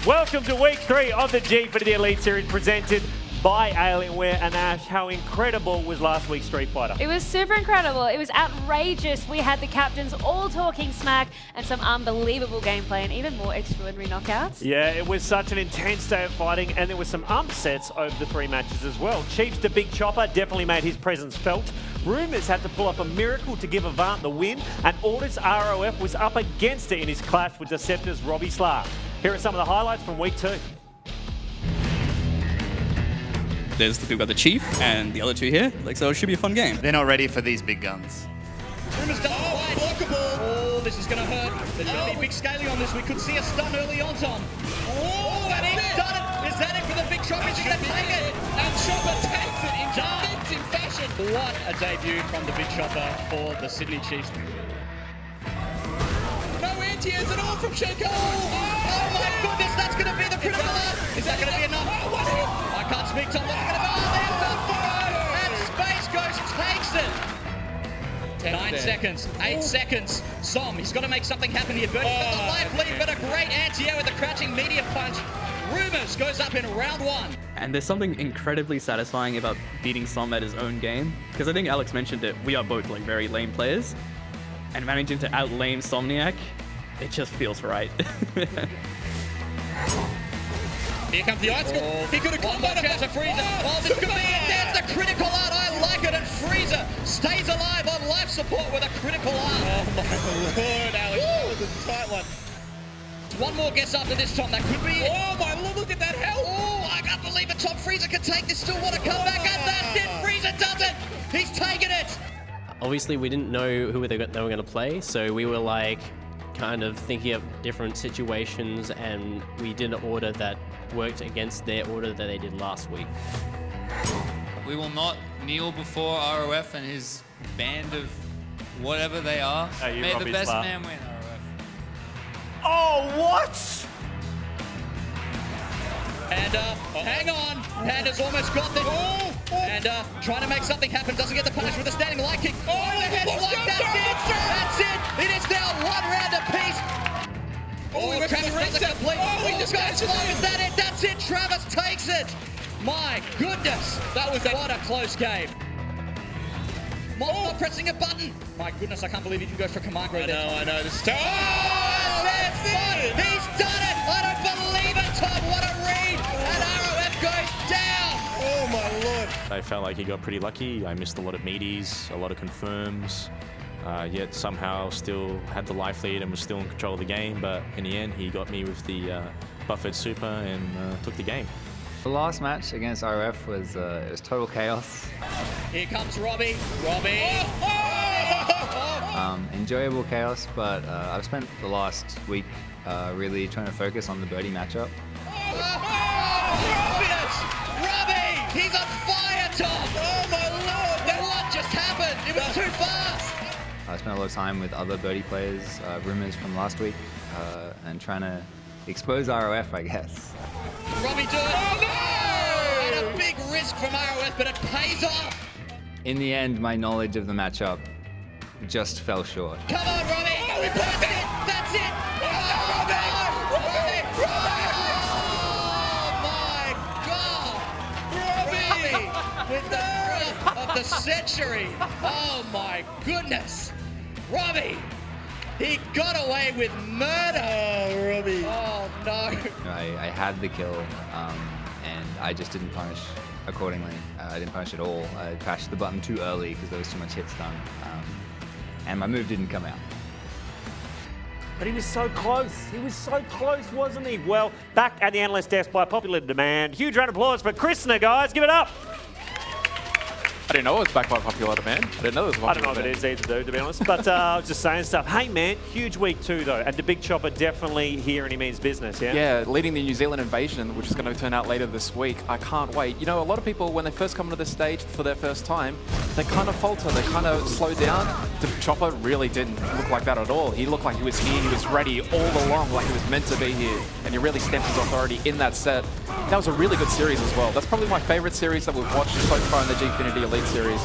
Welcome to week 3 of the Gfinity Elite Series presented by Alienware. And Ash, how incredible was last week's Street Fighter? It was super incredible. It was outrageous. We had the captains all talking smack and some unbelievable gameplay and even more extraordinary knockouts. Yeah, it was such an intense day of fighting, and there were some upsets over the 3 matches as well. Chiefs to Big Chopper definitely made his presence felt. Rumors had to pull off a miracle to give Avant the win, and Orders ROF was up against it in his clash with Deceptor's Robbie Slar. Here are some of the highlights from week 2. We've got the Chief and the other 2 here, so it should be a fun game. They're not ready for these big guns. Rumors down the blockable. Oh, this is going to hurt. There's going to be big scaling on this. We could see a stun early on, Tom. Oh, and he's done it. Is that it for the big Chopper? Is he going to take it? And Chopper takes it in convincing fashion. What a debut from the big Chopper for the Sydney Chiefs. No anti-airs at all from Shenko. Oh my goodness, that's going to be the critical out. Is that going to be enough? I can't speak, Tom. What's going to be? Oh, there's the throw. And Space Ghost takes it. 9 seconds, 8 seconds. Som, he's got to make something happen here. Birdie's got the life lead, but a great anti-air with a crouching media punch. Rumors goes up in round 1. And there's something incredibly satisfying about beating Som at his own game, because I think Alex mentioned it, we are both like very lame players, and managing to outlame Somniac, it just feels right. Here comes the icicle. He could have got one chance of Freezer. Oh, this could be it. There's the critical art. I like it. And Freezer stays alive on life support with a critical art. Oh my lord, Alex. That was a tight one. One more guess after this, Tom. That could be it. Oh my lord, look at that hell. Oh, I can't believe it. Tom Freezer can take this. Still want to come back. And that's it. Freezer does it. He's taken it. Obviously, we didn't know who they were going to play, so we were like kind of thinking of different situations, and we did an order that worked against their order that they did last week. We will not kneel before ROF and his band of whatever they are. May the best man win, ROF. Oh, what? Panda, hang on. Panda's almost got this. Panda trying to make something happen. Doesn't get the punish with a standing light kick. Oh, the headlock. That's it. It is now 1 round apiece. Oh, Travis doesn't complete. Oh, he just goes slow. Is that it? That's it. Travis takes it. My goodness. That was what a close game. Not pressing a button. My goodness, I can't believe he didn't go for command grade. I know. This is that's it. He's done it. I don't believe it, Tom. What a read. And ROF goes down. Oh my lord. I felt like he got pretty lucky. I missed a lot of meaties, a lot of confirms, yet somehow still had the life lead and was still in control of the game. But in the end, he got me with the Buffett Super and took the game. The last match against ROF was it was total chaos. Here comes Robbie. Enjoyable chaos, but I've spent the last week really trying to focus on the birdie matchup. Robbie! He's on fire, Tom! Oh my lord! Then what just happened? It was too fast! I spent a lot of time with other birdie players, Rumors from last week, and trying to expose ROF, I guess. Robbie do it! Oh no! And a big risk from ROF, but it pays off! In the end, my knowledge of the matchup just fell short. Come on, Robbie! Oh, that's it! Oh, Robbie! Oh my God! Robbie! With the breath of the century! Oh my goodness! Robbie! He got away with murder! Oh, Robbie! Oh no! I had the kill, and I just didn't punish accordingly. I didn't punish at all. I pashed the button too early because there was too much hit stun, and my move didn't come out. But he was so close. He was so close, wasn't he? Well, back at the analyst desk by popular demand. Huge round of applause for Krishna, guys. Give it up. I didn't know it was back by popular demand. I didn't know it was I don't know if it is either, dude, to be honest. But I was just saying stuff. Hey, man, huge week 2, though. And the Big Chopper definitely here and he means business, yeah? Yeah, leading the New Zealand invasion, which is going to turn out later this week. I can't wait. You know, a lot of people, when they first come to the stage for their first time, they kind of falter. They kind of slow down. The Chopper really didn't look like that at all. He looked like he was here. He was ready all along, like he was meant to be here. And he really stamped his authority in that set. That was a really good series as well. That's probably my favorite series that we've watched so far in the Gfinity Elite Series.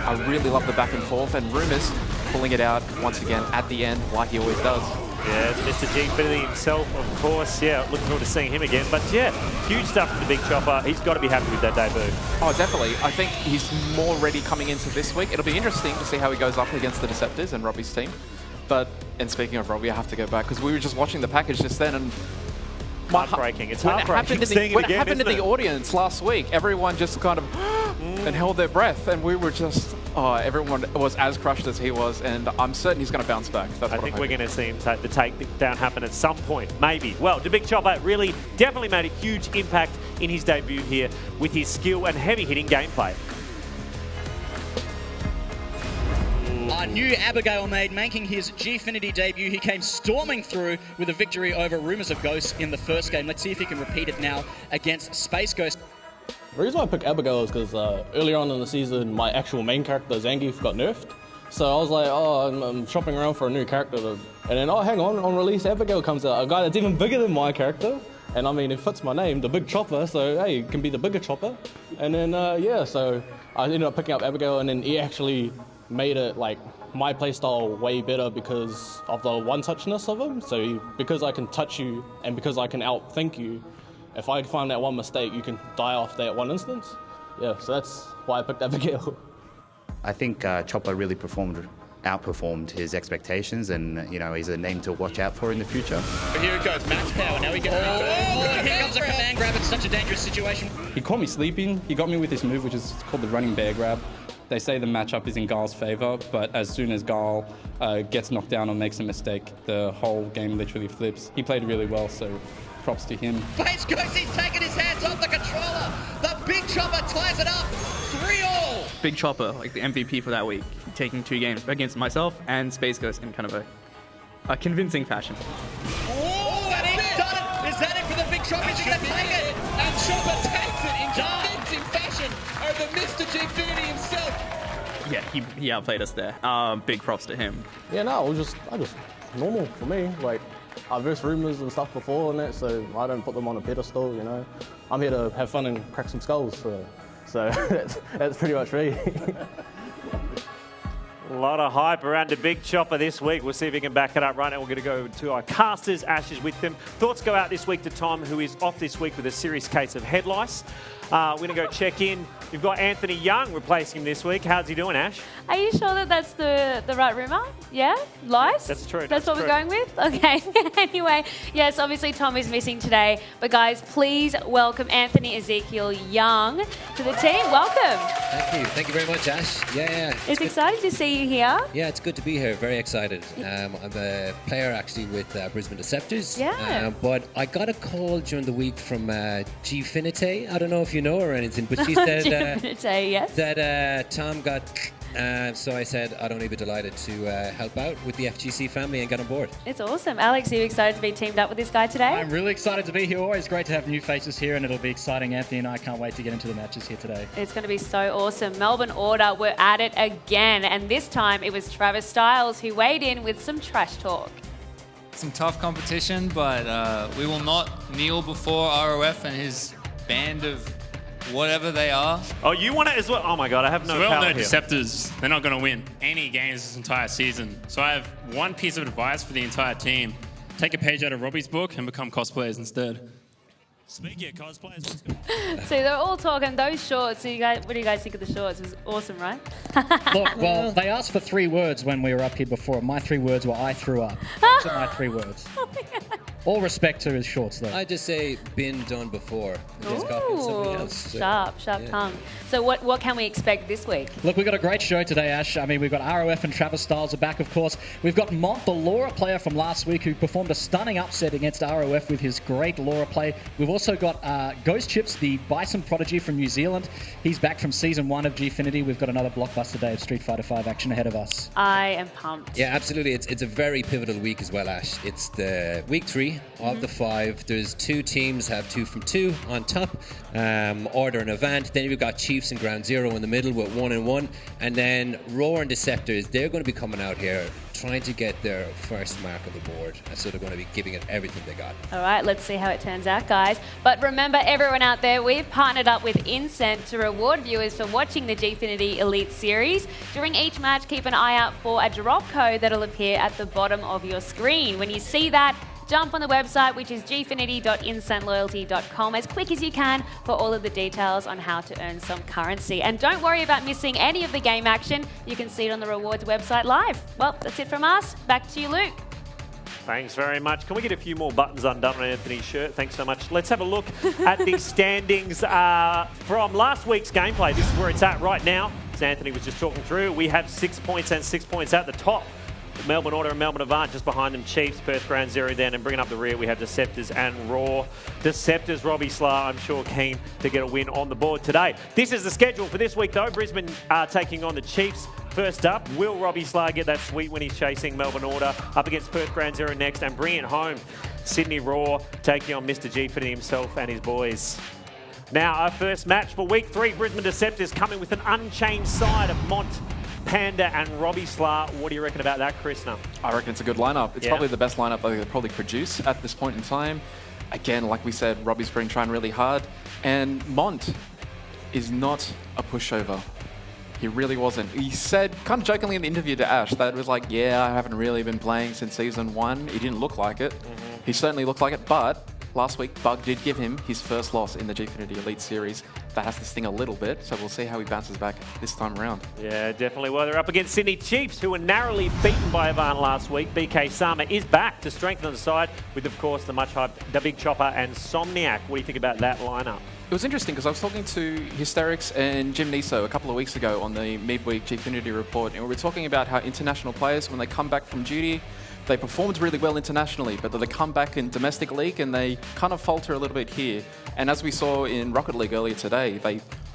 I really love the back and forth, and Rumors pulling it out once again at the end like he always does. Yeah, it's Mr. Gfinity himself, of course. Yeah, looking forward to seeing him again. But yeah, huge stuff from the Big Chopper. He's got to be happy with that debut. Oh, definitely. I think he's more ready coming into this week. It'll be interesting to see how he goes up against the Deceptors and Robbie's team. And speaking of Robbie, I have to go back because we were just watching the package just then and heartbreaking. It's heartbreaking. When it happened in the audience last week, everyone just kind of and held their breath, and we were just, everyone was as crushed as he was, and I'm certain he's going to bounce back. I think we're going to see him take the takedown happen at some point, maybe. Well, the Big Chopper really definitely made a huge impact in his debut here with his skill and heavy-hitting gameplay. Our new Abigail made making his Gfinity debut. He came storming through with a victory over Rumors of Ghosts in the first game. Let's see if he can repeat it now against Space Ghost. The reason why I picked Abigail is because earlier on in the season, my actual main character, Zangief, got nerfed. So I was like, I'm shopping around for a new character. And then, hang on release, Abigail comes out, a guy that's even bigger than my character. And I mean, it fits my name, the Big Chopper, so hey, it can be the bigger chopper. And then, so I ended up picking up Abigail, and then he actually made it like my playstyle way better because of the one-touchness of him. So because I can touch you and because I can outthink you, if I find that one mistake, you can die off that one instance. Yeah, so that's why I picked Abigail. I think Chopper really outperformed his expectations, and he's a name to watch out for in the future. Here it goes, max power. Now he gets here comes a command grab. It's such a dangerous situation. He caught me sleeping. He got me with this move, which is called the running bear grab. They say the matchup is in Gal's favor, but as soon as Gal gets knocked down or makes a mistake, the whole game literally flips. He played really well, so props to him. Space Ghost, he's taking his hands off the controller. The Big Chopper ties it up. 3-all. Big Chopper, like the MVP for that week, taking 2 games against myself and Space Ghost in kind of a convincing fashion. Oh, and he's done it. Is that it for the Big Chopper? He's going to take it. And Chopper takes it in convincing fashion over Mr. Gfinity himself. Yeah, he outplayed us there. Big props to him. Yeah, no, it was just normal for me. Like, I've versed Rumors and stuff before and that, so I don't put them on a pedestal, I'm here to have fun and crack some skulls, so that's pretty much me. A lot of hype around the Big Chopper this week. We'll see if he can back it up. Right now, we're going to go to our casters. Ash is with them. Thoughts go out this week to Tom, who is off this week with a serious case of head lice. We're going to go check in. We've got Anthony Young replacing him this week. How's he doing, Ash? Are you sure that that's the right rumour? Yeah? Lice? That's true. That's what we're going with? Okay. Anyway, yes, obviously Tom is missing today. But guys, please welcome Anthony Ezekiel Young to the team. Welcome. Thank you. Thank you very much, Ash. Yeah. It's exciting to see you here. Yeah, it's good to be here. Very excited. I'm a player actually with Brisbane Deceptors. Yeah. But I got a call during the week from Gfinity. I don't know if you know her or anything, but she said yes. that Tom got... so I said I'd only be delighted to help out with the FGC family and get on board. It's awesome. Alex, are you excited to be teamed up with this guy today? I'm really excited to be here. Always great to have new faces here, and it'll be exciting. Anthony and I can't wait to get into the matches here today. It's going to be so awesome. Melbourne Order were at it again, and this time it was Travis Styles who weighed in with some trash talk. Some tough competition, but we will not kneel before ROF and his band of whatever they are. Oh, you want it as well? Oh my God, I have no power here. Deceptors, they're not going to win any games this entire season. So I have one piece of advice for the entire team. Take a page out of Robbie's book and become cosplayers instead. Speaking of cosplayers, let's go. So they're all talking those shorts. So what do you guys think of the shorts? It was awesome, right? Look, well, they asked for 3 words when we were up here before. My 3 words were I threw up. Those are my 3 words. All respect to his shorts, though. I just say been done before. Ooh, sharp tongue. So what can we expect this week? Look, we've got a great show today, Ash. I mean, we've got ROF and Travis Styles are back, of course. We've got Mont, the Laura player from last week, who performed a stunning upset against ROF with his great Laura play. We've also got Ghost Chips, the Bison prodigy from New Zealand. He's back from Season 1 of Gfinity. We've got another blockbuster day of Street Fighter V action ahead of us. I am pumped. Yeah, absolutely. It's a very pivotal week as well, Ash. It's the week 3 of the 5. There's 2 teams have 2 from 2 on top. Order and Avant. Then we've got Chiefs and Ground Zero in the middle with 1 and 1. And then Roar and Deceptors, they're going to be coming out here trying to get their first mark on the board, and so they're going to be giving it everything they got. All right, let's see how it turns out, guys. But remember, everyone out there, we've partnered up with Incent to reward viewers for watching the Gfinity Elite Series. During each match, keep an eye out for a drop code that'll appear at the bottom of your screen. When you see that, jump on the website, which is gfinity.incentloyalty.com, as quick as you can for all of the details on how to earn some currency. And don't worry about missing any of the game action. You can see it on the rewards website live. Well, that's it from us. Back to you, Luke. Thanks very much. Can we get a few more buttons undone on Anthony's shirt? Thanks so much. Let's have a look at the standings from last week's gameplay. This is where it's at right now. As Anthony was just talking through, we have 6 points and 6 points at the top. Melbourne Order and Melbourne Avant, just behind them Chiefs, Perth Ground Zero then, and bringing up the rear we have Deceptors and Raw. Deceptors, Robbie Slar, I'm sure keen to get a win on the board today. This is the schedule for this week though. Brisbane taking on the Chiefs. First up, will Robbie Slar get that sweet when he's chasing Melbourne Order up against Perth Ground Zero next and bring it home? Sydney Raw taking on Mr. Gfinity himself and his boys. Now our first match for week 3, Brisbane Deceptors coming with an unchanged side of Mont, Panda and Robbie Slar. What do you reckon about that, Krishna? I reckon it's a good lineup. It's probably the best lineup they could probably produce at this point in time. Again, like we said, Robbie's been trying really hard. And Mont is not a pushover. He really wasn't. He said, kind of jokingly in the interview to Ash, that it was like, yeah, I haven't really been playing since Season 1. He didn't look like it. He certainly looked like it, but last week, Bug did give him his first loss in the Gfinity Elite Series. That has to sting a little bit, so we'll see how he bounces back this time around. Yeah, definitely. Well, they're up against Sydney Chiefs, who were narrowly beaten by Avant last week. BK Sama is back to strengthen the side with, of course, the much-hyped The Big Chopper and Somniac. What do you think about that lineup? It was interesting because I was talking to Hysterics and Jim Niso a couple of weeks ago on the midweek Gfinity report, and we were talking about how international players, when they come back from duty, they performed really well internationally, but they come back in domestic league and they kind of falter a little bit here. And as we saw in Rocket League earlier today,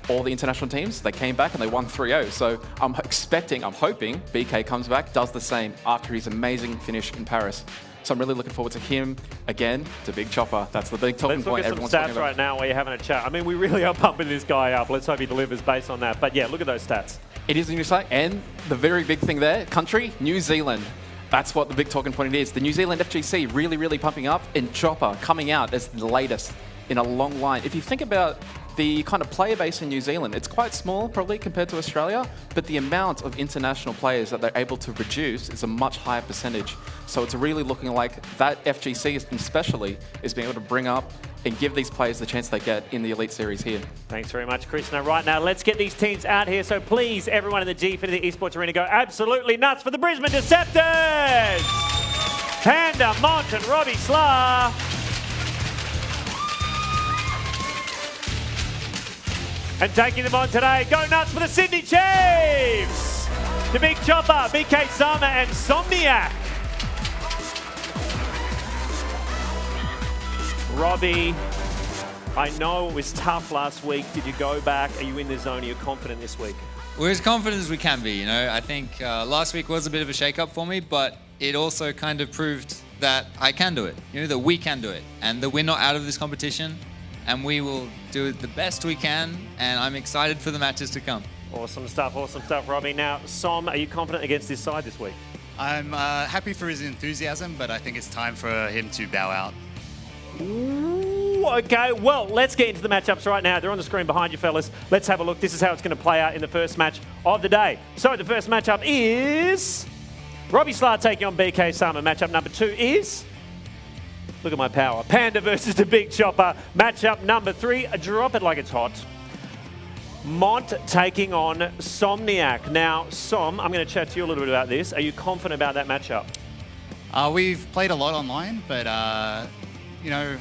all the international teams, they came back and they won 3-0. So I'm hoping BK comes back, does the same after his amazing finish in Paris. So I'm really looking forward to him again, to Big Chopper. That's the big talking point everyone's talking about. Let's look at some stats right now while you're having a chat. I mean, we really are pumping this guy up. Let's hope he delivers based on that. But yeah, look at those stats. It is a new site, and the very big thing there, country, New Zealand. That's what the big talking point is. The New Zealand FGC really, really pumping up, and Chopper coming out as the latest in a long line. If you think about the kind of player base in New Zealand, it's quite small probably compared to Australia, but the amount of international players that they're able to produce is a much higher percentage. So it's really looking like that FGC especially is being able to bring up and give these players the chance they get in the Elite Series here. Thanks very much, Chris. Now, right now, let's get these teams out here. So please, everyone in the Gfinity Esports Arena, go absolutely nuts for the Brisbane Deceptors! Panda, Mont and Robbie Slar. And taking them on today, go nuts for the Sydney Chiefs! The Big Chopper, BK Sama and Somniac. Robbie, I know it was tough last week. Did you go back? Are you in the zone? Are you confident this week? We're as confident as we can be, you know. I think last week was a bit of a shake-up for me, but it also kind of proved that I can do it, you know, that we can do it, and that we're not out of this competition, and we will do it the best we can, and I'm excited for the matches to come. Awesome stuff, Robbie. Now, Som, are you confident against this side this week? I'm happy for his enthusiasm, but I think it's time for him to bow out. Ooh, okay, well, let's get into the matchups right now. They're on the screen behind you, fellas. Let's have a look. This is how it's going to play out in the first match of the day. So the first matchup is Robbie Slar taking on BK Sama. Matchup number 2 is, look at my power, Panda versus the Big Chopper. Matchup number 3, drop it like it's hot, Mont taking on Somniac. Now, Som, I'm going to chat to you a little bit about this. Are you confident about that matchup? We've played a lot online, but you know,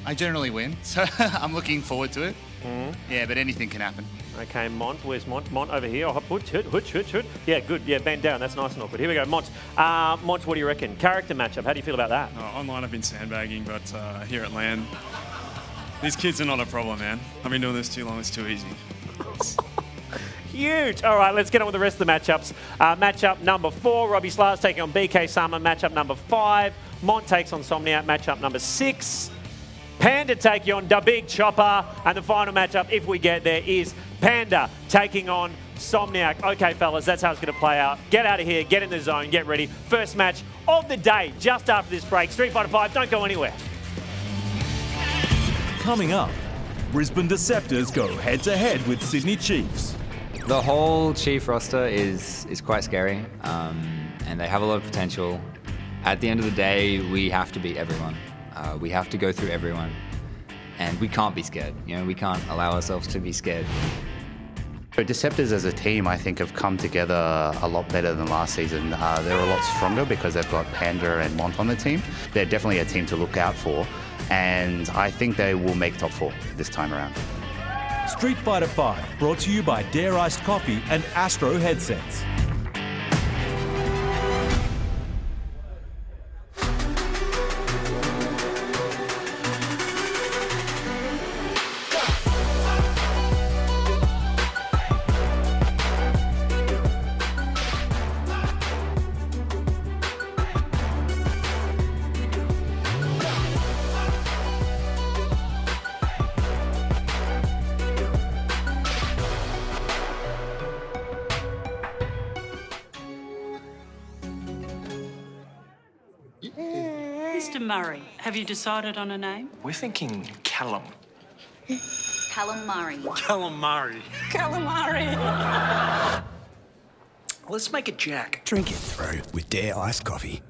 I generally win, so I'm looking forward to it. Yeah, but anything can happen. Okay, Mont, where's Mont? Mont over here. Oh, hood. Yeah, good. Yeah, bend down. That's nice and awkward. Here we go, Mont. Mont, what do you reckon? Character matchup. How do you feel about that? Online, I've been sandbagging, but here at LAN, these kids are not a problem, man. I've been doing this too long. It's too easy. Huge. All right, let's get on with the rest of the matchups. Matchup number 4, Robbie Slar's taking on BK Sama. Matchup number 5, Mont takes on Somniac. Matchup number 6, Panda taking on the Big Chopper. And the final matchup, if we get there, is Panda taking on Somniac. Okay, fellas, that's how it's going to play out. Get out of here, get in the zone, get ready. First match of the day, just after this break. Street Fighter 5, don't go anywhere. Coming up, Brisbane Deceptors go head-to-head with Sydney Chiefs. The whole Chief roster is quite scary, and they have a lot of potential. At the end of the day, we have to beat everyone. We have to go through everyone, and we can't be scared. You know, we can't allow ourselves to be scared. So Deceptors as a team, I think, have come together a lot better than last season. They're a lot stronger because they've got Panda and Mont on the team. They're definitely a team to look out for, and I think they will make top 4 this time around. Street Fighter 5, brought to you by Dare Iced Coffee and Astro Headsets. Mr. Murray, have you decided on a name? We're thinking Callum. Calamari. Calamari. Calamari. Let's make it Jack. Drink it through with Dare Iced Coffee.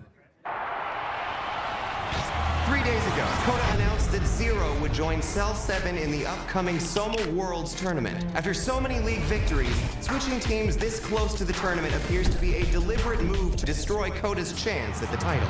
3 days ago, Coda announced that Zero would join Cell 7 in the upcoming Soma Worlds tournament. After so many league victories, switching teams this close to the tournament appears to be a deliberate move to destroy Coda's chance at the title.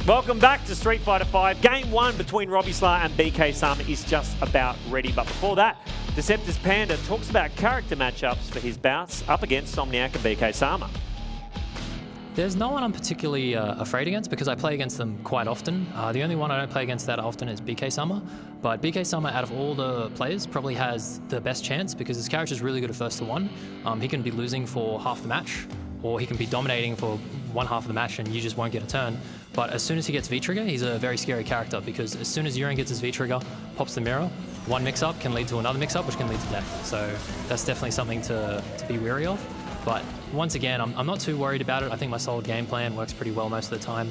Welcome back to Street Fighter 5. Game 1 between Robbie Slar and BK Sama is just about ready. But before that, Deceptors Panda talks about character matchups for his bouts up against Somniac and BK Sama. There's no one I'm particularly afraid against because I play against them quite often. The only one I don't play against that often is BK Sama. But BK Sama, out of all the players, probably has the best chance because his character is really good at first to one. He can be losing for half the match, or he can be dominating for one half of the match and you just won't get a turn. But as soon as he gets V-Trigger, he's a very scary character because as soon as Urine gets his V-Trigger, pops the mirror, one mix-up can lead to another mix-up, which can lead to death. So that's definitely something to be wary of. But once again, I'm not too worried about it. I think my solid game plan works pretty well most of the time.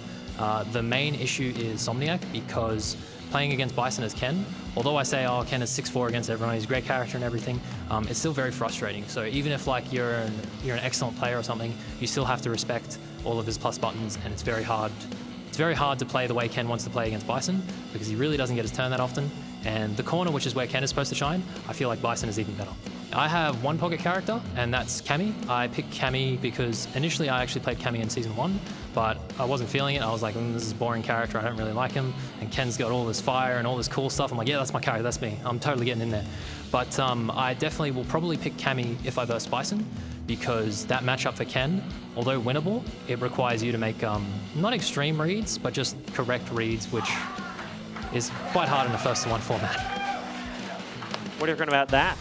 The main issue is Somniac because playing against Bison as Ken, although I say, oh, Ken is 6'4" against everyone, he's a great character and everything, it's still very frustrating. So even if like you're an excellent player or something, you still have to respect all of his plus buttons, and it's very hard. It's very hard to play the way Ken wants to play against Bison because he really doesn't get his turn that often. And the corner, which is where Ken is supposed to shine, I feel like Bison is even better. I have one pocket character, and that's Cammy. I picked Cammy because initially I actually played Cammy in Season 1, but I wasn't feeling it. I was like, this is a boring character, I don't really like him. And Ken's got all this fire and all this cool stuff. I'm like, yeah, that's my character, that's me. I'm totally getting in there. But I definitely will probably pick Cammy if I verse Bison, because that matchup for Ken, although winnable, it requires you to make not extreme reads, but just correct reads, which is quite hard in a first-to-one format. What do you reckon about that?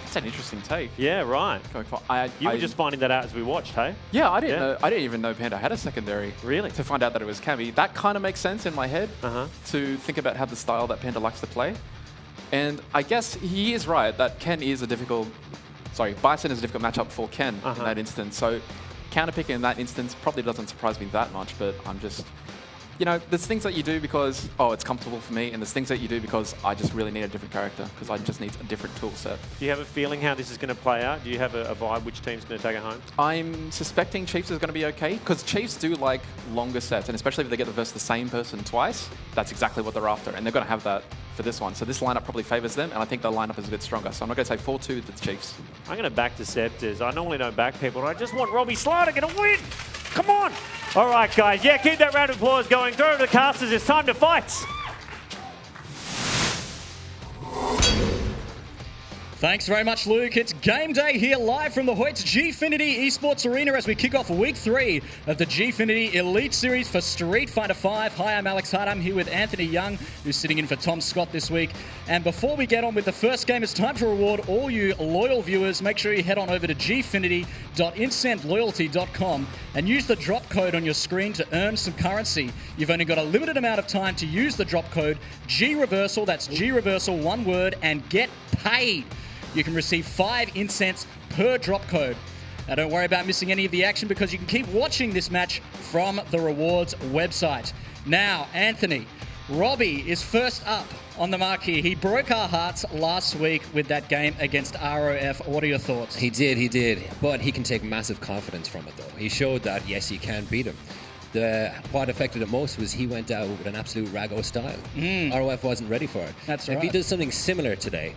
That's an interesting take. Yeah, right. You were I just finding that out as we watched, hey? Yeah, I didn't know. I didn't even know Panda had a secondary. Really? To find out that it was Cammy. That kind of makes sense in my head to think about how the style that Panda likes to play. And I guess he is right that Ken is a difficult sorry, Bison is a difficult matchup for Ken in that instance. So counterpicking in that instance probably doesn't surprise me that much, but I'm just, you know, there's things that you do because, oh, it's comfortable for me, and there's things that you do because I just really need a different character, because I just need a different tool set. Do you have a feeling how this is going to play out? Do you have a vibe which team's going to take it home? I'm suspecting Chiefs is going to be okay, because Chiefs do like longer sets, and especially if they get to verse the same person twice, that's exactly what they're after, and they're going to have that for this one. So this lineup probably favors them, and I think their lineup is a bit stronger. So I'm not going to say 4-2 to the Chiefs. I'm going to back Deceptors. I normally don't back people, but I just want Robbie Sly to get a win. Come on. All right, guys. Yeah, keep that round of applause going. Throw it to the casters. It's time to fight. Thanks very much, Luke. It's game day here live from the Hoyts Gfinity Esports Arena as we kick off week 3 of the Gfinity Elite Series for Street Fighter 5. Hi, I'm Alex Hart. I'm here with Anthony Young, who's sitting in for Tom Scott this week. And before we get on with the first game, it's time to reward all you loyal viewers. Make sure you head on over to gfinity.incentloyalty.com and use the drop code on your screen to earn some currency. You've only got a limited amount of time to use the drop code GReversal, that's GReversal, one word, and get paid. You can receive 5 incents per drop code. Now, don't worry about missing any of the action because you can keep watching this match from the rewards website. Now, Anthony, Robbie is first up on the marquee. He broke our hearts last week with that game against ROF. What are your thoughts? He did. But he can take massive confidence from it, though. He showed that, yes, he can beat him. What affected it most was he went out with an absolute Rago style. ROF wasn't ready for it. That's right. right. If he does something similar today,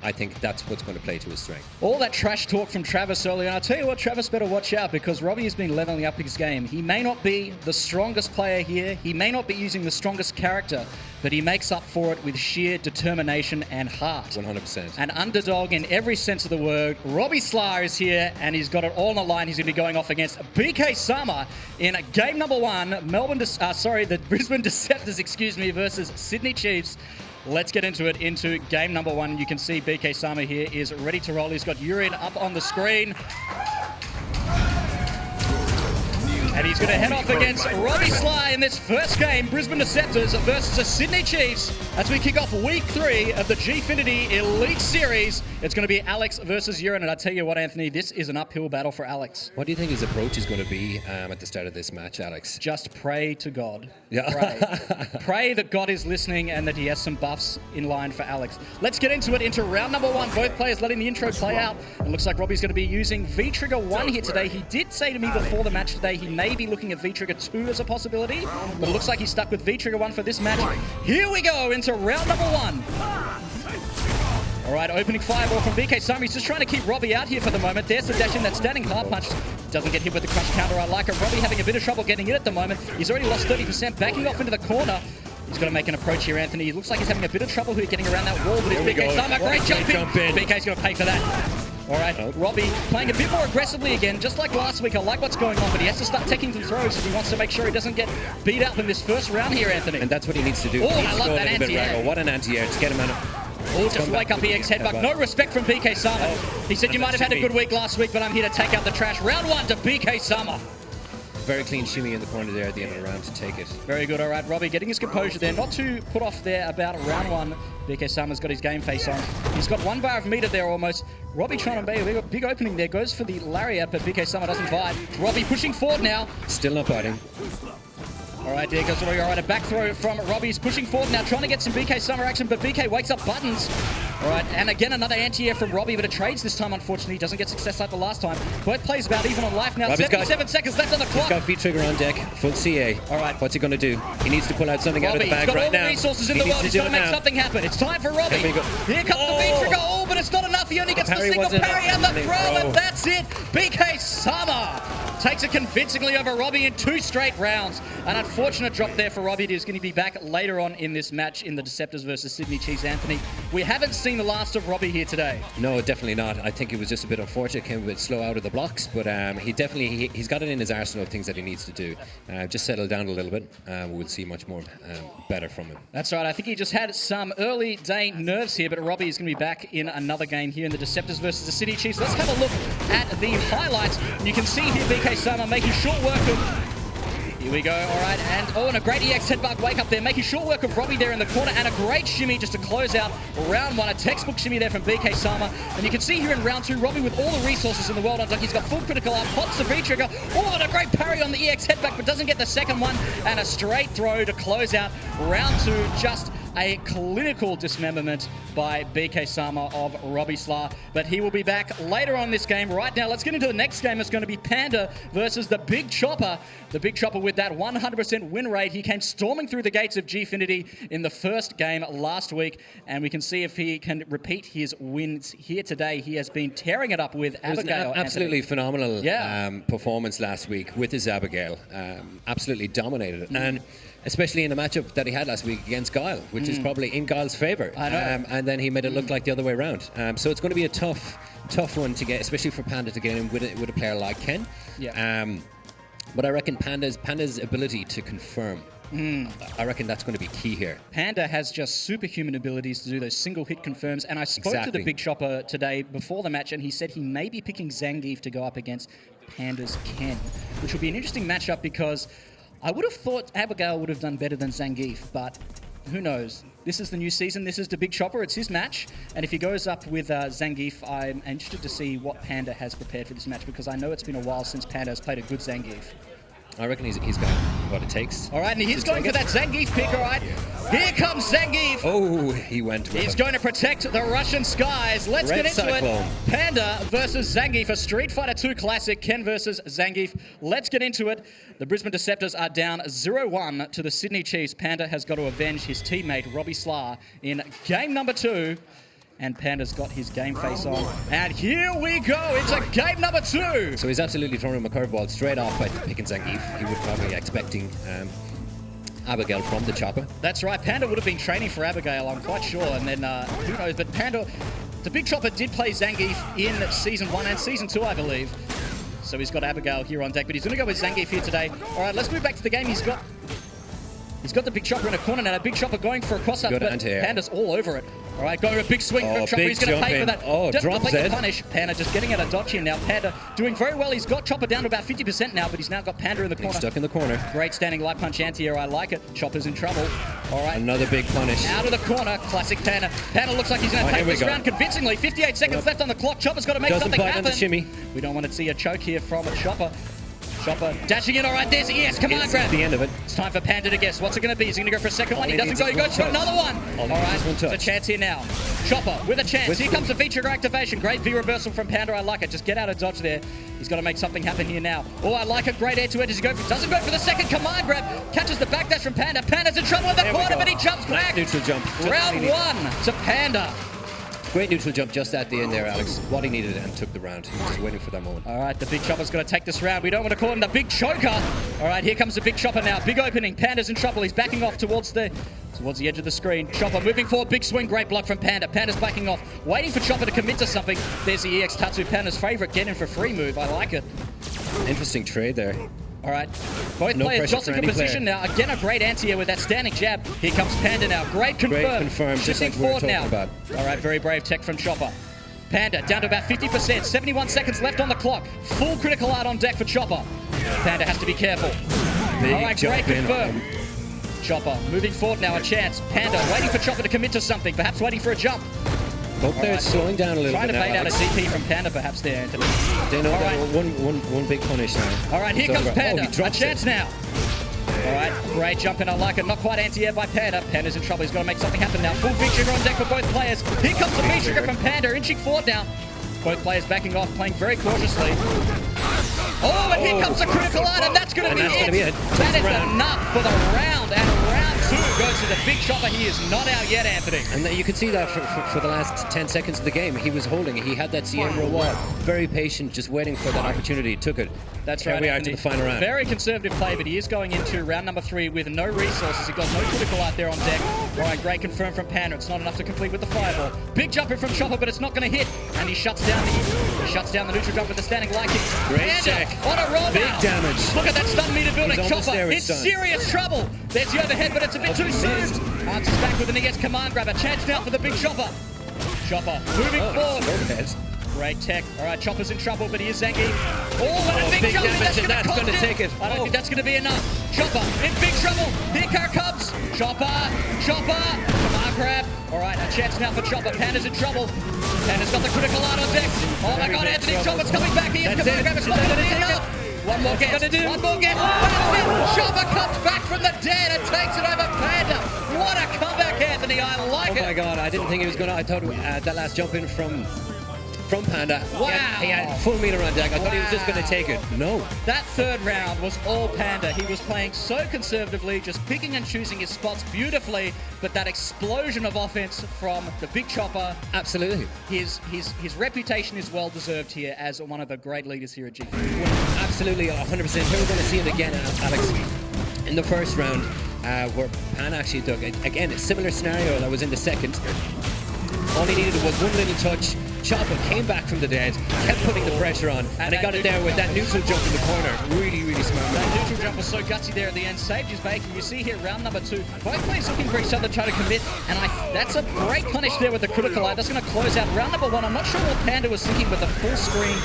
I think that's what's going to play to his strength. All that trash talk from Travis earlier, and I'll tell you what, Travis better watch out because Robbie has been leveling up his game. He may not be the strongest player here, he may not be using the strongest character, but he makes up for it with sheer determination and heart. 100%. An underdog in every sense of the word. Robbie Slar is here, and he's got it all on the line. He's going to be going off against BK Summer in game number 1, the Brisbane Deceptors, versus Sydney Chiefs. Let's get into it, into game number 1. You can see BK Sama here is ready to roll. He's got Urian up on the screen. And he's going to head off against Robbie Sly in this first game, Brisbane Deceptors versus the Sydney Chiefs, as we kick off week 3 of the Gfinity Elite Series. It's going to be Alex versus Urian, and I tell you what, Anthony, this is an uphill battle for Alex. What do you think his approach is going to be at the start of this match, Alex? Just pray to God. Yeah. Pray that God is listening and that he has some buffs in line for Alex. Let's get into it, into round number 1. Both players letting the intro play out. It looks like Robbie's going to be using V-Trigger 1 here today. He did say to me before the match today he may be looking at V-Trigger 2 as a possibility, but it looks like he's stuck with V-Trigger 1 for this match. Here we go into round number 1. All right, opening fireball from BK Summer. He's just trying to keep Robbie out here for the moment. There's the dash in, that standing hard punch. Doesn't get hit with the crush counter. I like it. Robbie having a bit of trouble getting in at the moment. He's already lost 30%, backing off into the corner. He's got to make an approach here, Anthony. He looks like he's having a bit of trouble here getting around that wall, but it's BK Summer. Great jump in. BK's going to pay for that. All right, Robbie playing a bit more aggressively again, just like last week. I like what's going on, but he has to start taking some throws if he wants to make sure he doesn't get beat up in this first round here, Anthony. And that's what he needs to do. Oh, I love that anti-air. What an anti-air to get him out of... Oh, just wake up EX headbutt. No respect from BK Summer. He said, you might have had a good week last week, but I'm here to take out the trash. Round 1 to BK Summer. Very clean shimmy in the corner there at the end of the round to take it. Very good. All right, Robbie getting his composure there. Not too put off there about round 1. BK Summer's got his game face on. He's got 1 bar of meter there almost. Robbie trying to be a big opening there. Goes for the lariat, but BK Summer doesn't bite. Robbie pushing forward now. Still not biting. All right, there goes Robbie. All right, a back throw from Robbie. He's pushing forward now, trying to get some BK Summer action, but BK wakes up buttons. All right, and again, another anti-air from Robbie, but it trades this time, unfortunately. He doesn't get success like the last time. Both plays about even on life now. Robbie's 77 seconds left on the clock. He's got V-Trigger on deck, full CA. All right. What's he going to do? He needs to pull out something out of the bag right now. He's got all the resources in the world. He's got to make something happen. It's time for Robbie. Here comes the V-Trigger. Oh, but it's not enough. He only gets the single parry and the throw, and that's it. BK Summer takes it convincingly over Robbie in 2 straight rounds. An unfortunate drop there for Robbie. He's going to be back later on in this match in the Deceptors versus Sydney Chiefs, Anthony. We haven't seen the last of Robbie here today. No, definitely not. I think it was just a bit unfortunate. Came a bit slow out of the blocks, but he's got it in his arsenal of things that he needs to do. Just settle down a little bit. We'll see much more better from him. That's right. I think he just had some early day nerves here, but Robbie is going to be back in another game here in the Deceptors versus the Sydney Chiefs. Let's have a look at the highlights. You can see here BK Summer making short work of Here we go, all right, and a great EX headbutt wake up there, making short work of Robbie there in the corner, and a great shimmy just to close out round one, a textbook shimmy there from BK Sama, and you can see here in round 2, Robbie with all the resources in the world on deck, he's got full critical art, pops the V-trigger, and a great parry on the EX headback, but doesn't get the second one, and a straight throw to close out round 2, just a clinical dismemberment by BK Sama of Robbie Slar, but he will be back later on this game. Right now, let's get into the next game. It's going to be Panda versus the Big Chopper. The Big Chopper with that 100% win rate. He came storming through the gates of Gfinity in the first game last week, and we can see if he can repeat his wins here today. He has been tearing it up with Abigail. It was an absolutely phenomenal Yeah. performance last week with his Abigail. Absolutely dominated it. And especially in a matchup that he had last week against Guile, which is probably in Guile's favour. I know. And then he made it look like the other way around. So it's going to be a tough one to get, especially for Panda to get in with a player like Ken. Yeah. But I reckon Panda's ability to confirm, I reckon that's going to be key here. Panda has just superhuman abilities to do those single hit confirms, and I spoke to the Big Chopper today before the match, and he said he may be picking Zangief to go up against Panda's Ken, which will be an interesting matchup because I would have thought Abigail would have done better than Zangief, but who knows? This is the new season. This is the Big Chopper. It's his match. And if he goes up with Zangief, I'm interested to see what Panda has prepared for this match because I know it's been a while since Panda has played a good Zangief. I reckon he's got what it takes. All right, and he's going for that Zangief pick, all right? Here comes Zangief. Oh, he went with He's him. going to protect the Russian skies. Let's Red get into Cyclone. it. Panda versus Zangief, a Street Fighter 2 classic. Ken versus Zangief. Let's get into it. The Brisbane Deceptors are down 0-1 to the Sydney Chiefs. Panda has got to avenge his teammate, Robbie Slar, in game number 2. And Panda's got his game face on. And here we go. It's a game number 2. So he's absolutely thrown him a curveball straight off by picking Zangief. He would probably be expecting Abigail from the Chopper. That's right. Panda would have been training for Abigail, I'm quite sure. And then, who knows? But Panda, the Big Chopper did play Zangief in Season 1 and Season 2, I believe. So he's got Abigail here on deck. But he's going to go with Zangief here today. All right, let's move back to the game. He's got the Big Chopper in a corner now. A Big Chopper going for a cross-up, but Panda's all over it. All right, going to a big swing from Chopper. He's going to pay for that. Drops the punish. Panda just getting out of dodge here now. Panda doing very well. He's got Chopper down to about 50% now, but he's now got Panda in the corner. Stuck in the corner. Great standing light punch anti-air. I like it. Chopper's in trouble. All right. Another big punish. Out of the corner. Classic Panda. Panda looks like he's going to take this round convincingly. 58 seconds left on the clock. Chopper's got to make something happen. On the shimmy. We don't want to see a choke here from Chopper. Chopper dashing in. All right, there's ES. Come on, grab. The end of it. It's time for Panda to guess. What's it going to be? Is he going to go for a second one? He doesn't go. He goes for another one. All right, there's a chance here now. Chopper with a chance. Here comes the V-trigger activation. Great V-reversal from Panda. I like it. Just get out of dodge there. He's got to make something happen here now. Oh, I like it. Great air-to-edge. Doesn't go for the second command grab. Catches the backdash from Panda. Panda's in trouble in the corner, but he jumps back. Neutral jump. Round 1 to Panda. Great neutral jump just at the end there, Alex. What he needed and took the round. He was just waiting for that moment. All right, the Big Chopper's going to take this round. We don't want to call him the Big Choker. All right, here comes the Big Chopper now. Big opening. Panda's in trouble. He's backing off towards the edge of the screen. Chopper moving forward. Big swing. Great block from Panda. Panda's backing off. Waiting for Chopper to commit to something. There's the EX Tatsu. Panda's favorite. Get in for free move. I like it. Interesting trade there. All right, both players jostling for position now. Again, a great anti-air with that standing jab. Here comes Panda now. Great confirm. Great confirm, just like we were talking about. All right, very brave tech from Chopper. Panda down to about 50%. 71 seconds left on the clock. Full critical art on deck for Chopper. Panda has to be careful. All right, great confirm. Chopper moving forward now. A chance. Panda waiting for Chopper to commit to something. Perhaps waiting for a jump. Both players slowing down a little Trying bit to now. bait out a DP from Panda perhaps there, Anthony. They know that one big punish now. All right, here It's comes over. Panda. Oh, he drops a chance now. All right, great jump in. I like it. Not quite anti-air by Panda. Panda's in trouble. He's got to make something happen now. Full V-trigger on deck for both players. Here comes the V-trigger from Panda. Inching forward now. Both players backing off, playing very cautiously. Oh, and here comes the critical art, and that's going to be it. That is enough for the round, and round 2 goes to the Big Chopper. He is not out yet, Anthony. And you could see that for the last 10 seconds of the game. He was holding it. He had that CM wall. Very patient, just waiting for that opportunity. Took it. That's Here right, we are Anthony. to the final round. Very conservative play, but he is going into round number 3 with no resources. He got no critical out there on deck. All right, great confirm from Panda. It's not enough to complete with the fireball. Big jumper from Chopper, but it's not going to hit. And he shuts down the neutral jump with the standing light kick. Great Panda check. on a roll Big now. damage. Look at that stun meter building. He's almost Chopper there, in it's done. serious trouble. There's the overhead, but it's a bit too soon. Answers back with an EX command grab. A chance now for the Big Chopper. Chopper moving forward. Great tech. All right, Chopper's in trouble, but here's Zangi. Oh, and a big jump. Damage, and that's going to take it. I don't think that's going to be enough. Chopper in big trouble. Here car comes. Chopper. Come on, grab. All right, a chance now for Chopper. Panda's in trouble. Panda's got the critical art on deck. Oh my God, Anthony Chopper's coming back here. Come on, grab. It's not going to be enough. One more get. One more get. Chopper comes back from the dead and takes it over Panda. What a comeback, Anthony. I like it. Oh my God, I didn't think he was going to. I thought that last jump in from Panda. Wow. He had full meter on deck. I thought he was just going to take it. No. That third round was all Panda. He was playing so conservatively, just picking and choosing his spots beautifully, but that explosion of offense from the big Chopper. Absolutely. His reputation is well deserved here as one of the great leaders here at Gfinity. Absolutely, 100%. Here we're going to see it again, Alex, in the first round, where Pan actually took, again, a similar scenario that was in the second. All he needed was one little touch. Chopper came back from the dead, kept putting the pressure on, and he got it there with that neutral jump in the corner. Really, really smart. That neutral jump was so gutsy there at the end. Saved his bacon. You see here, round number 2. Both players looking for each other, trying to commit, and that's a great punish there with the critical eye. That's going to close out round number 1. I'm not sure what Panda was thinking with the full screen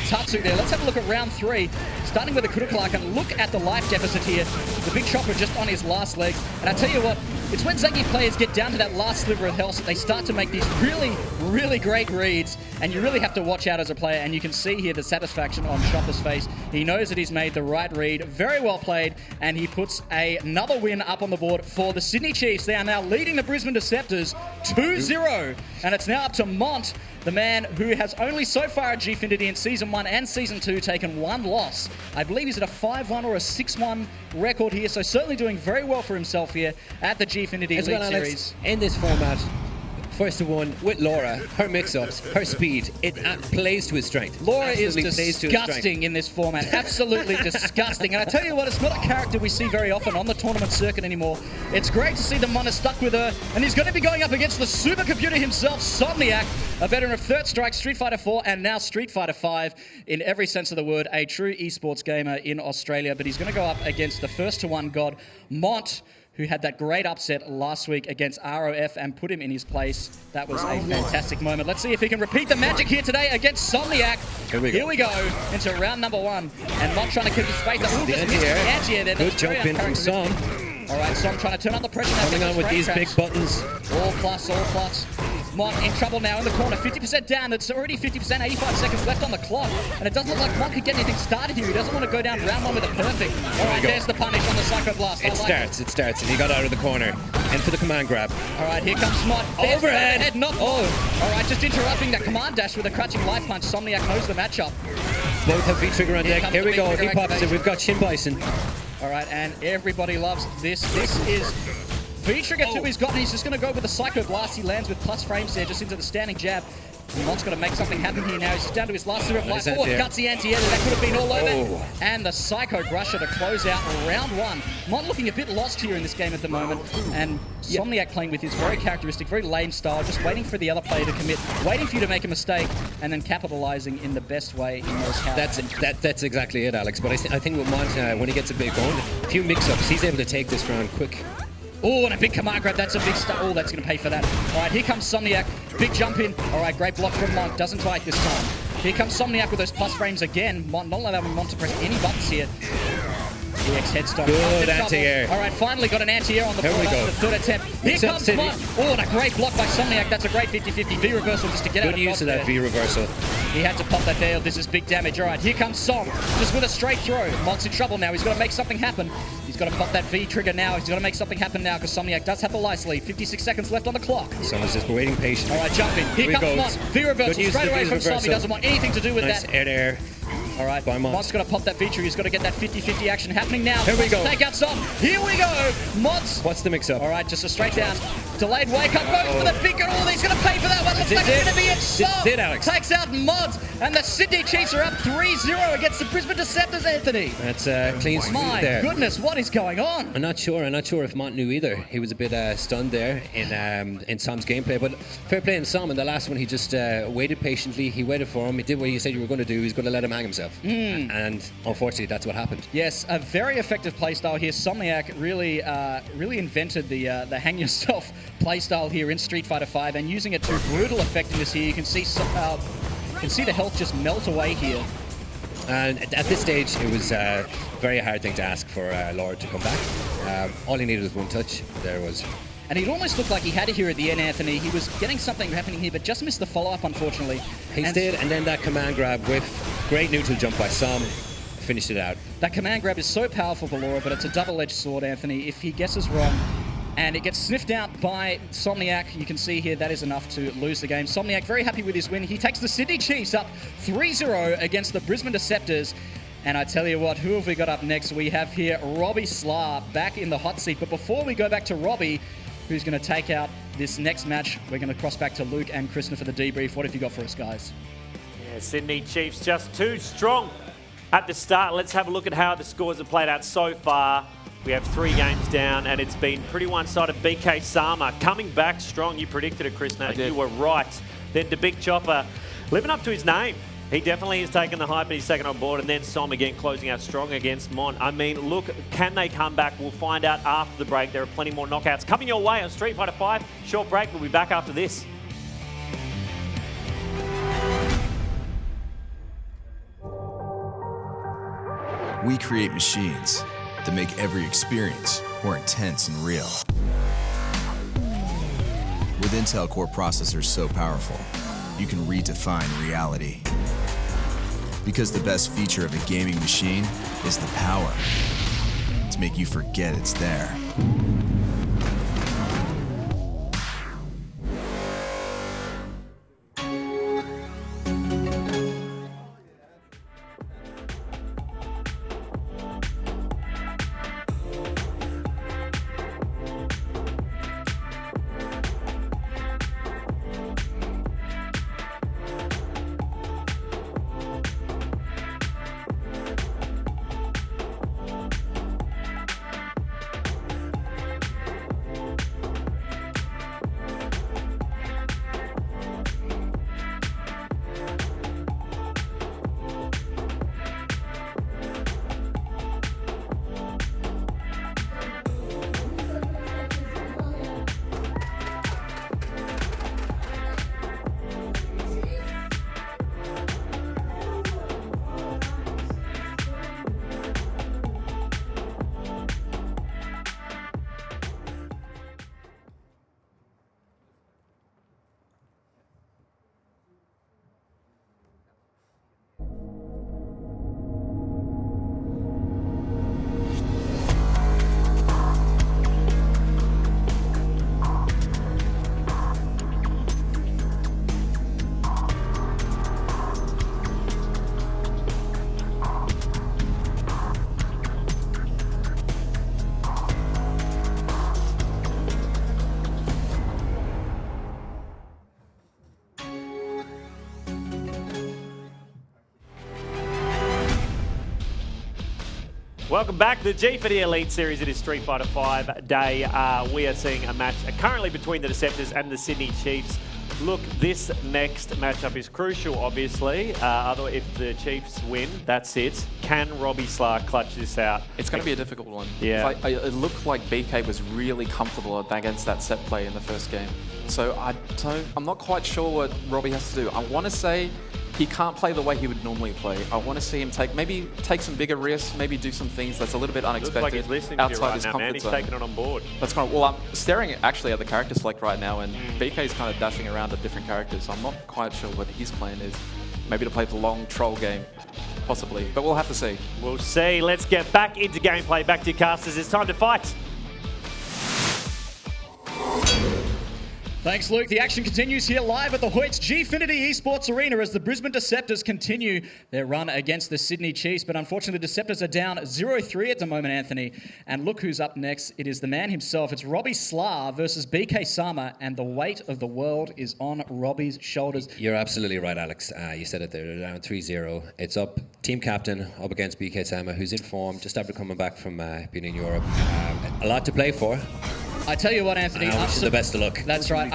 Tatsu there. Let's have a look at round 3. Starting with the critical eye, and look at the life deficit here. The big Chopper just on his last leg. And I tell you what, it's when Zangi players get down to that last sliver of health that they start to make these really, really great reads, and you really have to watch out as a player, and you can see here the satisfaction on Chopper's face. He knows that he's made the right read. Very well played, and he puts another win up on the board for the Sydney Chiefs. They are now leading the Brisbane Deceptors 2-0, and it's now up to Mont, the man who has only so far at Gfinity in Season 1 and Season 2 taken 1 loss. I believe he's at a 5-1 or a 6-1 record here, so certainly doing very well for himself here at the Gfinity Elite Alex, Series. in this format, first of one, with Laura, her mix-ups, her speed, it plays to his strength. Laura is Absolutely plays to his strength. disgusting in this format. Absolutely disgusting. And I tell you what, it's not a character we see very often on the tournament circuit anymore. It's great to see the Mona stuck with her, and he's going to be going up against the supercomputer himself, Somniac, a veteran of Third Strike, Street Fighter 4, and now Street Fighter 5 in every sense of the word, a true esports gamer in Australia. But he's going to go up against the first-to-one god, Mont, who had that great upset last week against ROF and put him in his place. That was a fantastic moment. Let's see if he can repeat the magic here today against Somniac. Here we go into round number 1. And Mont trying to keep his face. The anti-air. There. Good jump in from Som. All right, Som trying to turn up the pressure. Coming on with these big buttons. All plus, all plus. Mont in trouble now in the corner, 50% down. It's already 50%, 85 seconds left on the clock. And it doesn't look like Mont could get anything started here. He doesn't want to go down round 1 with a perfect. All right, there's the punish on the Psycho Blast. It starts, and he got out of the corner. And for the command grab. All right, here comes Mont. Overhead. Not all right, just interrupting that command dash with a crouching life punch. Somniac knows the matchup. Both have V-trigger on deck. Here we go. He pops it. We've got Shin Bison. All right, and everybody loves this. This is V-trigger 2 he's got, and he's just going to go with the Psycho Blast. He lands with plus frames there, just into the standing jab. Mont's got to make something happen here now. He's just down to his last zero of life. Oh, gutsy anti-air. That could have been all over. And the Psycho Brusher to close out round 1. Mont looking a bit lost here in this game at the moment. And Somniac playing with his very characteristic, very lame style, just waiting for the other player to commit, waiting for you to make a mistake, and then capitalizing in the best way in those counts. That's exactly it, Alex. But I think with Mont, when he gets a big going, a few mix-ups, he's able to take this round quick. Oh, and a big command grab. That's a big start. Oh, that's going to pay for that. All right, here comes Somniac. Big jump in. All right, great block from Mont. Doesn't bite this time. Here comes Somniac with those plus frames again. Mont not allowing Mont to press any buttons here. EX head stop. Good anti-air. All right, finally got an anti-air on the board after the third attempt. Here comes Mont. Oh, and a great block by Somniac. That's a great 50-50 V-reversal just to get out of Good use of that V-reversal. He had to pop that there. This is big damage. All right, here comes Som. Just with a straight throw. Mont's in trouble now. He's got to make something happen. He's got to pop that V trigger now. He's got to make something happen now because Somniac does have the lice lead. 56 seconds left on the clock. Som's just waiting patiently. All right, jump in. Here comes Mont. V-reversal straight away from Som. He doesn't want anything to do with that. Air. All right, Mont's got to pop that V-trigger. He's got to get that 50-50 action happening now. Here we go. Take out Som. Here we go. Mont's. What's the mix-up? All right, just a straight down. Delayed wake up. Goes for the big. Oh, he's going to pay for that one. Looks like it's going to be it. Som Alex. takes out Mont. And the Sydney Chiefs are up 3-0 against the Brisbane Deceptors, Anthony. That's clean sweep there. My goodness, what is going on? I'm not sure if Mont knew either. He was a bit stunned there in Som's gameplay. But fair play in Som. In the last one, he just waited patiently. He waited for him. He did what he said you were going to do. He's going to let him hang himself. And unfortunately, that's what happened. Yes, a very effective playstyle here. Somniac really invented the hang yourself playstyle here in Street Fighter 5 and using it to brutal effectiveness here. You can see You can see the health just melt away here. And at this stage, it was a very hard thing to ask for Laura to come back. All he needed was one touch. There was. And it almost looked like he had it here at the end, Anthony. He was getting something happening here, but just missed the follow-up, unfortunately. He did, and then that command grab with great neutral jump by Som finished it out. That command grab is so powerful for Laura, but it's a double-edged sword, Anthony. If he guesses wrong, and it gets sniffed out by Somniac, you can see here that is enough to lose the game. Somniac very happy with his win. He takes the Sydney Chiefs up 3-0 against the Brisbane Deceptors. And I tell you what, who have we got up next? We have here Robbie Slar back in the hot seat. But before we go back to Robbie, who's going to take out this next match, we're going to cross back to Luke and Krishna for the debrief. What have you got for us, guys? Yeah, Sydney Chiefs just too strong at the start. Let's have a look at how the scores have played out so far. We have 3 games down, and it's been pretty one-sided. BK Sama coming back strong. You predicted it, Krishna. You were right. Then the Big Chopper living up to his name. He definitely has taken the hype and he's taken on board. And then Som again closing out strong against Mon. I mean, look, can they come back? We'll find out after the break. There are plenty more knockouts coming your way on Street Fighter 5. Short break. We'll be back after this. We create machines that make every experience more intense and real. With Intel Core processors so powerful, you can redefine reality. Because the best feature of a gaming machine is the power to make you forget it's there. Welcome back to the Gfinity Elite Series. It is Street Fighter 5 day. We are seeing a match currently between the Deceptors and the Sydney Chiefs. Look, this next matchup is crucial, obviously. Otherwise, if the Chiefs win, that's it. Can Robbie Slar clutch this out? It's going to be a difficult one. Yeah. It looked like BK was really comfortable against that set play in the first game. So I'm not quite sure what Robbie has to do. I want to say he can't play the way he would normally play. I want to see him take some bigger risks, maybe do some things that's a little bit unexpected. Looks like he's listening to you outside right his now, comfort man. He's zone. taking it on board. That's kind of, well, I'm staring actually at the character select right now, and BK's kind of dashing around at different characters. So I'm not quite sure what his plan is. Maybe to play the long troll game, possibly. But we'll have to see. We'll see. Let's get back into gameplay. Back to your casters. It's time to fight. Thanks, Luke. The action continues here live at the Hoyts Gfinity Esports Arena as the Brisbane Deceptors continue their run against the Sydney Chiefs. But unfortunately, the Deceptors are down 0-3 at the moment, Anthony. And look who's up next. It is the man himself. It's Robbie Slar versus BK Sama, and the weight of the world is on Robbie's shoulders. You're absolutely right, Alex. You said it there. They're down 3-0. It's up team captain up against BK Sama, who's in form just after coming back from being in Europe. A lot to play for. I tell you what, Anthony. I wish you the best of luck. That's right.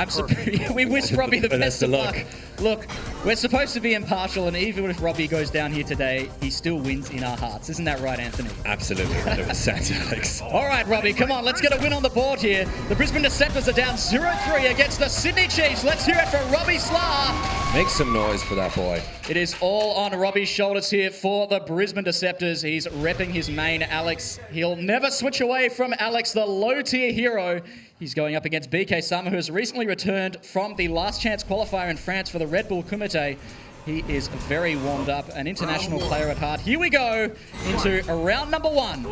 We wish Robbie the best of luck. Look, we're supposed to be impartial, and even if Robbie goes down here today, he still wins in our hearts. Isn't that right, Anthony? Absolutely, 100%, Alex. All right, Robbie, come on. Let's get a win on the board here. The Brisbane Deceptors are down 0-3 against the Sydney Chiefs. Let's hear it for Robbie Slar. Make some noise for that boy. It is all on Robbie's shoulders here for the Brisbane Deceptors. He's repping his main, Alex. He'll never switch away from Alex, the low-tier hero. He's going up against BK Summer, who has recently returned from the last chance qualifier in France for the Red Bull Kumite. He is very warmed up, an international player at heart. Here we go into round number 1.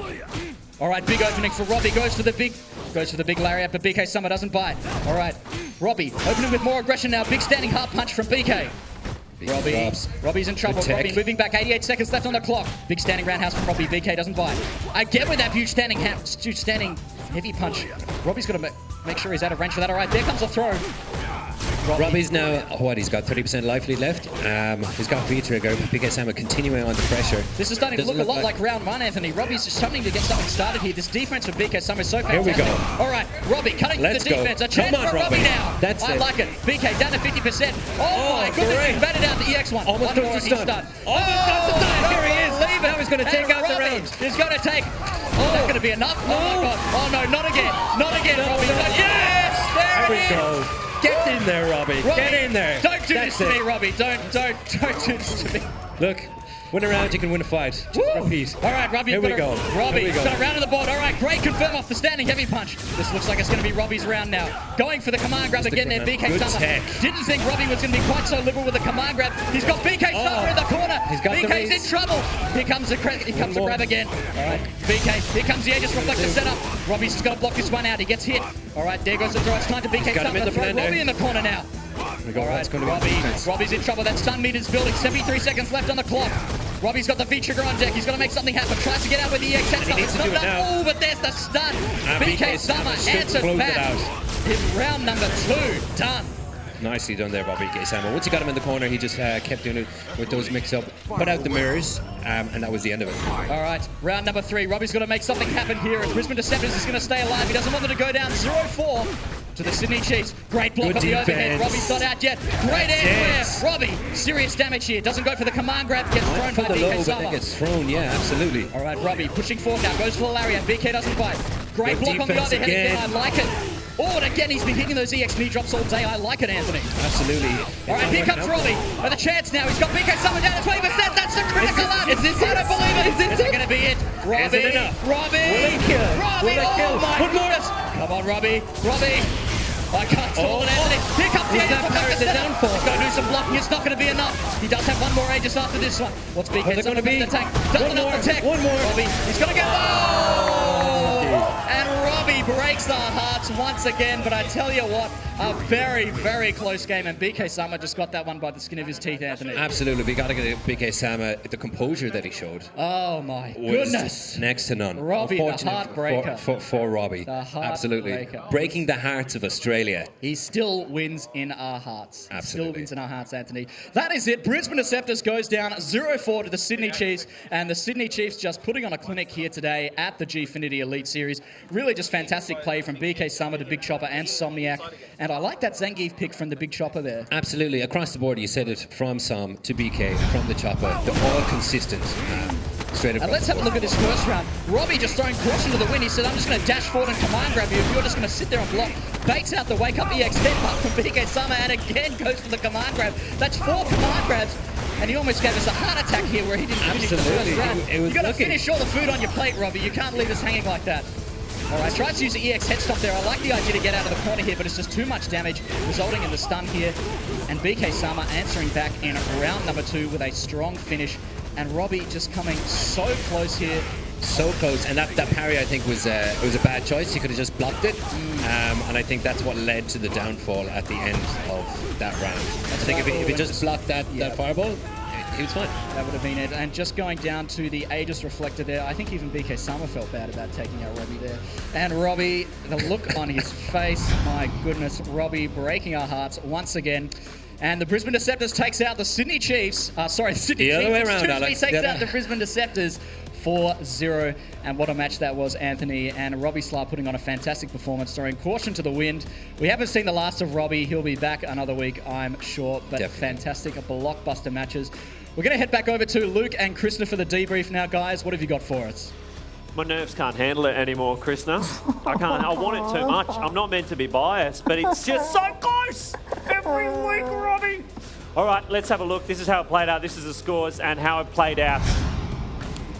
All right, big opening for Robbie. Goes for the big lariat, but BK Summer doesn't bite. All right, Robbie opening with more aggression now. Big standing hard punch from BK. Robbie's in trouble. Robbie moving back. 88 seconds left on the clock. Big standing roundhouse from Robbie. BK doesn't bite. Again with that huge standing heavy punch. Robbie's got to make sure he's out of range for that. All right, there comes the throw. Robbie's now, he's got 30% life lead left. He's got V-trigger. BK Sama continuing on the pressure. This is starting to look a lot like round 1, Anthony. Robbie's just starting to get something started here. This defense for BK Sama is so fantastic. Here we go. All right, Robbie cutting through the defense. A chance for Robbie now. I like it. BK down to 50%. Oh my goodness, he's batted out the EX1. Almost got the stun. Almost got the stun. Here he is. Leave it. He's going to take out the round. He's going to take. Is that going to be enough? Oh my God. Oh no, not again. Not again, Robbie. Yes! There it is. Go. Get in there, Robbie. Get in there. Don't do this to me, Robbie. Don't do this to me. Look, win a round, you can win a fight. Just repeat. All right, Robbie. Here we go. Robbie's got a round on the board. All right, great confirm off the standing heavy punch. This looks like it's going to be Robbie's round now. Going for the command grab again there, BK Summer. Didn't think Robbie was going to be quite so liberal with the command grab. He's got BK Summer in the corner. BK's in trouble. Here comes the grab again. All right, BK. Here comes the Aegis Reflector setup. Robbie's just got to block this one out. He gets hit. All right, there goes the throw. It's time to BK Summer to throw Robbie in the corner now. All right, Robbie's in trouble. That stun meter's building. 73 seconds left on the clock. Robbie's got the V-trigger on deck. He's got to make something happen. Tries to get out with the EX. He needs to do it now. Oh, but there's the stun. BK Summer answers back. In round number 2. Done. Nicely done there by BK Sama. Once he got him in the corner, he just kept doing it with those mix-up. Put out the mirrors, and that was the end of it. All right, round number 3. Robbie's got to make something happen here. If Brisbane Deceptors is going to stay alive, he doesn't want them to go down 0-4 to the Sydney Chiefs. Great block on the overhead. Robbie's not out yet. Great Alienware. Robbie, serious damage here. Doesn't go for the command grab. Gets thrown by BK Sama. Gets thrown, yeah, absolutely. All right, Robbie pushing forward now. Goes for the lariat. BK doesn't bite. Great block on the overhead again. I like it. Oh, and again, he's been hitting those EX knee drops all day. I like it, Anthony. Absolutely. All right, here comes Robbie. With a chance now. He's got BK Summer down to 20%. That's the critical up. Is this I don't believe it. Is that going to be it? Robbie. Is it enough? Robbie. Will it kill? Robbie. Will it kill? Oh, my goodness. Come on, Robbie. Robbie. I can't call it, Anthony. Here comes the Aegis Reflector setup. He's got to do some blocking. It's not going to be enough. He does have one more Aegis after this one. What's BK Summer going to tank? Doesn't have the tech. One more. Robbie. He's going to go. Oh! And Robbie breaks our hearts once again, but I tell you what, a very, very close game, and BK Sama just got that one by the skin of his teeth, Anthony. Absolutely, we got to get BK Sama, the composure that he showed. Oh my goodness. Next to none. Robbie, the heartbreaker. For Robbie. The absolutely. Breaking the hearts of Australia. He still wins in our hearts. Absolutely. Still wins in our hearts, Anthony. That is it. Brisbane Deceptors goes down 0-4 to the Sydney Chiefs, and the Sydney Chiefs just putting on a clinic here today at the Gfinity Elite Series. Really just fantastic play from BK Summer to Big Chopper and Somniac, and I like that Zangief pick from the Big Chopper there. Absolutely. Across the board, you said it from Som to BK, from the Chopper. They're all consistent. Straight across. And let's have a look at this first round. Robbie just throwing caution to the wind. He said, I'm just going to dash forward and command grab you if you're just going to sit there and block. Baits out the wake up EX headbutt from BK Summer, and again goes for the command grab. That's 4 command grabs. And he almost gave us a heart attack here where he didn't finish the first round. You've got to finish all the food on your plate, Robbie. You can't leave us hanging like that. All right, tries to use the EX head stop there. I like the idea to get out of the corner here, but it's just too much damage, resulting in the stun here. And BK Sama answering back in round number 2 with a strong finish. And Robbie just coming so close here. So close, and that parry I think was it was a bad choice. He could have just blocked it, and I think that's what led to the downfall at the end of that round. I think if he just blocked that fireball, he was fine. That would have been it. And just going down to the Aegis Reflector there, I think even BK Summer felt bad about taking out Robbie there. And Robbie, the look on his face, my goodness, Robbie breaking our hearts once again. And the Brisbane Deceptors takes out the Sydney Chiefs. The Sydney Chiefs. Other way around, Alex. Takes out the Brisbane Deceptors 4-0. And what a match that was, Anthony. And Robbie Slar putting on a fantastic performance, throwing caution to the wind. We haven't seen the last of Robbie. He'll be back another week, I'm sure. But fantastic, blockbuster matches. We're going to head back over to Luke and Krishna for the debrief now, guys. What have you got for us? My nerves can't handle it anymore, Krishna. I can't. I want it too much. I'm not meant to be biased, but it's just so close every week, Robbie. All right, let's have a look. This is how it played out. This is the scores and how it played out.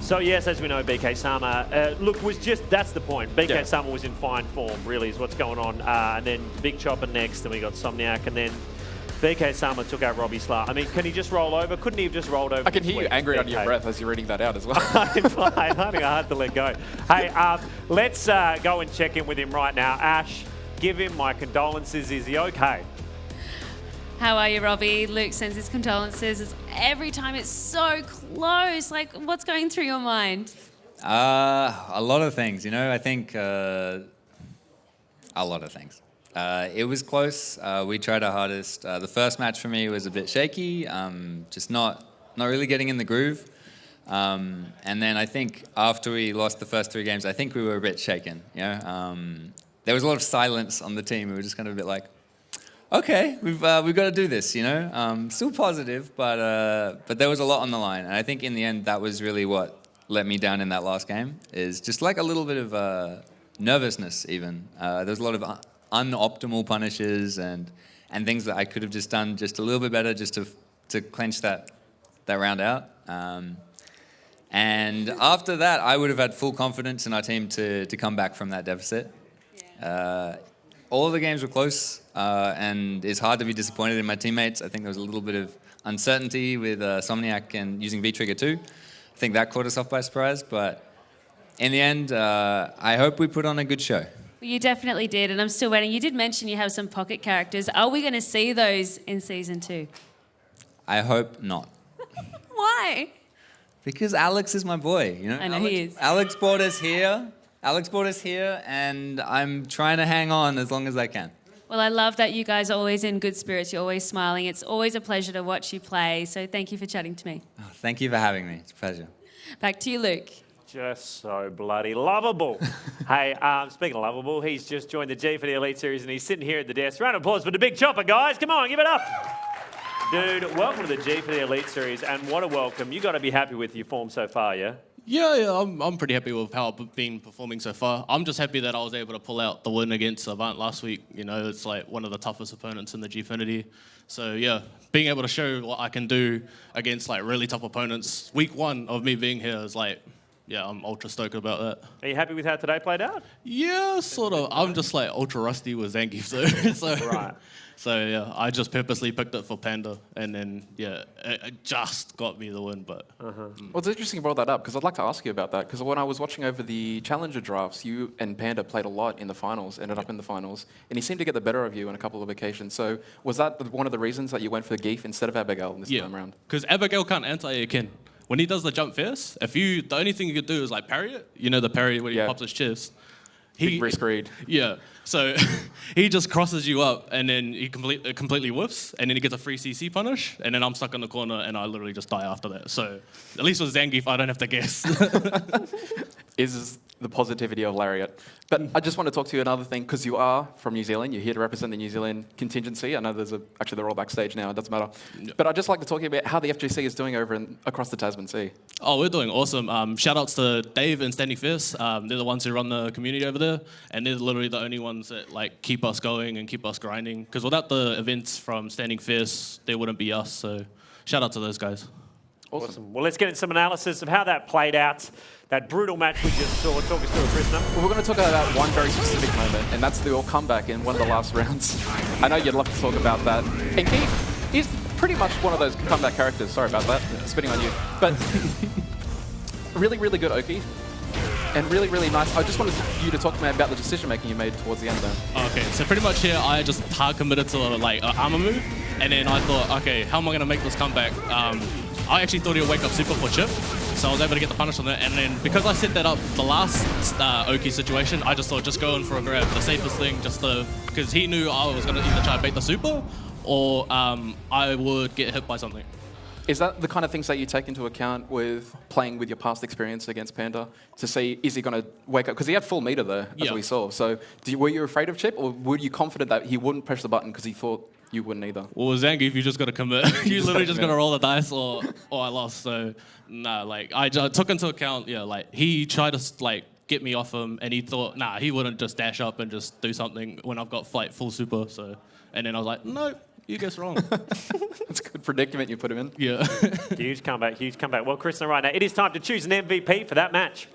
So, yes, as we know, BK Sama, look, was just, that's the point. BK Sama was in fine form, really, is what's going on. And then Big Chopper next, and we got Somniac, and then BK Sama took out Robbie Slar. I mean, can he just roll over? Couldn't he have just rolled over? I can hear you angry under your breath as you're reading that out as well. I think I had to let go. Hey, let's go and check in with him right now. Ash, give him my condolences. Is he okay? How are you, Robbie? Luke sends his condolences. Every time it's so close. Like, what's going through your mind? A lot of things, I think a lot of things. It was close. We tried our hardest. The first match for me was a bit shaky, just not really getting in the groove. And then I think after we lost the first 3 games, I think we were a bit shaken. There was a lot of silence on the team. We were just kind of a bit like, okay, we've got to do this. Still positive, but there was a lot on the line. And I think in the end, that was really what let me down in that last game. Is just like a little bit of nervousness. Even there was a lot of unoptimal punishes and things that I could have just done just a little bit better just to clench that round out. And after that, I would have had full confidence in our team to come back from that deficit. All of the games were close, and it's hard to be disappointed in my teammates. I think there was a little bit of uncertainty with Somniac and using V-Trigger too. I think that caught us off by surprise, but in the end, I hope we put on a good show. Well, you definitely did, and I'm still waiting. You did mention you have some pocket characters. Are we going to see those in Season 2? I hope not. Why? Because Alex is my boy, I know he is. Alex brought us here, and I'm trying to hang on as long as I can. Well, I love that you guys are always in good spirits. You're always smiling. It's always a pleasure to watch you play, so thank you for chatting to me. Oh, thank you for having me. It's a pleasure. Back to you, Luke. Just so bloody lovable. Hey, speaking of lovable, he's just joined the Gfinity Elite Series and he's sitting here at the desk. Round of applause for the Big Chopper, guys. Come on, give it up. Dude, welcome to the Gfinity Elite Series, and what a welcome. You got to be happy with your form so far, yeah? Yeah, I'm pretty happy with how I've been performing so far. I'm just happy that I was able to pull out the win against Avant last week. It's like one of the toughest opponents in the Gfinity. So yeah, being able to show what I can do against like really tough opponents. Week 1 of me being here is like, yeah, I'm ultra stoked about that. Are you happy with how today played out? Yeah, sort of. I'm just like ultra rusty with Zangief, so right. So yeah, I just purposely picked it for Panda, and then yeah, it just got me the win. But Well, it's interesting you brought that up because I'd like to ask you about that because when I was watching over the Challenger drafts, you and Panda played a lot in the finals, ended up in the finals, and he seemed to get the better of you on a couple of occasions. So was that one of the reasons that you went for Geef instead of Abigail this time around? Because Abigail can't anti-Akin. When he does the jump fierce, the only thing you could do is like parry it. The parry where he pops his chest. Big risk read. Yeah. So he just crosses you up and then he completely whiffs and then he gets a free CC punish and then I'm stuck in the corner and I literally just die after that. So at least with Zangief, I don't have to guess. Is the positivity of Lariat. But I just want to talk to you another thing because you are from New Zealand. You're here to represent the New Zealand contingency. I know actually they're all backstage now. It doesn't matter. Yep. But I'd just like to talk to you about how the FGC is doing over across the Tasman Sea. Oh, we're doing awesome. Shout outs to Dave and Standing Fierce. They're the ones who run the community over there, and they're literally the only ones that like keep us going and keep us grinding. Because without the events from Standing Fierce, there wouldn't be us. So shout out to those guys. Awesome. Well, let's get into some analysis of how that played out. That brutal match we just saw. Talk us through it, Krishna. Well, we're going to talk about one very specific moment, and that's the all comeback in one of the last rounds. I know you'd love to talk about that. And Keith, he's pretty much one of those comeback characters. Sorry about that, spitting on you. But really, really good Oki. And really, really nice. I just wanted you to talk to me about the decision-making you made towards the end there. Okay, so pretty much here, I just hard committed to like an armor move, and then I thought, okay, how am I going to make this comeback? I actually thought he would wake up super for chip, so I was able to get the punish on that, and then because I set that up the last Oki situation, I just thought just go in for a grab, the safest thing, because he knew I was going to either try to bait the super, or I would get hit by something. Is that the kind of things that you take into account with playing with your past experience against Panda to see, is he going to wake up? Because he had full meter there, as we saw. So were you afraid of Chip, or were you confident that he wouldn't press the button because he thought you wouldn't either? Well, Zangief, you just got to commit. You literally just got to roll the dice or I lost. So, no, like, I took into account, like, he tried to, like, get me off him, and he thought, he wouldn't just dash up and just do something when I've got full super. So, and then I was like, no. You guessed wrong. That's a good predicament you put him in. Yeah. Huge comeback, huge comeback. Well, Krishna, right now, it is time to choose an MVP for that match.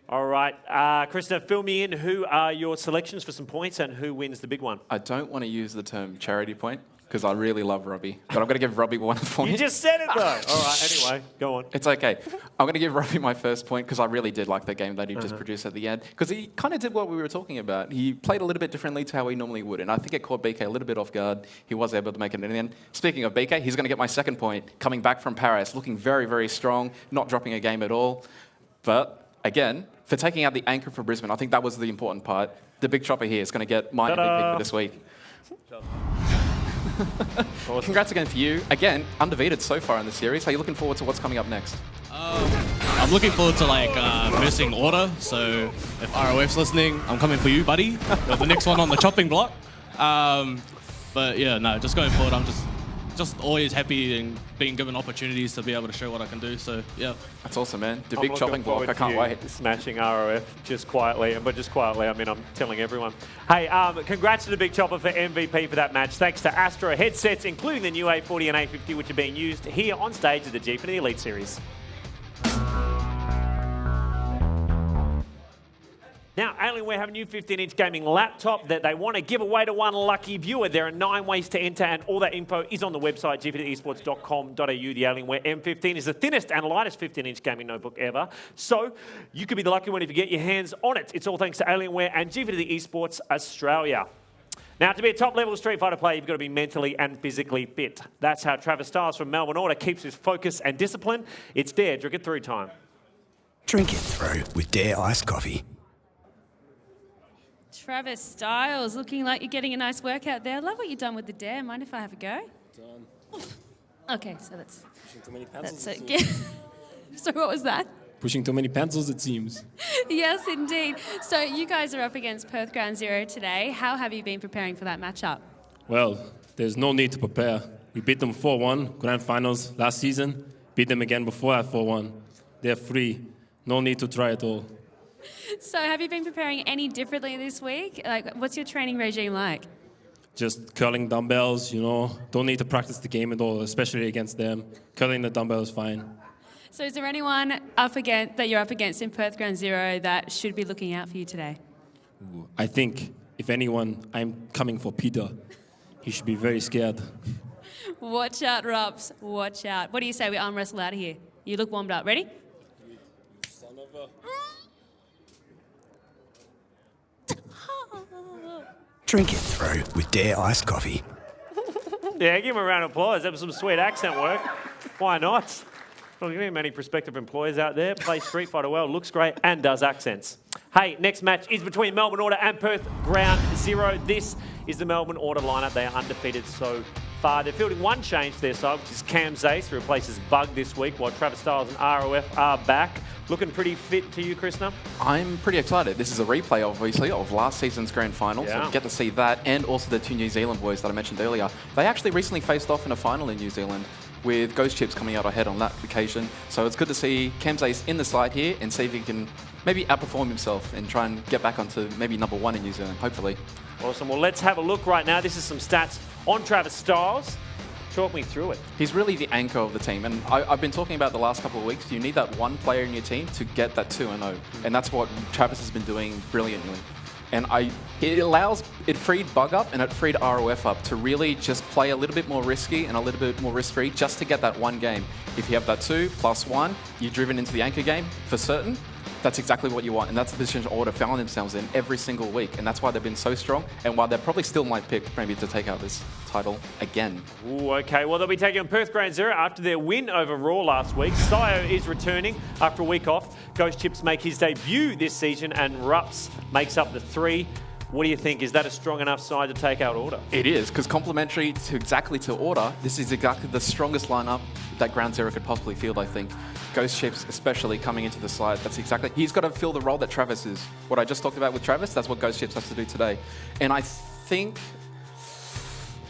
All right, Krishna, fill me in. Who are your selections for some points and who wins the big one? I don't want to use the term charity point because I really love Robbie, but I'm going to give Robbie 1 point. You just said it, though. All right, anyway, go on. It's okay. I'm going to give Robbie my first point because I really did like the game that he just produced at the end, because he kind of did what we were talking about. He played a little bit differently to how he normally would, and I think it caught BK a little bit off guard. He was able to make it in the end. Speaking of BK, he's going to get my second point, coming back from Paris, looking very, very strong, not dropping a game at all. But, again, for taking out the anchor for Brisbane, I think that was the important part. The big chopper here is going to get my MVP for this week. Congrats again for you. Again, undefeated so far in the series. Are you looking forward to what's coming up next? I'm looking forward to missing order. So if ROF's listening, I'm coming for you, buddy. With the next one on the chopping block. But yeah, no, just going forward, I'm just always happy and being given opportunities to be able to show what I can do. So yeah, that's awesome, man. The big chopping block, I can't wait. Smashing ROF just quietly, but just quietly, I mean, I'm telling everyone. Hey, congrats to the big chopper for MVP for that match. Thanks to Astro headsets, including the new A40 and A50, which are being used here on stage at the Gfinity Elite Series. Now, Alienware have a new 15-inch gaming laptop that they want to give away to one lucky viewer. There are 9 ways to enter, and all that info is on the website, gfinityesports.com.au. The Alienware M15 is the thinnest and lightest 15-inch gaming notebook ever. So you could be the lucky one if you get your hands on it. It's all thanks to Alienware and Gfinity Esports Australia. Now, to be a top-level Street Fighter player, you've got to be mentally and physically fit. That's how Travis Styles from Melbourne Order keeps his focus and discipline. It's Dare Drink It Through time. Drink it through with Dare Iced Coffee. Travis Styles, looking like you're getting a nice workout there. I love what you've done with the dare. Mind if I have a go? Done. Okay, so that's... Pushing too many pencils, that's okay. So what was that? Pushing too many pencils, it seems. Yes, indeed. So you guys are up against Perth Ground Zero today. How have you been preparing for that matchup? Well, there's no need to prepare. We beat them 4-1, grand finals last season. Beat them again before at 4-1. They're free. No need to try at all. So have you been preparing any differently this week? Like, what's your training regime like? Just curling dumbbells, Don't need to practice the game at all, especially against them. Curling the dumbbells is fine. So is there anyone that you're up against in Perth Ground Zero that should be looking out for you today? I think, if anyone, I'm coming for Peter. He should be very scared. Watch out, Robs. Watch out. What do you say we arm wrestle out of here? You look warmed up. Ready? Son of a... Drink it through with Dare Iced Coffee. Yeah, give him a round of applause. That was some sweet accent work. Why not? Well, you need many prospective employers out there. Plays Street Fighter well, looks great, and does accents. Hey, next match is between Melbourne Order and Perth Ground Zero. This is the Melbourne Order lineup. They are undefeated so far. They're fielding one change to their side, which is Cam Zace, who replaces Bug this week, while Travis Styles and ROF are back. Looking pretty fit to you, Krishna? I'm pretty excited. This is a replay, obviously, of last season's grand final, so we get to see that, and also the 2 New Zealand boys that I mentioned earlier. They actually recently faced off in a final in New Zealand, with Ghost Chips coming out ahead on that occasion. So it's good to see Cam Zace in the side here and see if he can maybe outperform himself and try and get back onto maybe #1 in New Zealand, hopefully. Awesome. Well, let's have a look right now. This is some stats on Travis Styles. Talk me through it. He's really the anchor of the team, and I've been talking about the last couple of weeks. You need that one player in your team to get that 2-0, and that's what Travis has been doing brilliantly. And it freed Bug up and it freed ROF up to really just play a little bit more risky and a little bit more risk-free just to get that one game. If you have that 2+1, you're driven into the anchor game for certain. That's exactly what you want, and that's the position Order found themselves in every single week, and that's why they've been so strong, and why they probably still might pick maybe to take out this title again. Ooh, okay, well, they'll be taking on Perth Ground Zero after their win over Raw last week. Sio is returning after a week off. Ghost Chips make his debut this season, and Rups makes up the 3. What do you think? Is that a strong enough side to take out Order? It is, because complementary to Order, this is exactly the strongest lineup that Ground Zero could possibly field, I think. Ghost Chips especially coming into the side, he's got to fill the role that Travis is. What I just talked about with Travis, that's what Ghost Chips has to do today. And I think...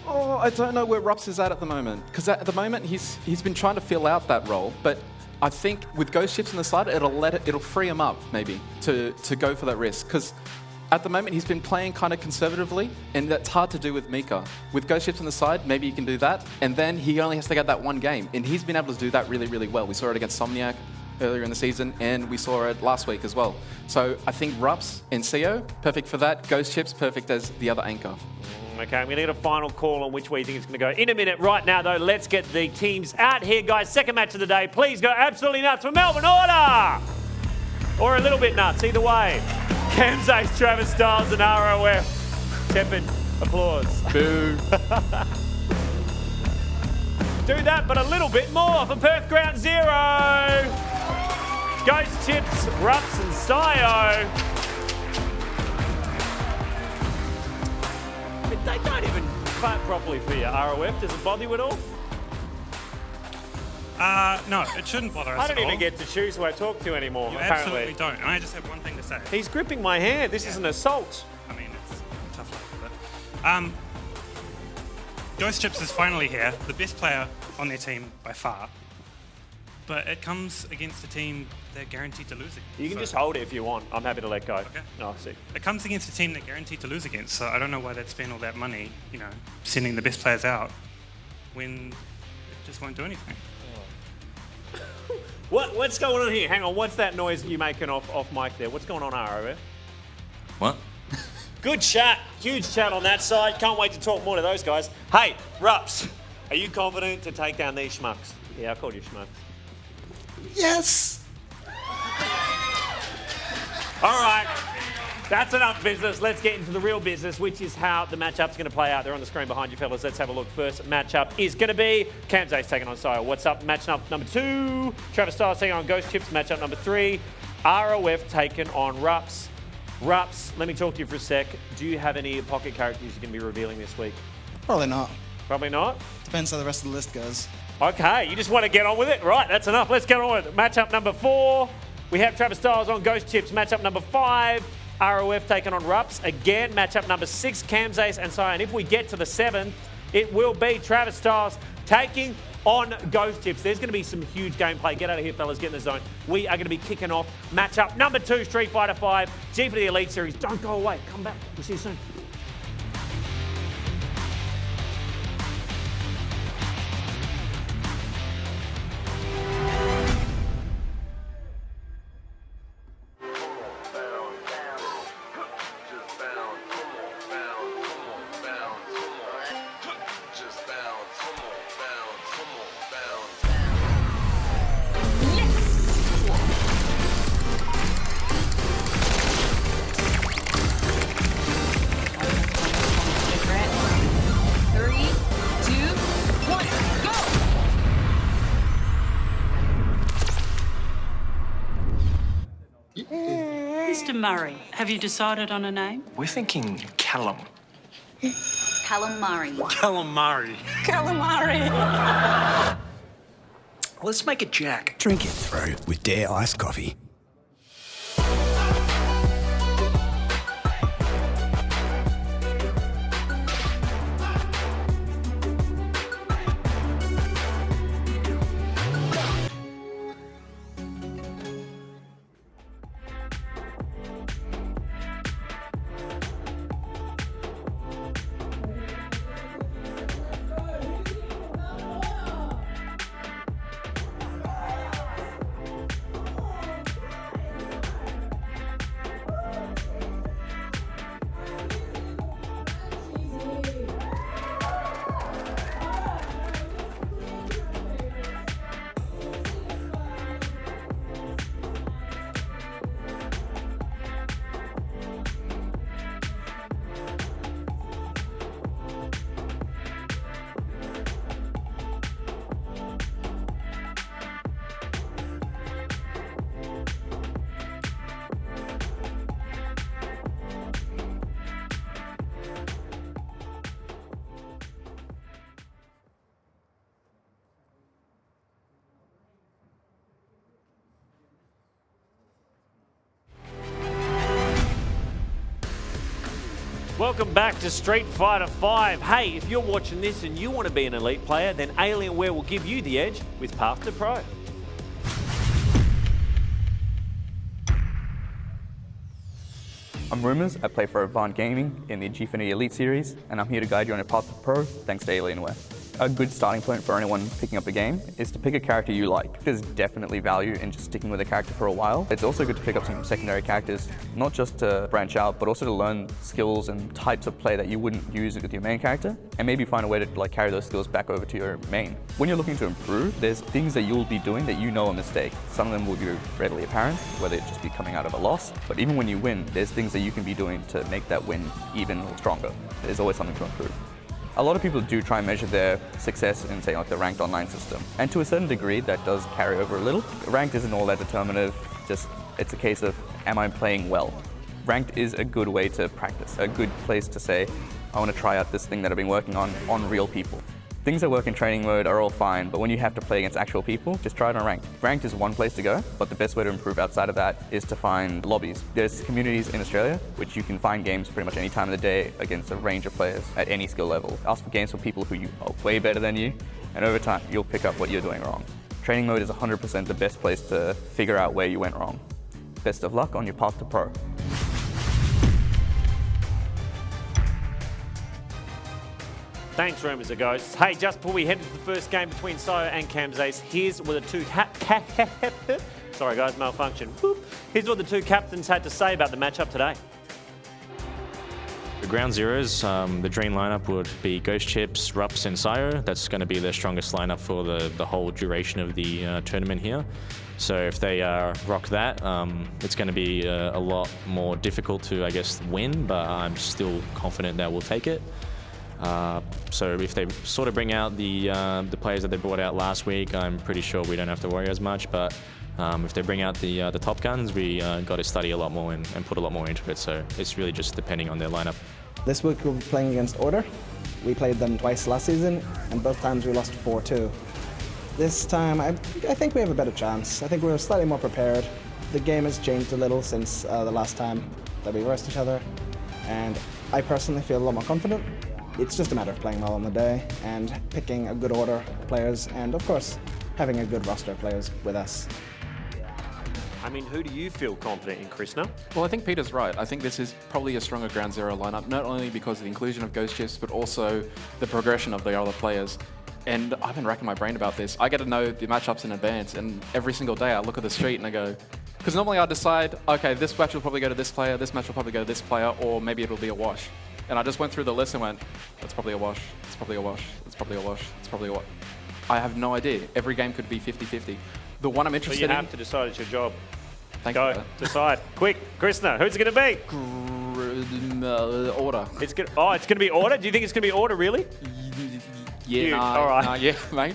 I don't know where Rups is at the moment, because at the moment he's been trying to fill out that role, but I think with Ghost Chips on the side, it'll free him up maybe to go for that risk, because at the moment he's been playing kind of conservatively, and that's hard to do with Mika. With Ghost Chips on the side, maybe he can do that, and then he only has to get that one game, and he's been able to do that really, really well. We saw it against Somniac earlier in the season, and we saw it last week as well. So I think Rups and CO, perfect for that. Ghost Chips, perfect as the other anchor. Okay, I'm going to get a final call on which way you think it's going to go in a minute. Right now, though, let's get the teams out here, guys. Second match of the day. Please go absolutely nuts for Melbourne Order! Or a little bit nuts, either way. Cam Zace, Travis Styles, and ROF. Tepid applause. Boo. Do that, but a little bit more for Perth Ground Zero. Ghost Chips, Rups, and Sio. They don't even fight properly for you, ROF. Does it bother you at all? No, it shouldn't bother us I don't at even all. get to choose who I talk to anymore, You apparently. absolutely don't. And I just have one thing to say. He's gripping my hand. This is an assault. I mean, it's tough luck, but Ghost Chips is finally here, the best player on their team by far. But it comes against a team they're guaranteed to lose against. You can just hold it if you want. I'm happy to let go. Okay. No, I see. It comes against a team they're guaranteed to lose against, so I don't know why they'd spend all that money, sending the best players out when it just won't do anything. What's going on here? Hang on, what's that noise you making off mic there? What's going on, ROF? What? Good chat. Huge chat on that side. Can't wait to talk more to those guys. Hey, Rups, are you confident to take down these schmucks? Yeah, I called you schmucks. Yes! All right, that's enough business. Let's get into the real business, which is how the matchup's going to play out. They're on the screen behind you, fellas. Let's have a look. First matchup is going to be Cam Zace taking on Sio. What's up? Matchup number 2. Travis Styles taking on Ghost Chips. Matchup number 3. ROF taking on Rups. Rups, let me talk to you for a sec. Do you have any pocket characters you're going to be revealing this week? Probably not. Probably not? Depends how the rest of the list goes. Okay, you just want to get on with it? Right, that's enough. Let's get on with it. Matchup number 4. We have Travis Styles on Ghost Chips. Matchup number 5. ROF taking on Rups. Again, matchup number 6. Cam Zace and Sio. And if we get to the 7th, it will be Travis Styles taking on Ghost Chips. There's going to be some huge gameplay. Get out of here, fellas. Get in the zone. We are going to be kicking off matchup number 2, Street Fighter 5. Gfinity Elite Series. Don't go away. Come back. We'll see you soon. Mr. Murray, have you decided on a name? We're thinking Callum. Calamari. Calamari. Calamari. Let's make it Jack. Drink it through with Dare Iced Coffee. Welcome back to Street Fighter 5. Hey, if you're watching this and you want to be an elite player, then Alienware will give you the edge with Path to Pro. I'm Rumors, I play for Avant Gaming in the Gfinity Elite Series, and I'm here to guide you on your path to pro thanks to Alienware. A good starting point for anyone picking up a game is to pick a character you like. There's definitely value in just sticking with a character for a while. It's also good to pick up some secondary characters, not just to branch out, but also to learn skills and types of play that you wouldn't use with your main character, and maybe find a way to carry those skills back over to your main. When you're looking to improve, there's things that you'll be doing that you know are a mistake. Some of them will be readily apparent, whether it just be coming out of a loss, but even when you win, there's things that you can be doing to make that win even stronger. There's always something to improve. A lot of people do try and measure their success in, say, like the ranked online system. And to a certain degree, that does carry over a little. Ranked isn't all that determinative, just it's a case of, am I playing well? Ranked is a good way to practice, a good place to say, I want to try out this thing that I've been working on real people. Things that work in training mode are all fine, but when you have to play against actual people, just try it on ranked. Ranked is one place to go, but the best way to improve outside of that is to find lobbies. There's communities in Australia, which you can find games pretty much any time of the day against a range of players at any skill level. Ask for games for people who are way better than you, and over time, you'll pick up what you're doing wrong. Training mode is 100% the best place to figure out where you went wrong. Best of luck on your path to pro. Thanks, Rumors and Ghosts. Hey, just before we head into the first game between Sayo and Camzace, here's what the two sorry guys, malfunction. Whoop. Here's what the two captains had to say about the matchup today. The ground zeros, the dream lineup would be Ghost Chips, Rups, and Sayo. That's going to be their strongest lineup for the whole duration of the tournament here. So if they rock that, it's going to be a lot more difficult to, I guess, win, but I'm still confident that we'll take it. So if they sort of bring out the players that they brought out last week, I'm pretty sure we don't have to worry as much. But if they bring out the top guns, we got to study a lot more and put a lot more into it. So it's really just depending on their lineup. This week we'll be playing against Order. We played them twice last season, and both times we lost 4-2. This time I think we have a better chance. I think we're slightly more prepared. The game has changed a little since the last time that we versed each other, and I personally feel a lot more confident. It's just a matter of playing well on the day and picking a good order of players and, of course, having a good roster of players with us. I mean, who do you feel confident in, Krishna? Well, I think Peter's right. I think this is probably a stronger ground zero lineup, not only because of the inclusion of Ghost Chips, but also the progression of the other players. And I've been racking my brain about this. I get to know the matchups in advance, and every single day I look at the street and I go, because normally I decide, okay, this match will probably go to this player, this match will probably go to this player, or maybe it'll be a wash. And I just went through the list and went, that's probably a wash, it's probably a wash, it's probably a wash, it's probably a wash. I have no idea. Every game could be 50-50. The one I'm interested in... So you have to decide, it's your job. Thank Go, you. decide. Quick, Krishna, who's it going to be? Order. It's going to be Order? Do you think it's going to be Order, really? Yeah, all right. yeah, mate.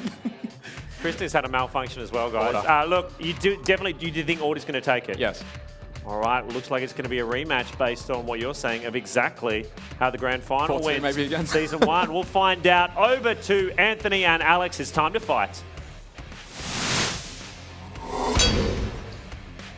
Krishna's had a malfunction as well, guys. Look, you do think Order's going to take it? Yes. All right, well, looks like it's going to be a rematch based on what you're saying of exactly how the grand final went. Maybe again. Season 1. We'll find out. Over to Anthony and Alex. It's time to fight.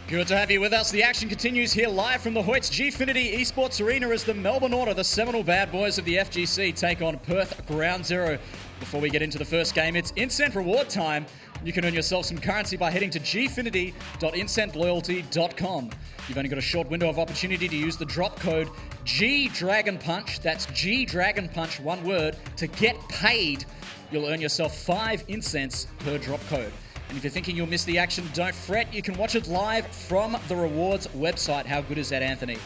Good to have you with us. The action continues here live from the Hoyts Gfinity Esports Arena as the Melbourne Order, the Seminole Bad Boys of the FGC, take on Perth Ground Zero. Before we get into the first game, it's Incent reward time. You can earn yourself some currency by heading to gfinity.incentloyalty.com. You've only got a short window of opportunity to use the drop code GDragonPunch, that's GDragonPunch, one word, to get paid. You'll earn yourself 5 incents per drop code. And if you're thinking you'll miss the action, don't fret. You can watch it live from the rewards website. How good is that, Anthony?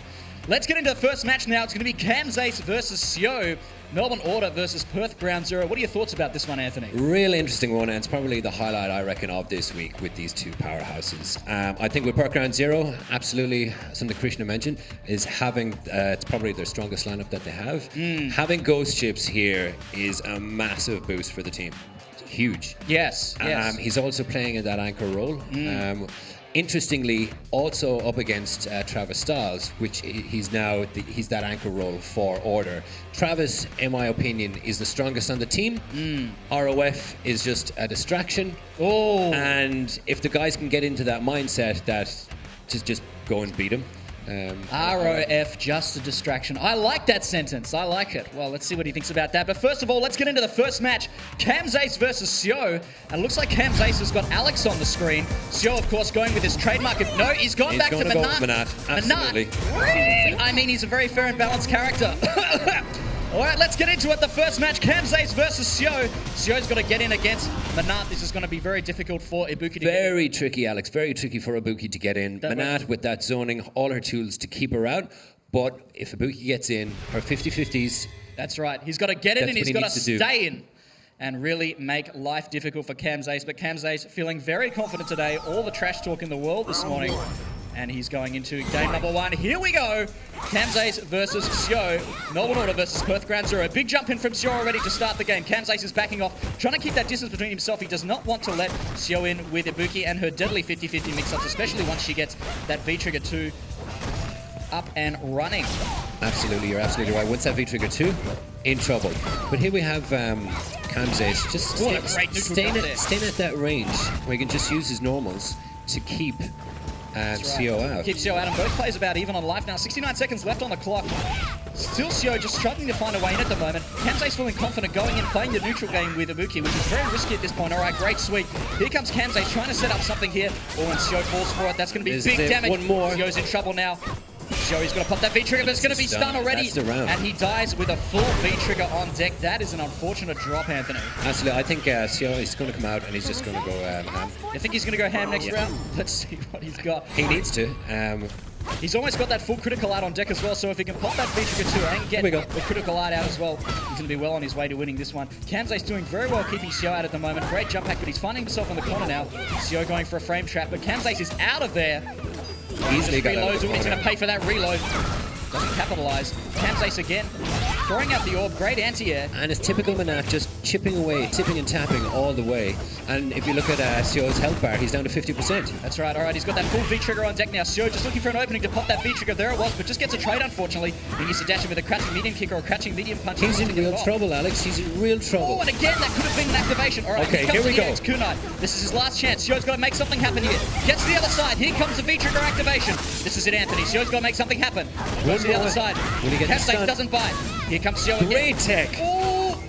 Let's get into the first match now. It's going to be Camzace versus Sio. Melbourne Order versus Perth Ground Zero. What are your thoughts about this one, Anthony? Really interesting one, and it's probably the highlight, I reckon, of this week with these two powerhouses. I think with Perth Ground Zero, absolutely, something Krishna mentioned, is having, it's probably their strongest lineup that they have. Having Ghost Chips here is a massive boost for the team. Huge. Yes, yes. He's also playing in that anchor role. Interestingly, also up against Travis Styles, which he's that anchor role for Order. Travis, in my opinion, is the strongest on the team. ROF is just a distraction. And if the guys can get into that mindset that just go and beat him, ROF, just a distraction. I like that sentence. I like it. Well, let's see what he thinks about that. But first of all, let's get into the first match. Camzace versus Sio. And it looks like Camzace has got Alex on the screen. Sio, of course, going with his trademark. No, he's gone back to Manat. Absolutely. I mean, he's a very fair and balanced character. All right, let's get into it. The first match, Camzace versus Sio. Sio's got to get in against Manat. This is going to be very difficult for Ibuki to get in. Very tricky, Alex. Very tricky for Ibuki to get in. Manat with that zoning, all her tools to keep her out. But if Ibuki gets in, her 50-50s... That's right. He's got to get in and he's got to stay in and really make life difficult for Camzace. But Camzace feeling very confident today. All the trash talk in the world this morning. And he's going into game number 1. Here we go. Camzace versus Sio. Melbourne Order versus Perth Ground Zero. Big jump in from Sio already to start the game. Camzace is backing off, trying to keep that distance between himself. He does not want to let Sio in with Ibuki and her deadly 50-50 mix-ups, especially once she gets that V-Trigger 2 up and running. Absolutely, you're absolutely right. Once that V-Trigger 2, in trouble. But here we have Camzace just staying at that range where he can just use his normals to keep Sio out. Keep Sio out, and both players about even on life now. 69 seconds left on the clock. Still Sio just struggling to find a way in at the moment. Camzace feeling confident going in, playing the neutral game with Ibuki, which is very risky at this point. All right, great sweep. Here comes Camzace trying to set up something here. Oh, and Sio falls for it. That's going to be big damage. One more. Sio's in trouble now. Sio, he's going to pop that V-Trigger, but it's going to be stun already. And he dies with a full V-Trigger on deck. That is an unfortunate drop, Anthony. Absolutely. I think Sio is going to come out and he's just going to go ham. You think he's going to go ham next round? Let's see what he's got. He needs to. He's almost got that full critical out on deck as well, so if he can pop that V-Trigger 2 and get the critical out as well, he's going to be well on his way to winning this one. Camzace doing very well keeping Sio out at the moment. Great jump back, but he's finding himself in the corner now. Sio going for a frame trap, but Camzace is out of there. Easily reloads, he's going to pay for that reload. Doesn't capitalize. Camzace again, throwing out the orb, great anti-air. And it's typical Manat, just chipping away, tipping and tapping all the way. And if you look at Sio's health bar, he's down to 50%. That's right, all right, he's got that full V-Trigger on deck now. Sio just looking for an opening to pop that V-Trigger. There it was, but just gets a trade, unfortunately. He needs to dash it with a crouching medium kick or a crouching medium punch. He's in real trouble, Alex. He's in real trouble. Oh, and again, that could have been an activation. All right, okay, here we go. Kunai. This is his last chance. Sio's got to make something happen here. Gets to the other side. Here comes the V-Trigger activation. This is it, Anthony. Sio's got to make something happen. Goes to the other side. Camzace doesn't bite. Here comes Sio again. Great tech.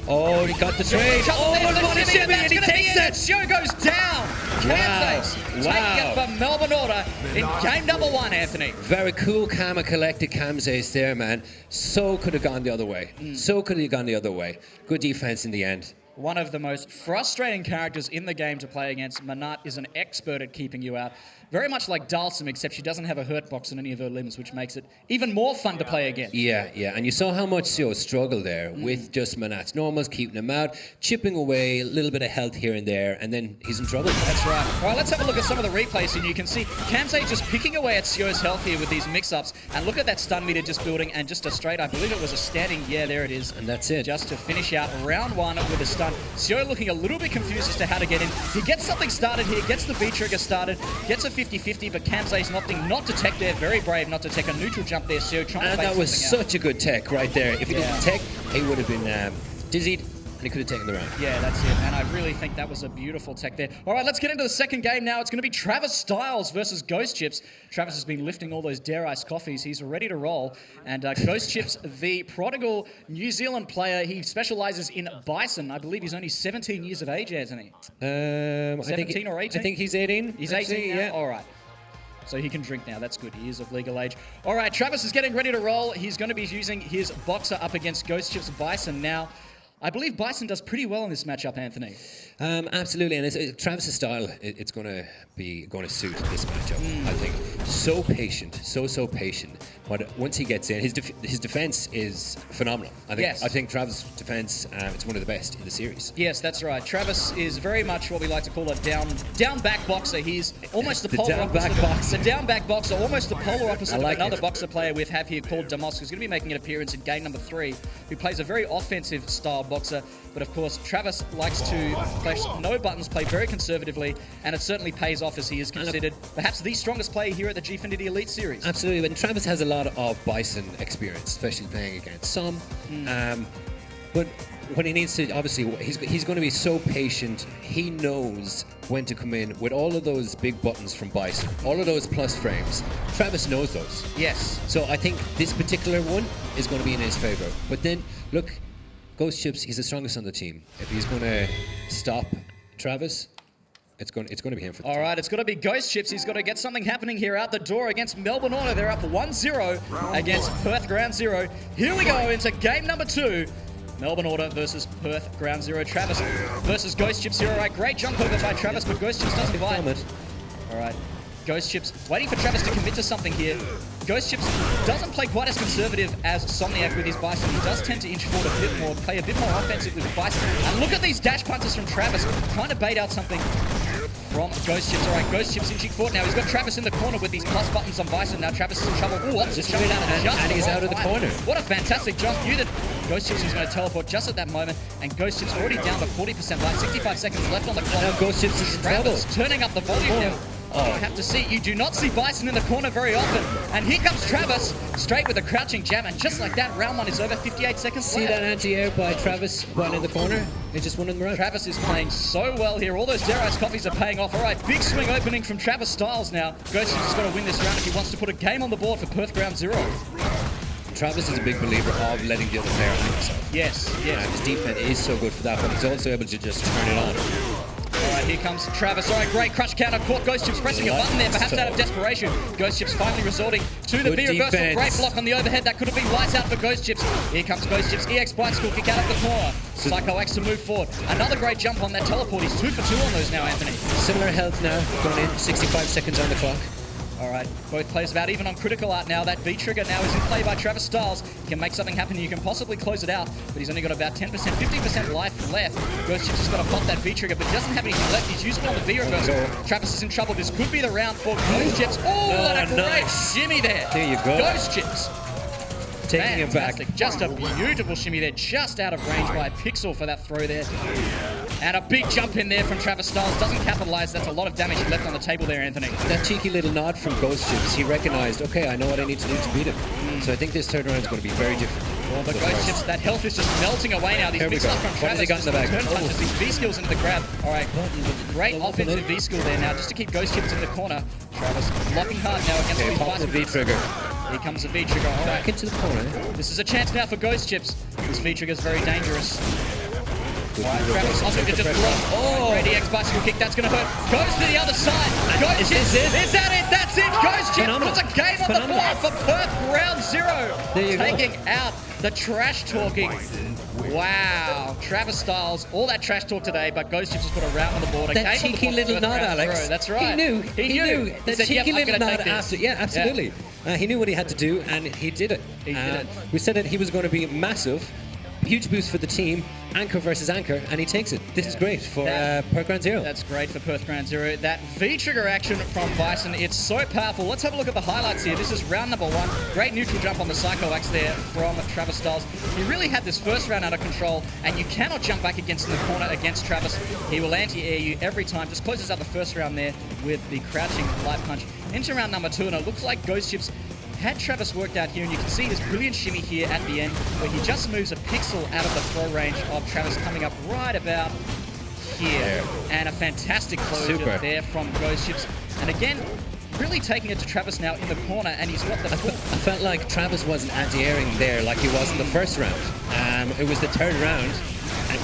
Oh, he got the trade. And he takes it. Sio goes down. Camzace taking it for Melbourne Order in game number 1, Anthony. Very cool, calm, and collected Camzace there, man. So could have gone the other way. So could have gone the other way. Good defense in the end. One of the most frustrating characters in the game to play against. Manat is an expert at keeping you out. Very much like Dalsum, except she doesn't have a hurt box on any of her limbs, which makes it even more fun to play against. Yeah, and you saw how much Sio struggled there with just Manat's normals, keeping him out, chipping away, a little bit of health here and there, and then he's in trouble. That's right. All right, let's have a look at some of the replays, and you can see Camzace just picking away at Sio's health here with these mix-ups, and look at that stun meter just building, and just a straight, I believe it was a standing, yeah, there it is. And that's it. Just to finish out round 1 with a stun. Sio looking a little bit confused as to how to get in. He gets something started here, gets the V-Trigger started, gets a 50-50, but Camzace opting not to tech there. Very brave not to tech a neutral jump there. Sio trying to and that was such a good tech right there. If he didn't tech, he would have been dizzied and he could have taken the round. Yeah, that's it. And I really think that was a beautiful tech there. All right, let's get into the second game now. It's going to be Travis Styles versus Ghost Chips. Travis has been lifting all those Dare Ice coffees. He's ready to roll. And Ghost Chips, the prodigal New Zealand player, he specializes in bison. I believe he's only 17 years of age, Anthony. 17 or 18? I think he's 18. He's 18 now? Yeah. All right. So he can drink now. That's good. He is of legal age. All right, Travis is getting ready to roll. He's going to be using his boxer up against Ghost Chips Bison now. I believe Bison does pretty well in this matchup, Anthony. Absolutely, and Travis's style, it's going to suit this matchup. I think so patient, so patient. But once he gets in, his defense is phenomenal. I think Travis' defense it's one of the best in the series. Yes, that's right. Travis is very much what we like to call a down back boxer. He's almost the polar opposite. The down back boxer, almost the polar opposite of another boxer player we have here called Damos, who's going to be making an appearance in game number 3, who plays a very offensive style boxer. But of course, Travis likes to press no buttons, play very conservatively, and it certainly pays off as he is considered perhaps the strongest player here at the Gfinity Elite Series. Absolutely, and Travis has a lot of Bison experience, especially playing against some. But when he needs to, obviously, he's going to be so patient. He knows when to come in with all of those big buttons from Bison, all of those plus frames. Travis knows those. Yes. So I think this particular one is going to be in his favor. But then, look, Ghost Chips, he's the strongest on the team. If he's going to stop Travis, it's going to be him for the All team. right, it's got to be Ghost Chips. He's got to get something happening here out the door against Melbourne Auto. They're up 1-0 against Perth Ground Zero. Here we go into game number 2. Melbourne Auto versus Perth Ground Zero. Travis versus Ghost Chips here. All right, great jump over by Travis, but Ghost Chips doesn't bite. All right, Ghost Chips waiting for Travis to commit to something here. Ghost Chips doesn't play quite as conservative as Somniac with his Bison. He does tend to inch forward a bit more, play a bit more offensive with Bison. And look at these dash punches from Travis, trying to bait out something from Ghost Chips. All right, Ghost Chips inching forward now. He's got Travis in the corner with these plus buttons on Bison. Now Travis is in trouble. Ooh, opposite coming down and he's out of the corner. What a fantastic jump. Knew that Ghost Chips was going to teleport just at that moment. And Ghost Chips already down to 40% life. 65 seconds left on the clock. Now Ghost Chips is in trouble. Travis turning up the volume now. Oh, you have to see. You do not see Bison in the corner very often. And here comes Travis, straight with a crouching jab. And just like that, round 1 is over. 58 seconds See left. that anti-air by Travis while in the corner? He just won in the round. Travis is playing so well here. All those Dare Ice coffees are paying off. All right, big swing opening from Travis Styles now. Ghost Chips has got to win this round if he wants to put a game on the board for Perth Ground Zero. Travis is a big believer of letting the other player hang himself. Yes, yes. His defense is so good for that, but he's also able to just turn it on. All right, here comes Travis. All right, great crush counter. Caught Ghost Chips pressing a button there, perhaps out of desperation. Ghost Chips finally resorting to the Good V-reversal. defense. Great block on the overhead. That could have been lights out for Ghost Chips. Here comes Ghost Chips. EX bicycle kick out of the corner. Psycho X to move forward. Another great jump on that teleport. He's 2 for 2 on those now, Anthony. Similar health now, going in, 65 seconds on the clock. All right, both players about even on critical art now. That V-trigger now is in play by Travis Styles. He can make something happen. You can possibly close it out, but he's only got about 10%, 50% life left. Ghost Chips has got to pop that V-trigger, but doesn't have anything left. He's using it on the V-reversal. Travis is in trouble. This could be the round for Ghost Chips. Oh, what a great shimmy there. There you go. Ghost Chips. Taking it back. Just a beautiful shimmy there, just out of range by a pixel for that throw there. And a big jump in there from Travis Styles. Doesn't capitalize. That's a lot of damage left on the table there, Anthony. That cheeky little nod from Ghost Chips, he recognized, okay, I know what I need to do to beat him. So I think this third round is going to be very different. Well, the Ghost Chips, that health is just melting away now. These Here we big go. stuff from What Travis. has he got in the bag? Turn punches, Oh. these V-skills into the grab. All right, great offensive V-skill there now, just to keep Ghost Chips in the corner. Travis blocking hard now against his pop the V-trigger. Here comes the V-trigger. All right. Back into the corner. This is a chance now for Ghost Chips. This V-trigger is very dangerous. Good All right, move, Travis Ghost opting to Chips. just block. Oh, great EX bicycle kick. That's going to hurt. Goes to the other side. Ghost Is Chips. this it? Is that it? That's it. Ghost Chips Phenomenal. puts a game on the board for Perth Round Zero. There you go. Taking out the trash talking. Wow. Travis Styles, all that trash talk today, but Ghost Chips has put a round on the board. A That game on the cheeky board for little Perth nod, Round Alex. Zero. That's right. He knew. He That said, cheeky "Yep, I'm little gonna nod take this." after. Yeah, absolutely. He knew what he had to do, and he did it. He did it. We said that he was going to be massive. Huge boost for the team, anchor versus anchor, and he takes it. This is great for Perth Ground Zero. That's great for Perth Ground Zero. That V-trigger action from Bison, it's so powerful. Let's have a look at the highlights here. This is round number 1. Great neutral jump on the Psycho Axe there from Travis Styles. He really had this first round under control, and you cannot jump back against in the corner against Travis. He will anti-air you every time. Just closes out the first round there with the crouching light punch. Into round number 2, and it looks like Ghost Chips had Travis worked out here, and you can see this brilliant shimmy here at the end where he just moves a pixel out of the throw range of Travis, coming up right about here. And a fantastic closure Super. there from Ghost Chips. And again, really taking it to Travis now in the corner, and he's got the I felt like Travis wasn't anti-airing there like he was in the first round. It was the third round,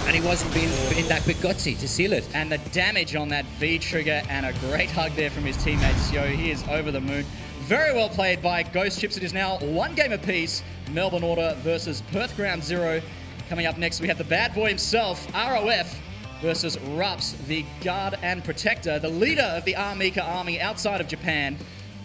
and he wasn't being that bit gutsy to seal it. And the damage on that V-trigger, and a great hug there from his teammates. Yo, he is over the moon. Very well played by Ghost Chips. It is now 1 game apiece. Melbourne Order versus Perth Ground Zero. Coming up next, we have the bad boy himself, ROF, versus Rups, the guard and protector, the leader of the Armika army outside of Japan.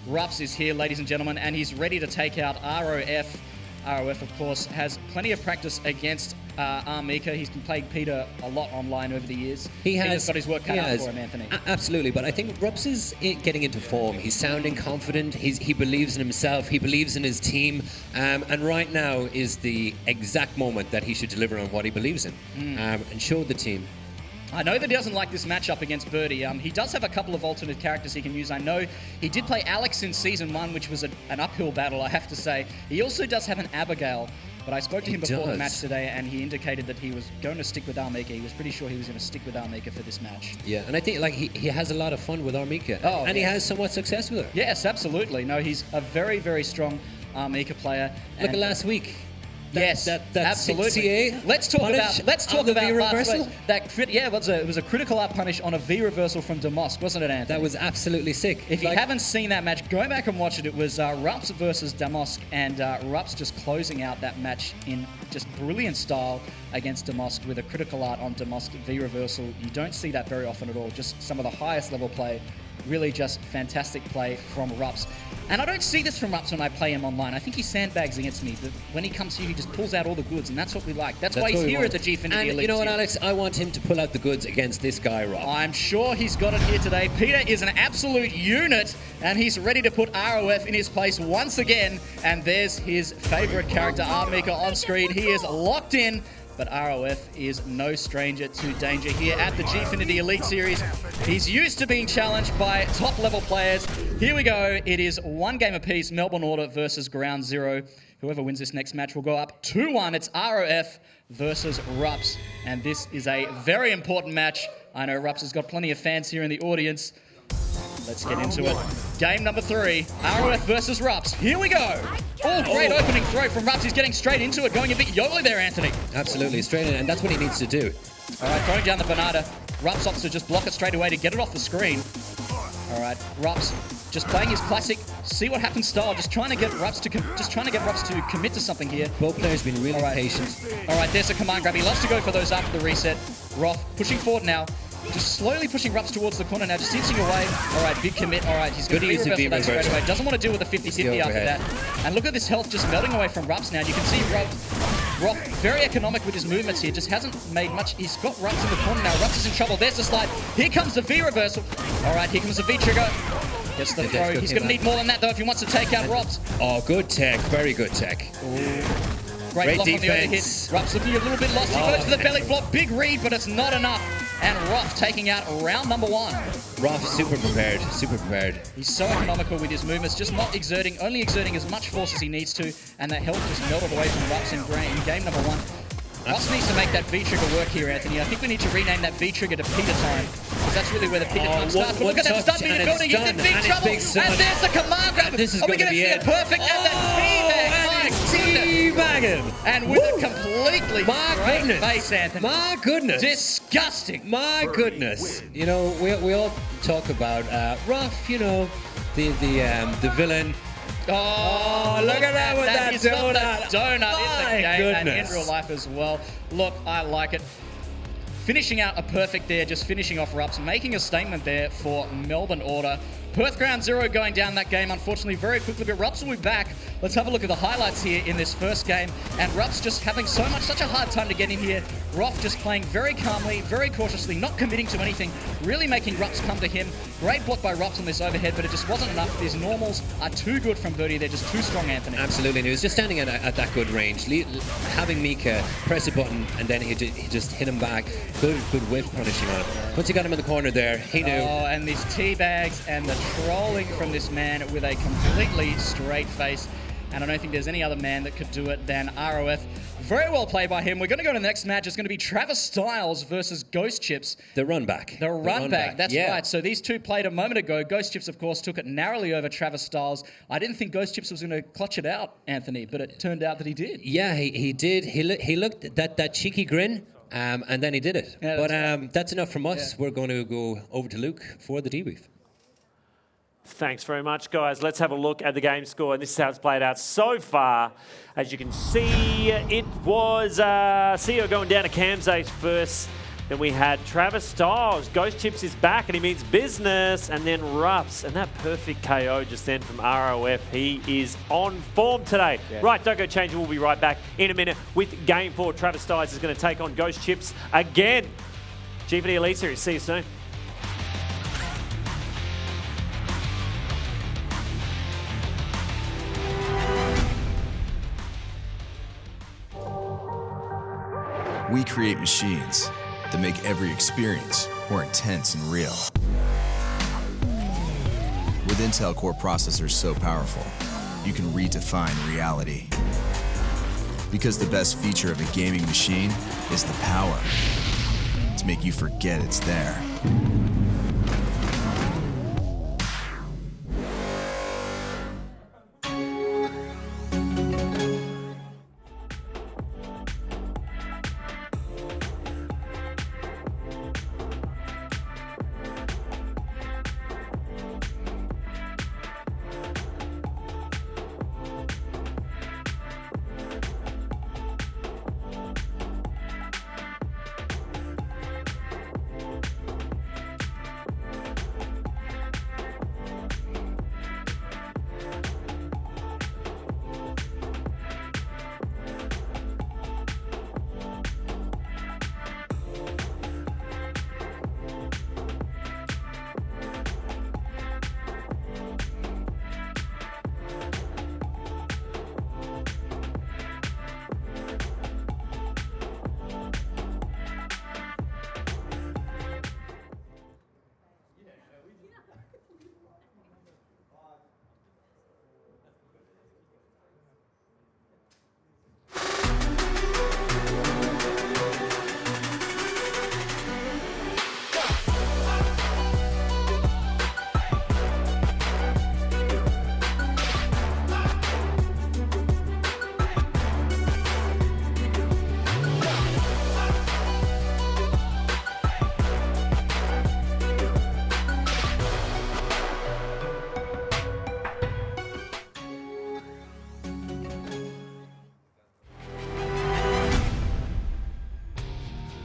Rups is here, ladies and gentlemen, and he's ready to take out ROF. ROF, of course, has plenty of practice against Armika. He's played Peter a lot online over the years. Peter's got his work cut out for him, Anthony. Absolutely, but I think Rups is getting into form. He's sounding confident. He believes in himself. He believes in his team. And right now is the exact moment that he should deliver on what he believes in and show the team I know that he doesn't like this matchup against Birdie. He does have a couple of alternate characters he can use. I know he did play Alex in Season 1, which was an uphill battle, I have to say. He also does have an Abigail, but I spoke to him before the match today, and he indicated that he was going to stick with Armika. He was pretty sure he was going to stick with Armika for this match. Yeah, and I think like he has a lot of fun with Armika, and he has somewhat success with her. Yes, absolutely. No, he's a very, very strong Armika player. Look at last week. Yes, absolutely. CA let's talk about the V reversal. It was a critical art punish on a V reversal from Demos, wasn't it, Anthony? That was absolutely sick. If you haven't seen that match, go back and watch it. It was Rups versus Demos, and Rups just closing out that match in just brilliant style against Demos with a critical art on Demos V reversal. You don't see that very often at all. Just some of the highest level play. Really just fantastic play from Rups. And I don't see this from Rups when I play him online. I think he sandbags against me, but when he comes here, he just pulls out all the goods, and that's what we like. That's why he's here at the Gfinity Elite. And you know what, Alex? I want him to pull out the goods against this guy, Rob. I'm sure he's got it here today. Peter is an absolute unit, and he's ready to put ROF in his place once again. And there's his favorite character, Armika, on screen. He is locked in. But ROF is no stranger to danger here at the Gfinity Elite Series. He's used to being challenged by top-level players. Here we go. It is one game apiece, Melbourne Order versus Ground Zero. Whoever wins this next match will go up 2-1. It's ROF versus Rups. And this is a very important match. I know Rups has got plenty of fans here in the audience. Let's get into it. Game number 3, ROF versus Rups. Here we go. Oh, great opening throw from Rups. He's getting straight into it, going a bit yoli there, Anthony. Absolutely, straight in, and that's what he needs to do. All right, throwing down the Banana. Rups opts to just block it straight away to get it off the screen. All right, Rups just playing his classic see what happens style, just trying to get Rups to commit to something here. Both players been really patient. All right, there's a command grab. He loves to go for those after the reset. Roth pushing forward now. Just slowly pushing Rups towards the corner now, just inching away. All right, big commit. All right, he's going to reversal that straight away. Doesn't want to deal with the 50-50 after that. And look at this health just melting away from Rups now. You can see Roth very economic with his movements here. Just hasn't made much. He's got Rups in the corner now. Rups is in trouble. There's the slide. Here comes the V reversal. All right, here comes the V trigger. Gets the throw. He's going to need more than that, though, if he wants to take out Rups. Oh, good tech. Very good tech. Great block on the overhit. Rups looking a little bit lost. He goes for the belly flop. Big read, but it's not enough. And Ruff taking out round number 1. Ruff super prepared, super prepared. He's so economical with his movements, just not exerting, only exerting as much force as he needs to, and that health just melted away from Ruffs in game number 1. Ruffs needs to make that V-trigger work here, Anthony. I think we need to rename that V-trigger to Peter time, because that's really where the Peter time starts. But look at that stun Peter building, he's in big trouble, and there's the command grab. This is going to be it. Perfect, and that teabagging. And with a completely straight face, Anthony. My goodness. Disgusting. My goodness. You know, we all talk about Ruff, you know, the villain. Oh, look at that with that donut. Donut in the game and in real life as well. Look, I like it. Finishing out a perfect there, just finishing off Rups, making a statement there for Melbourne Order. Perth Ground Zero going down that game, unfortunately, very quickly, but Rups will be back. Let's have a look at the highlights here in this first game. And Rups just having such a hard time to get in here. Roth just playing very calmly, very cautiously, not committing to anything, really making Rups come to him. Great block by Rups on this overhead, but it just wasn't enough. His normals are too good from Birdie. They're just too strong, Anthony. Absolutely, and he was just standing at that good range, having Mika press a button, and then he just hit him back. Good whiff punishing on him. Once he got him in the corner there, he knew. Oh, and these teabags and the trolling from this man with a completely straight face. And I don't think there's any other man that could do it than ROF. Very well played by him. We're going to go to the next match. It's going to be Travis Styles versus Ghost Chips. The run back. The run back. That's right. So these two played a moment ago. Ghost Chips, of course, took it narrowly over Travis Styles. I didn't think Ghost Chips was going to clutch it out, Anthony, but it turned out that he did. Yeah, he did. He looked at that cheeky grin. And then he did it. Yeah, but that's enough from us. Yeah. We're going to go over to Luke for the debrief. Thanks very much, guys. Let's have a look at the game score. And this is how it's played out so far. As you can see, it was CEO going down to Camzace first. Then we had Travis Styles. Ghost Chips is back and he means business. And then Rups. And that perfect KO just then from ROF. He is on form today. Yeah. Right, don't go changing. We'll be right back in a minute with Game 4. Travis Styles is going to take on Ghost Chips again. Gfinity Elite Series. See you soon. We create machines that make every experience more intense and real. With Intel Core processors so powerful, you can redefine reality. Because the best feature of a gaming machine is the power to make you forget it's there.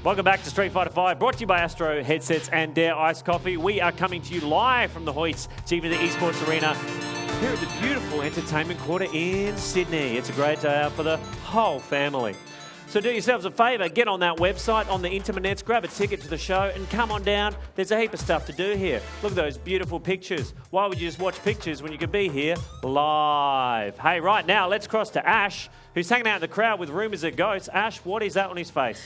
Welcome back to Street Fighter V, brought to you by Astro Headsets and Dare Iced Coffee. We are coming to you live from the Hoyts Gfinity Esports Arena here at the beautiful Entertainment Quarter in Sydney. It's a great day out for the whole family. So do yourselves a favour, get on that website, on the internets, grab a ticket to the show and come on down. There's a heap of stuff to do here. Look at those beautiful pictures. Why would you just watch pictures when you could be here live? Hey, right now, let's cross to Ash, who's hanging out in the crowd with rumours of ghosts. Ash, what is that on his face?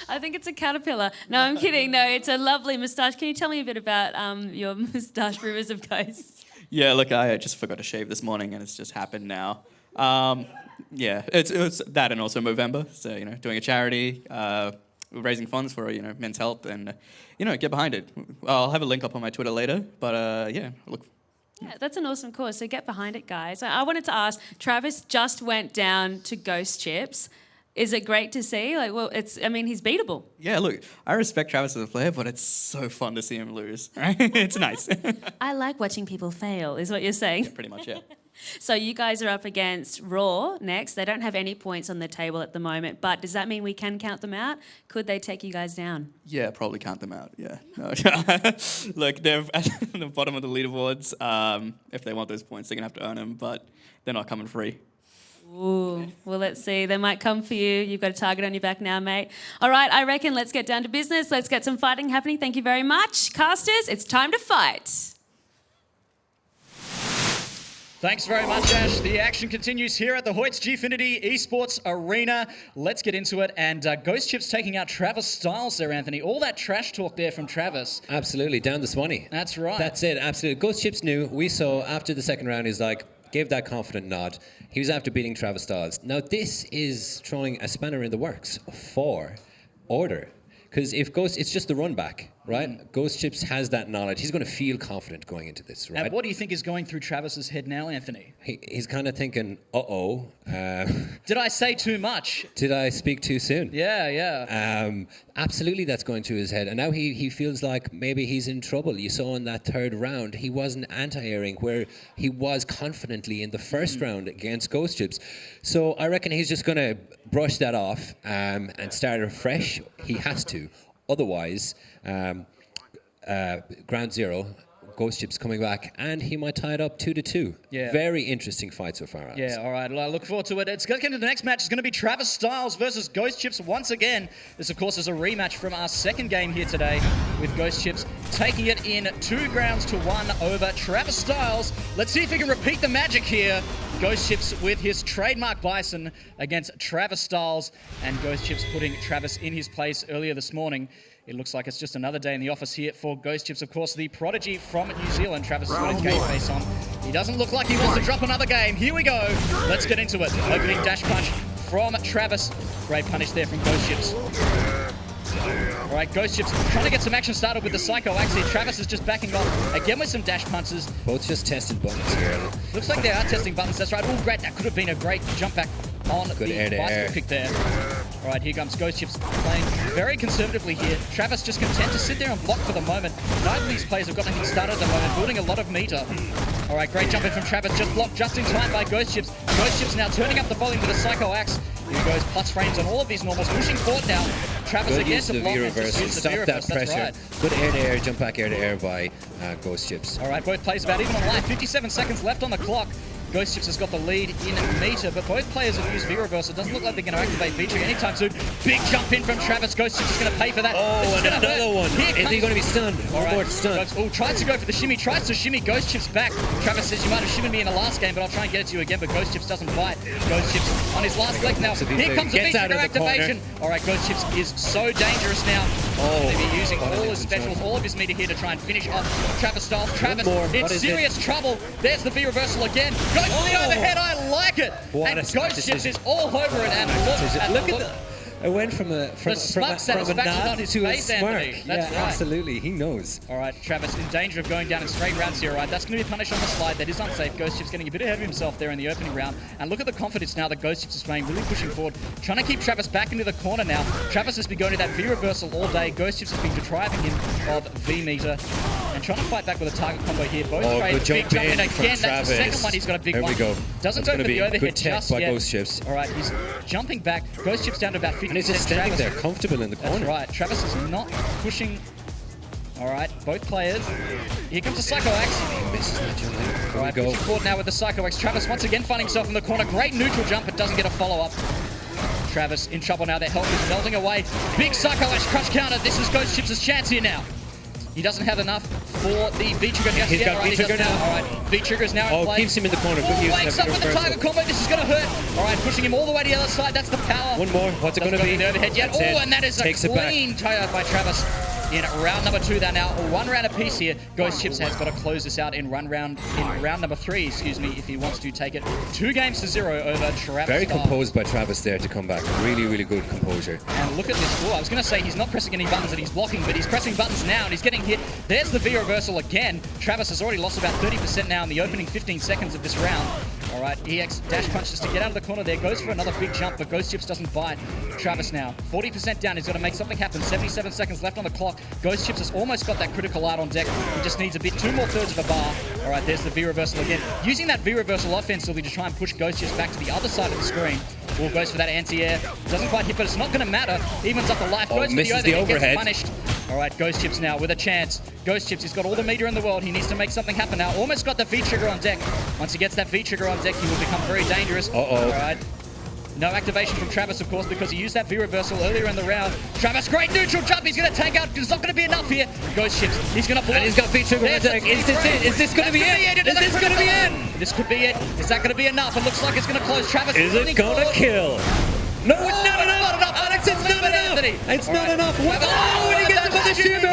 I think it's a caterpillar. No, I'm kidding. No, it's a lovely moustache. Can you tell me a bit about your moustache rumours of ghosts? Yeah, look, I just forgot to shave this morning and it's just happened now. Yeah, it's that and also Movember. So, doing a charity, raising funds for, men's health and, get behind it. I'll have a link up on my Twitter later, but yeah, look. Yeah, that's an awesome cause. So get behind it, guys. I wanted to ask, Travis just went down to Ghost Chips. Is it great to see? He's beatable. Yeah, look, I respect Travis as a player, but it's so fun to see him lose, right? It's nice. I like watching people fail, is what you're saying. Yeah, pretty much, yeah. So you guys are up against Raw next. They don't have any points on the table at the moment, but does that mean we can count them out? Could they take you guys down? Yeah, probably count them out, yeah. No. Look, they're at the bottom of the leaderboards. If they want those points, they're going to have to earn them, but they're not coming free. Ooh, well, let's see. They might come for you. You've got a target on your back now, mate. All right, I reckon let's get down to business. Let's get some fighting happening. Thank you very much. Casters, it's time to fight. Thanks very much, Ash. The action continues here at the Hoyts Gfinity Esports Arena. Let's get into it. And Ghost Chips taking out Travis Styles there, Anthony. All that trash talk there from Travis. Absolutely, down the Swanee. That's right. That's it, absolutely. Ghost Chips knew. We saw after the second round, he's like, gave that confident nod. He was after beating Travis Styles. Now, this is throwing a spanner in the works for Order. Because if Ghost, it's just the run back, right? Ghost Chips has that knowledge. He's going to feel confident going into this, right? Now, what do you think is going through Travis's head now, Anthony? He's kind of thinking, uh-oh. Did I say too much? Did I speak too soon? Yeah. Absolutely, that's going through his head. And now he feels like maybe he's in trouble. You saw in that third round, he wasn't anti-airing where he was confidently in the first round against Ghost Chips. So I reckon he's just going to brush that off and start afresh. He has to. Otherwise, ground zero, Ghost Chips coming back, and he might tie it up 2-2. Yeah. Very interesting fight so far, Alex. Yeah, all right. I look forward to it. It's going to get into the next match. It's going to be Travis Styles versus Ghost Chips once again. This, of course, is a rematch from our second game here today with Ghost Chips taking it in 2-1 over Travis Styles. Let's see if he can repeat the magic here. Ghost Chips with his trademark Bison against Travis Styles, and Ghost Chips putting Travis in his place earlier this morning. It looks like it's just another day in the office here for Ghost Chips. Of course, the prodigy from New Zealand. Travis has got his game face on. He doesn't look like he wants to drop another game. Here we go. Let's get into it. Opening dash punch from Travis. Great punish there from Ghost Chips. All right, Ghost Chips trying to get some action started with the Psycho Axe here. Travis is just backing off again with some dash punches. Both just testing buttons here. Looks like they are testing buttons. That's right. Oh, great. That could have been a great jump back on Good the air-to-air. bicycle kick there. All right, here comes Ghost Chips playing very conservatively here. Travis just content to sit there and block for the moment. Neither of these players have got anything started at the moment, building a lot of meter. All right, great jump in from Travis, just blocked just in time by Ghost Chips. Ghost Chips now turning up the volume with a Psycho Axe. Here goes plus frames on all of these normals, pushing forward now. Travis Good again use to of the block and V-reverse. just use the Stop V-reverse, that that's pressure. right. Good air-to-air, jump back air-to-air by Ghost Chips. All right, both players about even on life. 57 seconds left on the clock. Ghost Chips has got the lead in meter, but both players have used V-reversal. It doesn't look like they're going to activate V-trigger anytime soon. Big jump in from Travis. Ghost Chips is going to pay for that. Oh, and another one. Is he going to be stunned? All One more stun. Oh, tries to go for the shimmy. Tries to shimmy Ghost Chips back. Travis says, you might have shimmied me in the last game, but I'll try and get it to you again. But Ghost Chips doesn't bite. Ghost Chips on his last leg now. Here comes the V-trigger activation. All right, Ghost Chips is so dangerous now. Oh, they'll be using all his specials, all of his meter here to try and finish off Travis Styles. Travis in What is serious trouble. There's the V-reversal again. Goes for the overhead. I like it. What and a smart Ghost Chips decision. is all over it. And look at that. It went from a smug a satisfaction nod on his to face, a smirk. Anthony. That's right. Absolutely. He knows. All right, Travis in danger of going down in straight rounds here. All right, that's going to be a punish on the slide. That is unsafe. Ghost Chips getting a bit ahead of himself there in the opening round. And look at the confidence now that Ghost Chips is playing, really pushing forward, trying to keep Travis back into the corner now. Travis has been going to that V-reversal all day. Ghost Chips has been depriving him of V-meter and trying to fight back with a target combo here. Both trades, big jump in again. That's the second one. He's got a big one. There we go. Doesn't That's go for gonna the be overhead good tech just by yet. Ghost Chips. All right, he's jumping back. Ghost Chips down to about 50%. And he's just standing there, comfortable in the corner. That's right. Travis is not pushing. All right, both players. Here comes the Psycho Axe. He misses that jump in. All right, pushing forward now with the Psycho Axe. Travis once again finding himself in the corner. Great neutral jump, but doesn't get a follow-up. Travis in trouble now. Their health is melting away. Big Psycho Axe crush counter. This is Ghost Chips' chance here now. He doesn't have enough for the V-trigger just He's yet. got V-trigger now. All right, V-trigger is now in play. Keeps him in the corner. Good use Wakes up with the target combo. This is going to hurt. All right, pushing him all the way to the other side. That's the power. One more. What's it going to be? The overhead yet. That's Oh, it. and that is Takes a it back. clean tie by Travis. In round number 2, they're now 1 round apiece here. Ghost Chips has got to close this out in round number 3, excuse me, if he wants to take it 2-0 over Travis. Very Styles. composed by Travis there to come back. Really, really good composure. And look at this. Oh, I was going to say he's not pressing any buttons that he's blocking, but he's pressing buttons now and he's getting hit. There's the V-reversal again. Travis has already lost about 30% now in the opening 15 seconds of this round. All right, EX dash punches to get out of the corner there. Goes for another big jump, but Ghost Chips doesn't bite. Travis now, 40% down. He's got to make something happen. 77 seconds left on the clock. Ghost Chips has almost got that critical art on deck. He just needs a bit, 2 more thirds of a bar. All right, there's the V-reversal again. Using that V-reversal offensively to try and push Ghost Chips back to the other side of the screen. Ball goes for that anti-air. Doesn't quite hit, but it's not going to matter. Evens up the life. Goes for misses the the overhead. overhead. Gets punished. All right, Ghost Chips now with a chance. Ghost Chips, he's got all the meter in the world. He needs to make something happen now. Almost got the V-trigger on deck. Once he gets that V-trigger on deck, he will become very dangerous. Uh-oh. All right. No activation from Travis, of course, because he used that V-reversal earlier in the round. Travis, great neutral jump. He's going to tank out. It's not going to be enough here. Ghost Chips, he's going to block. And he's got V-trigger on deck. Is this it? Is this going to be it? Is this going to be it? This could be it. Is that going to be enough? It looks like it's going to close. Travis Is it going to kill? No, it's not enough. Not enough. Alex, it's not enough. It's not enough. Oh, and he gets it for the shimmy.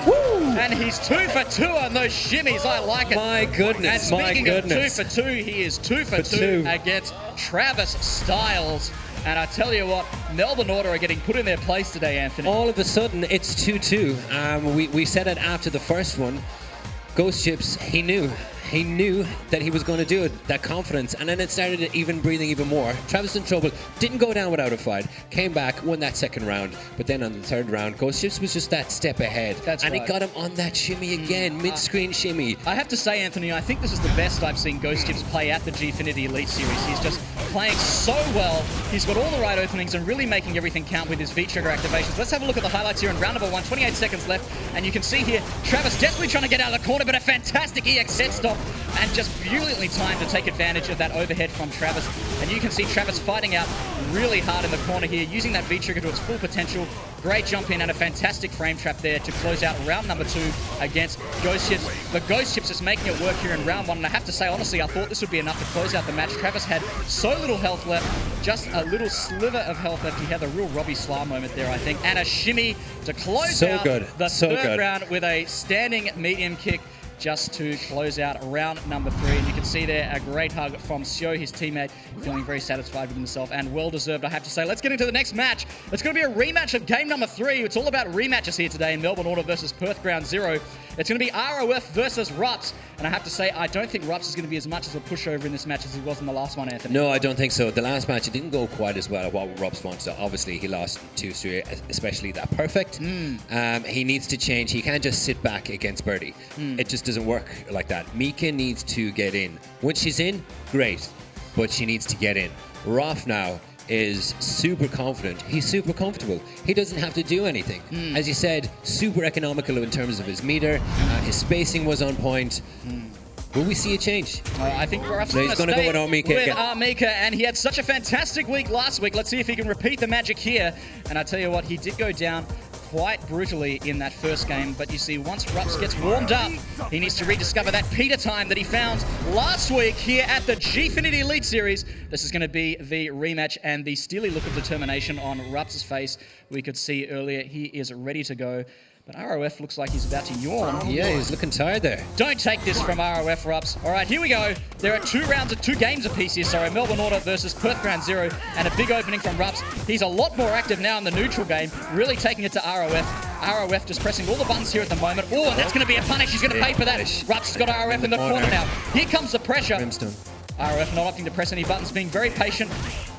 Woo! And he's 2 for 2 on those shimmies. I like it. My goodness, and my speaking goodness. of 2 for 2, he is 2 for 2 against Travis Styles. And I tell you what, Melbourne Order are getting put in their place today, Anthony. All of a sudden, it's 2-2. We said it after the first one. Ghost Chips, he knew. He knew that he was going to do it, that confidence, and then it started even breathing even more. Travis in trouble, didn't go down without a fight, came back, won that second round, but then on the third round, Ghost Chips was just that step ahead. That's and right. he got him on that shimmy again, mid-screen shimmy. I have to say, Anthony, I think this is the best I've seen Ghost Chips play at the Gfinity Elite Series. He's just playing so well. He's got all the right openings and really making everything count with his V-trigger activations. Let's have a look at the highlights here in round number 1, 28 seconds left, and you can see here, Travis desperately trying to get out of the corner, but a fantastic EX set stop, and just brilliantly timed to take advantage of that overhead from Travis. And you can see Travis fighting out really hard in the corner here, using that V-trigger to its full potential. Great jump in and a fantastic frame trap there to close out round number 2 against Ghost Chips. But Ghost Chips is making it work here in round 1, and I have to say, honestly, I thought this would be enough to close out the match. Travis had so little health left, just a little sliver of health left. He had a real Robbie Slar moment there, I think, and a shimmy to close out the third round with a standing medium kick, just to close out round number 3. And you can see there a great hug from Sio, his teammate, feeling very satisfied with himself and well-deserved, I have to say. Let's get into the next match. It's going to be a rematch of game number 3. It's all about rematches here today in Melbourne Order versus Perth Ground Zero. It's going to be ROF versus Rups. And I have to say, I don't think Rups is going to be as much as a pushover in this match as he was in the last one, Anthony. No, I don't think so. The last match, it didn't go quite as well as what Rups wants. So obviously, he lost 2 straight, especially that perfect. He needs to change. He can't just sit back against Birdie. It just doesn't work like that. Mika needs to get in. Once she's in, great. But she needs to get in. Roth now is super confident. He's super comfortable. He doesn't have to do anything. As you said, super economical in terms of his meter. His spacing was on point. Will we see a change? I think we're So he's going to go with Armika again. Armika, and he had such a fantastic week last week. Let's see if he can repeat the magic here. And I tell you what, he did go down quite brutally in that first game, but you see, once Rups gets warmed up, he needs to rediscover that Peter time that he found last week here at the Gfinity Elite Series. This is going to be the rematch, and the steely look of determination on Rups' face we could see earlier. He is ready to go. But ROF looks like he's about to yawn. Yeah, he's looking tired there. Don't take this from ROF, Rups. All right, here we go. There are 2 games apiece here, sorry. Melbourne Order versus Perth Ground Zero, and a big opening from Rups. He's a lot more active now in the neutral game, really taking it to ROF. ROF just pressing all the buttons here at the moment. Oh, and that's going to be a punish. He's going to pay for that. Rups has got ROF in the corner now. Here comes the pressure. Brimstone. ROF not opting to press any buttons, being very patient.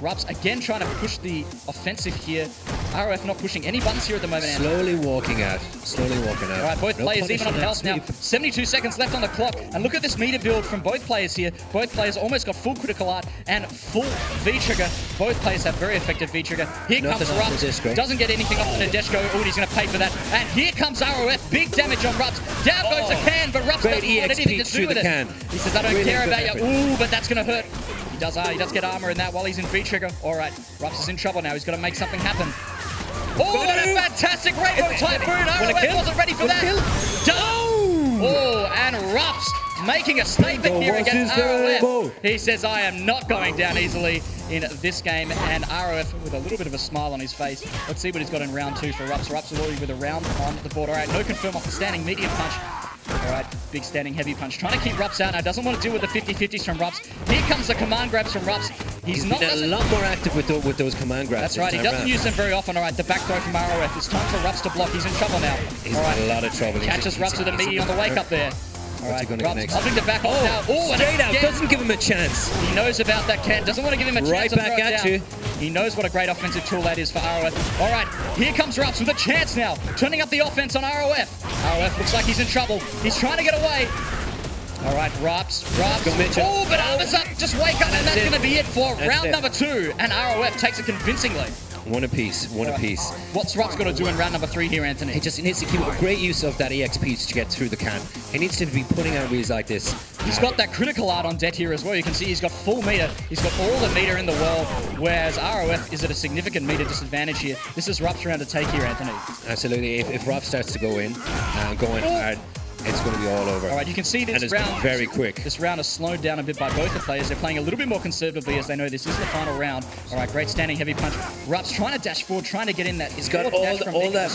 Rups again trying to push the offensive here. ROF not pushing any buttons here at the moment. Slowly walking out. All right, both players even on health now. 72 seconds left on the clock. And look at this meter build from both players here. Both players almost got full critical art and full V-trigger. Both players have very effective V-trigger. Here comes Rups. Doesn't get anything off the Nadeshko. Oh, he's going to pay for that. And here comes ROF. Big damage on Rups. Down goes the can, but Rups doesn't want anything to do with it. He saes, I don't care about you. Ooh, but that's going to hurt. He does get armor in that while he's in V-trigger. All right, Rups is in trouble now. He's got to make something happen. Oh, what a fantastic rainbow typhoon! ROF wasn't ready for that. Oh, and Rups making a statement here against ROF. He says, I am not going down easily in this game, and ROF with a little bit of a smile on his face. Let's see what he's got in round 2 for Rups. Rups is already with a round on the board. All right, no confirm off the standing medium punch. All right, big standing heavy punch. Trying to keep Rups out now. Doesn't want to deal with the 50-50s from Rups. Here comes the command grabs from Rups. He's been a lot more active with those command grabs. That's right. He doesn't use them very often. All right, the back throw from ROF. It's time for Rups to block. He's in trouble now. He's in a lot of trouble. Catches Rups with a meaty on the wake up there. All right, Rups holding the back off now. Oh, straight out. Doesn't give him a chance. He knows about that can. Doesn't want to give him a chance. Right back at you. He knows what a great offensive tool that is for ROF. All right, here comes Rups with a chance now. Turning up the offense on ROF. ROF looks like he's in trouble. He's trying to get away. All right, Rups. Oh, but armor's up. Just wake up, and that's going to be it for round number 2. And ROF takes it convincingly. One apiece. What's Rups got to do in round number 3 here, Anthony? He just needs to keep great use of that EXP to get through the can. He needs to be putting out reads like this. He's got that critical art on debt here as well. You can see he's got full meter. He's got all the meter in the world, whereas ROF is at a significant meter disadvantage here. This is Rups round to take here, Anthony. Absolutely. If Rups starts to go in, going hard, it's going to be all over. All right, you can see this round very quick. This round is slowed down a bit by both the players. They're playing a little bit more conservatively as they know this is the final round. All right, great standing heavy punch. Rups trying to dash forward, trying to get in that. He's got all that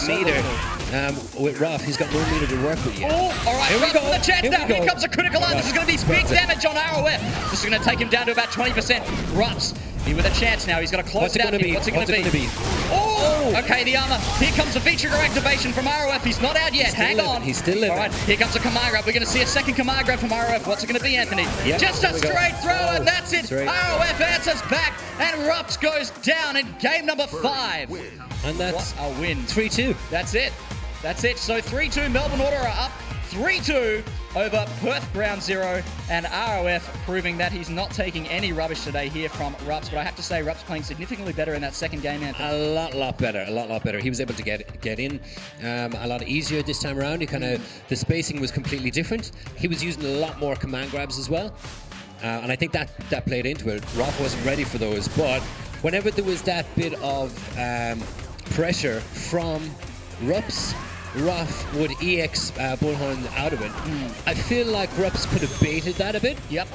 meter with Ruff. He's got no meter to work with yet. Oh, all right, Rups with the chance now. Here comes a critical art. This is going to be big damage on ROF. This is going to take him down to about 20%. Rups He with a chance now. He's got to close What's it it out going to here. be? What's it going to be? Oh! Okay, the armor. Here comes a V-trigger activation from ROF. He's not out yet. Hang on. He's still living. All right, here comes a command grab. We're going to see a second command grab from ROF. What's it going to be, Anthony? Yep, Just a straight throw, and that's it. Straight. ROF answers back, and Rups goes down in game number 5. And that's what a win. 3-2. That's it. That's it. So 3-2, Melbourne Order are up 3-2 over Perth Ground Zero, and ROF proving that he's not taking any rubbish today here from Rups. But I have to say, Rups playing significantly better in that second game, Anthony. A lot better. He was able to get in a lot easier this time around. The spacing was completely different. He was using a lot more command grabs as well, and I think that played into it. Roth wasn't ready for those, but whenever there was that bit of pressure from Rups, Ruff would EX Bullhorn out of it. I feel like Rups could have baited that a bit. Yep.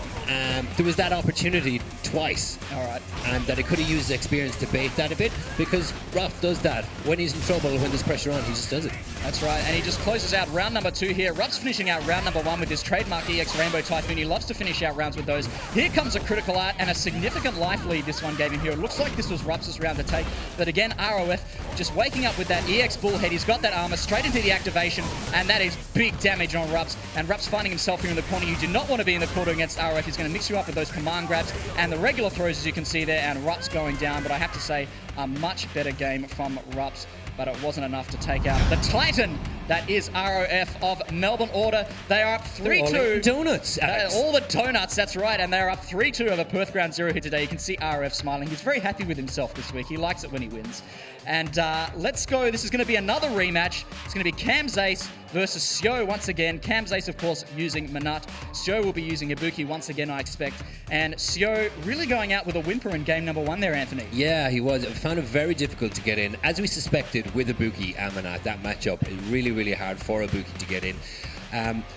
There was that opportunity twice. All right. And that he could have used his experience to bait that a bit, because Ruff does that. When he's in trouble, when there's pressure on, he just does it. That's right, and he just closes out round number 2 here. Rups finishing out round number 1 with his trademark EX Rainbow Typhoon. He loves to finish out rounds with those. Here comes a critical art and a significant life lead this one gave him here. It looks like this was Rups' round to take, but again, ROF just waking up with that EX Bullhead. He's got that armor straight into the activation, and that is big damage on Rups. And Rups finding himself here in the corner. You do not want to be in the corner against ROF. He's going to mix you up with those command grabs and the regular throws, as you can see there, and Rups going down. But I have to say, a much better game from Rups, but it wasn't enough to take out the Titan that is ROF of Melbourne Order. They are up 3-2. Donuts, Alex. All the donuts, that's right, and they're up 3-2 over Perth Ground Zero here today. You can see ROF smiling. He's very happy with himself this week. He likes it when he wins. And let's go. This is going to be another rematch. It's going to be Camzace versus Sio once again. Camzace, of course, using Manat. Sio will be using Ibuki once again, I expect. And Sio really going out with a whimper in game number 1 there, Anthony. Yeah, he was. I found it very difficult to get in. As we suspected with Ibuki and Manat, that matchup is really hard for Ibuki to get in.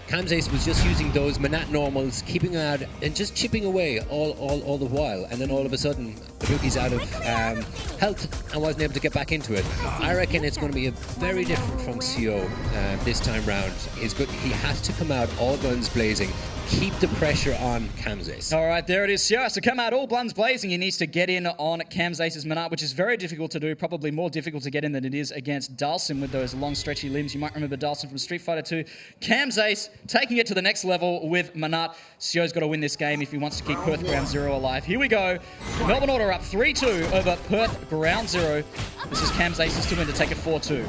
Camzace was just using those Manat normals, keeping out and just chipping away all the while, and then all of a sudden Ibuki's out of health and wasn't able to get back into it. I reckon it's going to be very different from Sio this time round. He has to come out all guns blazing, keep the pressure on Camzace. All right, there it is. Sio has to come out all guns blazing. He needs to get in on Camzace's Manat, which is very difficult to do, probably more difficult to get in than it is against Dalsim with those long stretchy limbs. You might remember Dalsim from Street Fighter 2. Camzace taking it to the next level with Manat. Sio's got to win this game if he wants to keep Perth Ground Zero alive. Here we go. Melbourne Order up 3-2 over Perth Ground Zero. This is Camzace's to win to take it 4-2.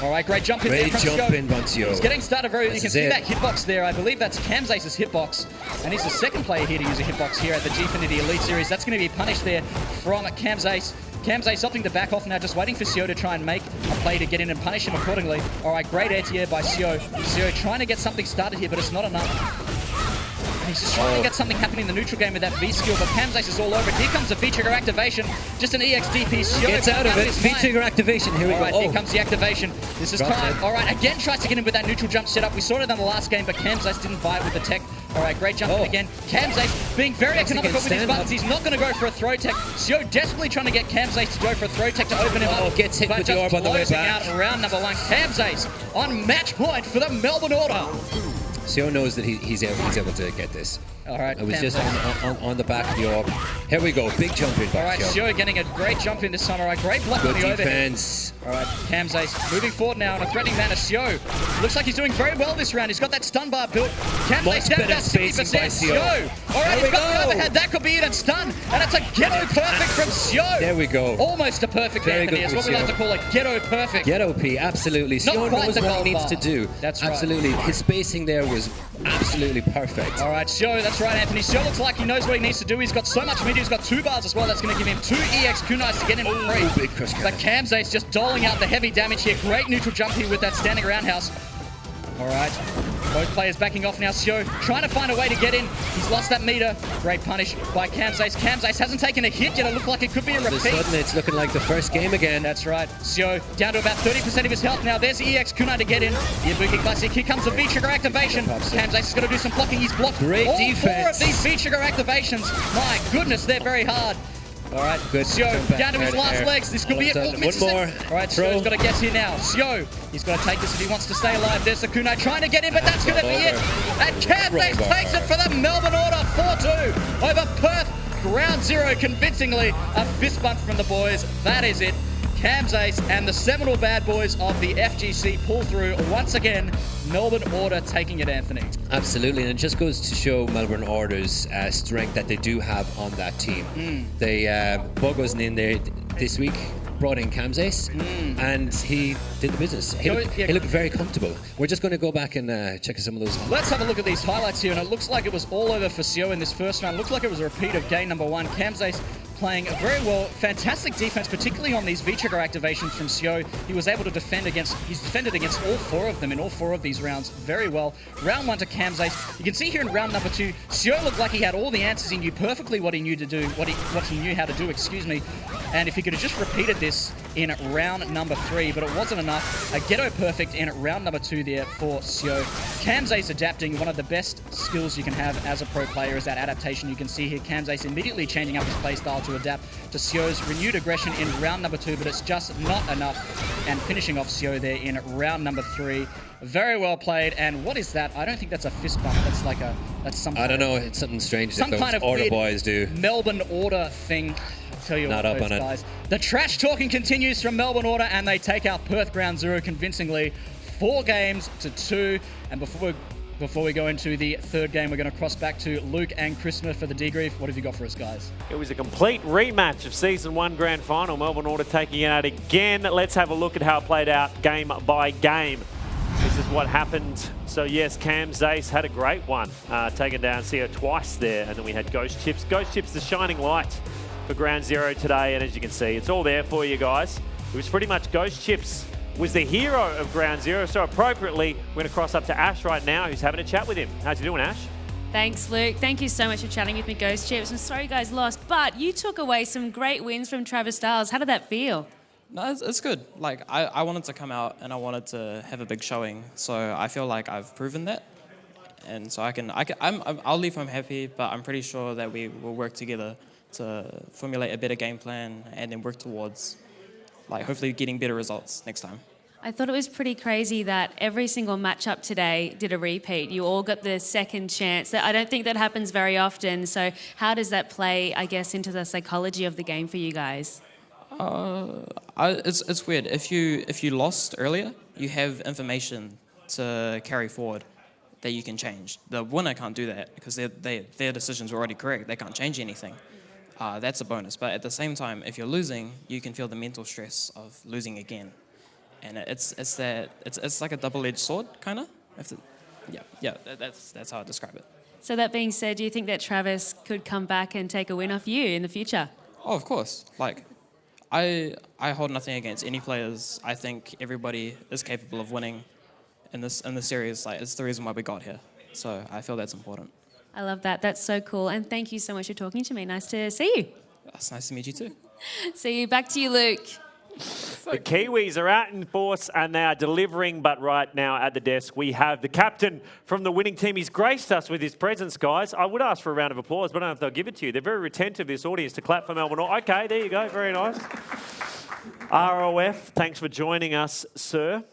All right, great jump in there. Great jump in, Sio. He's getting started very. You can see it. that hitbox there. I believe that's Camzace's hitbox, and he's the second player here to use a hitbox here at the Gfinity Elite Series. That's going to be punished there from Camzace. Camzace opting to back off now, just waiting for Sio to try and make a play to get in and punish him accordingly. All right, great air by Sio. Sio trying to get something started here, but it's not enough. And he's just trying to get something happening in the neutral game with that V skill, but Camzace is all over it. Here comes the V-trigger activation. Just an EXDP. Sio Gets out of it. V-trigger activation. Here we go. All right, here comes the activation. This is time. All right, again tries to get in with that neutral jump setup. We saw it in the last game, but Camzace didn't buy it with the tech. All right, great jump in again. Camzace being very economical with his buttons. He's not going to go for a throw tech. Sio desperately trying to get Camzace to go for a throw tech to open him up. Gets hit with the orb on the way back. Out round number 1. Camzace on match point for the Melbourne Order. Sio knows that he's able to get this. All right. It was just on the back of the orb. Here we go. Big jump in. All right, Sio getting a great jump in this time. All right, great block on the overhead. Defense. All right, Camzace moving forward now in a threatening manner. Sio looks like he's doing very well this round. He's got that stun bar built. Camzace down about 60%. Sio. All right, he's got the overhead. That could be it and stun. And it's a ghetto perfect from Sio. There we go. Almost a perfect, very Anthony. It's what we like to call a ghetto perfect. Ghetto P, absolutely. Sio knows what he needs to do. That's right. Absolutely. His spacing there was absolutely perfect. All right, Sio, that's right, Anthony. Sio looks like he knows what he needs to do. He's got so much media. He's got 2 bars as well. That's going to give him 2 EX kunais to get him for free. Big crush But Camzace just doling out the heavy damage here. Great neutral jump here with that standing roundhouse. All right, both players backing off now. Sio trying to find a way to get in. He's lost that meter. Great punish by Camzace. Camzace hasn't taken a hit yet. It looked like it could be a repeat. All of a sudden, it's looking like the first game again. That's right. Sio down to about 30% of his health now. There's EX kunai to get in. The Ibuki Classic. Here comes the V-trigger activation. Camzace has got to do some blocking. He's blocked Great all defense. 4 of these V-trigger activations. My goodness, they're very hard. All right, good. Sio down to his last legs. This could be it. One more. All right, Sio's got to guess here now. Sio, he's got to take this if he wants to stay alive. There's the kunai trying to get in, but that's going to be it. And Camzace takes it for the Melbourne Order 4-2 over Perth Ground zero convincingly. A fist bump from the boys. That is it. Cam's ace and the Seminole bad boys of the FGC pull through once again. Melbourne Order taking it, Anthony. Absolutely, and it just goes to show Melbourne Order's strength that they do have on that team. Bug wasn't in there this week, brought in Cam's ace, and he did the business. He looked very comfortable. We're just going to go back and check some of those. Let's have a look at these highlights here, and it looks like it was all over for Sio in this first round. Looks like it was a repeat of game number 1. Cam's ace playing very well. Fantastic defense, particularly on these V-trigger activations from Sio. He was able to defended against all 4 of them in all 4 of these rounds very well. Round 1 to Cam's ace. You can see here in round number 2, Sio looked like he had all the answers. He knew perfectly what he knew to do, what he knew how to do, excuse me. And if he could have just repeated this in round number 3, but it wasn't enough. A ghetto perfect in round number 2 there for Sio. Cam's ace adapting, one of the best skills you can have as a pro player is that adaptation. You can see here Cam's ace immediately changing up his playstyle to adapt to Sio's renewed aggression in round number 2, but it's just not enough. And finishing off Sio there in round number 3. Very well played. And what is that? I don't think that's a fist bump. That's something. I don't know. It's something strange some that those kind of Order weird boys do. Melbourne Order thing. I'll tell you Not what, up those on it. guys. The trash talking continues from Melbourne Order, and they take out Perth Ground Zero convincingly, 4 games to 2. And before we go into the third game, we're going to cross back to Luke and Christopher for the debrief. What have you got for us, guys? It was a complete rematch of Season 1 Grand Final. Melbourne Order taking it out again. Let's have a look at how it played out game by game. This is what happened. So yes, Cam's ace had a great one, taking down Sio twice there. And then we had Ghost Chips. Ghost Chips, the shining light for Ground Zero today. And as you can see, it's all there for you guys. It was pretty much Ghost Chips was the hero of Ground Zero. So appropriately, we're going to cross up to Ash right now, who's having a chat with him. How's you doing, Ash? Thanks, Luke. Thank you so much for chatting with me, Ghost Chips. I'm sorry you guys lost, but you took away some great wins from Travis Styles. How did that feel? No, it's good. Like, I wanted to come out and I wanted to have a big showing. So I feel like I've proven that. And so I'll leave home happy, but I'm pretty sure that we will work together to formulate a better game plan and then work towards, like, hopefully getting better results next time. I thought it was pretty crazy that every single matchup today did a repeat. You all got the second chance. I don't think that happens very often. So how does that play, I guess, into the psychology of the game for you guys? It's weird. If you lost earlier, you have information to carry forward that you can change. The winner can't do that because their decisions were already correct. They can't change anything. That's a bonus. But at the same time, if you're losing, you can feel the mental stress of losing again. And it's like a double-edged sword, kind of. Yeah. That's how I describe it. So that being said, do you think that Travis could come back and take a win off you in the future? Oh, of course. Like, I hold nothing against any players. I think everybody is capable of winning in this series. Like, it's the reason why we got here. So I feel that's important. I love that. That's so cool. And thank you so much for talking to me. Nice to see you. It's nice to meet you too. See you. Back to you, Luke. The Kiwis are out in force and they are delivering, but right now at the desk we have the captain from the winning team. He's graced us with his presence, guys. I would ask for a round of applause, but I don't know if they'll give it to you. They're very retentive, this audience, to clap for Melbourne. Okay, there you go. Very nice. ROF, thanks for joining us, sir.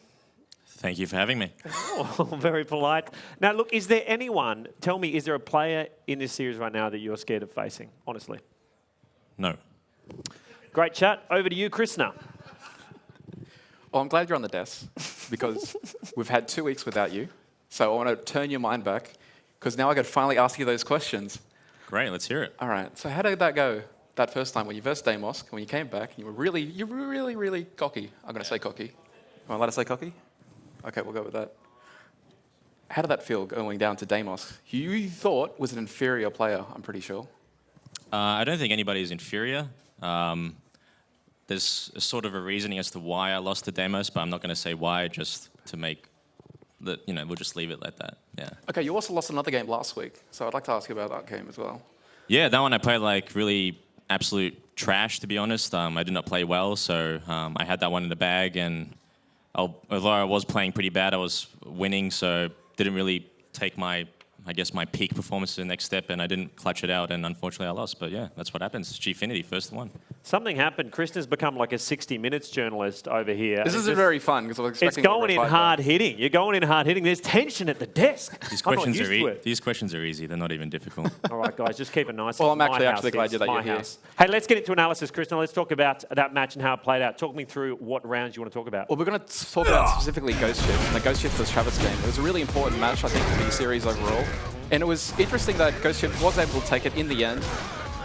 Thank you for having me. Oh, very polite. Now, look, is there anyone, tell me, is there a player in this series right now that you're scared of facing, honestly? No. Great chat. Over to you, Krishna. Oh, I'm glad you're on the desk because we've had 2 weeks without you. So I want to turn your mind back because now I could finally ask you those questions. Great, let's hear it. All right. So how did that go that first time when you versed Damos, when you came back, and you were really cocky? I'm going to say cocky. Am I allowed to say cocky? Okay, we'll go with that. How did that feel going down to Damos? You thought was an inferior player, I'm pretty sure. I don't think anybody is inferior. There's a sort of a reasoning as to why I lost to Damos, but I'm not going to say why, just to make the, we'll just leave it like that. Yeah. Okay, you also lost another game last week, so I'd like to ask you about that game as well. Yeah, that one I played like really absolute trash, to be honest. I did not play well, so I had that one in the bag, and although I was playing pretty bad, I was winning, so didn't really take my I guess, my peak performance to the next step, and I didn't clutch it out, and unfortunately I lost. But yeah, that's what happens. Gfinity, first one. Something happened. Krista's become like a 60 Minutes journalist over here. This isn't very fun because I was expecting. It's going in hard hitting. You're going in hard hitting. There's tension at the desk. These I'm not questions used are to it. these questions are easy. They're not even difficult. All right, guys, just keep it nice. Well, It's I'm my actually house. glad It's that my you're here. house. Hey, let's get into analysis, Chris. Now let's talk about that match and how it played out. Talk me through what rounds you want to talk about. Well, we're going to talk about specifically Ghost Chips and the Ghost Chips vs Travis game. It was a really important match, I think, for the series overall. And it was interesting that Ghost Chips was able to take it in the end.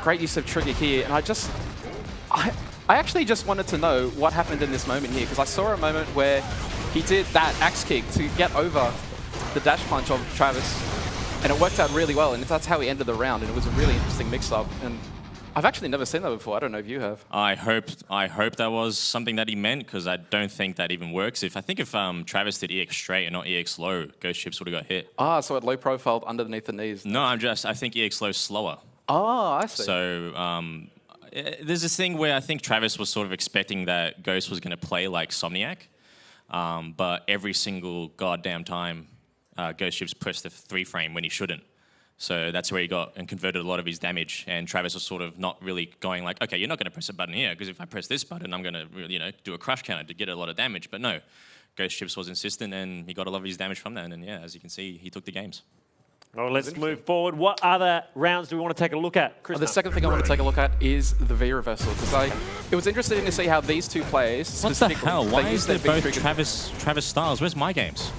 Great use of trigger here. And I actually just wanted to know what happened in this moment here, because I saw a moment where he did that axe kick to get over the dash punch of Travis. And it worked out really well. And that's how he ended the round. And it was a really interesting mix-up. And I've actually never seen that before. I don't know if you have. I hope that was something that he meant, because I don't think that even works. I think if Travis did EX straight and not EX low, Ghost Chips would have got hit. Ah, so it low profiled underneath the knees. No, I think EX low is slower. Oh, I see. So there's this thing where I think Travis was sort of expecting that Ghost was going to play like Somniac, but every single goddamn time Ghost Chips pressed the 3-frame when he shouldn't. So that's where he got and converted a lot of his damage. And Travis was sort of not really going like, okay, you're not going to press a button here, because if I press this button, I'm going to do a crush counter to get a lot of damage. But no, Ghost Chips was insistent, and he got a lot of his damage from that. And yeah, as you can see, he took the games. Well, let's move forward. What other rounds do we want to take a look at, Chris? The second thing I want to take a look at is the V reversal, because it was interesting to see how these two players. What the hell? Why is there both Travis styles? Where's my games?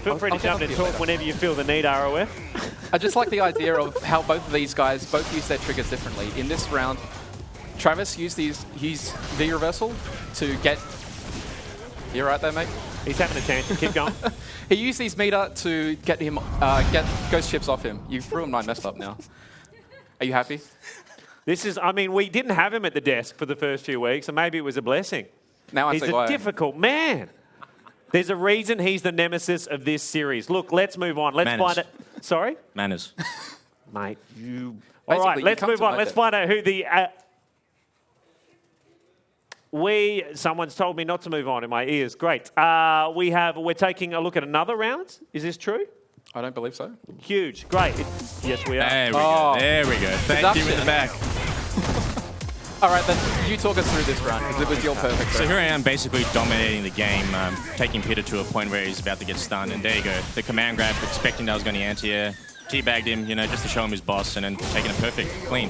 Feel free to jump in and talk whenever you feel the need, ROF. I just like the idea of how both of these guys both use their triggers differently. In this round, Travis used his V reversal to get. You right there, mate? He's having a chance. Keep going. He used his meter to get him get Ghost Chips off him. You've ruined my mess up now. Are you happy? We didn't have him at the desk for the first few weeks, so maybe it was a blessing. Now I He's see why. a difficult man. There's a reason he's the nemesis of this series. Look, let's move on. Let's find it. Sorry? Manners. Mate, you... All right, let's move on. Let's find out who the... Someone's told me not to move on in my ears. Great. We're taking a look at another round. Is this true? I don't believe so. Huge. Great. Yes, we are. There we go. There we go. Thank you in the back. All right, then you talk us through this round, because it was your perfect round. So here I am basically dominating the game, taking Peter to a point where he's about to get stunned, and there you go. The command grab, expecting that I was going to anti-air, teabagged him, just to show him his boss, and then taking it perfect, clean.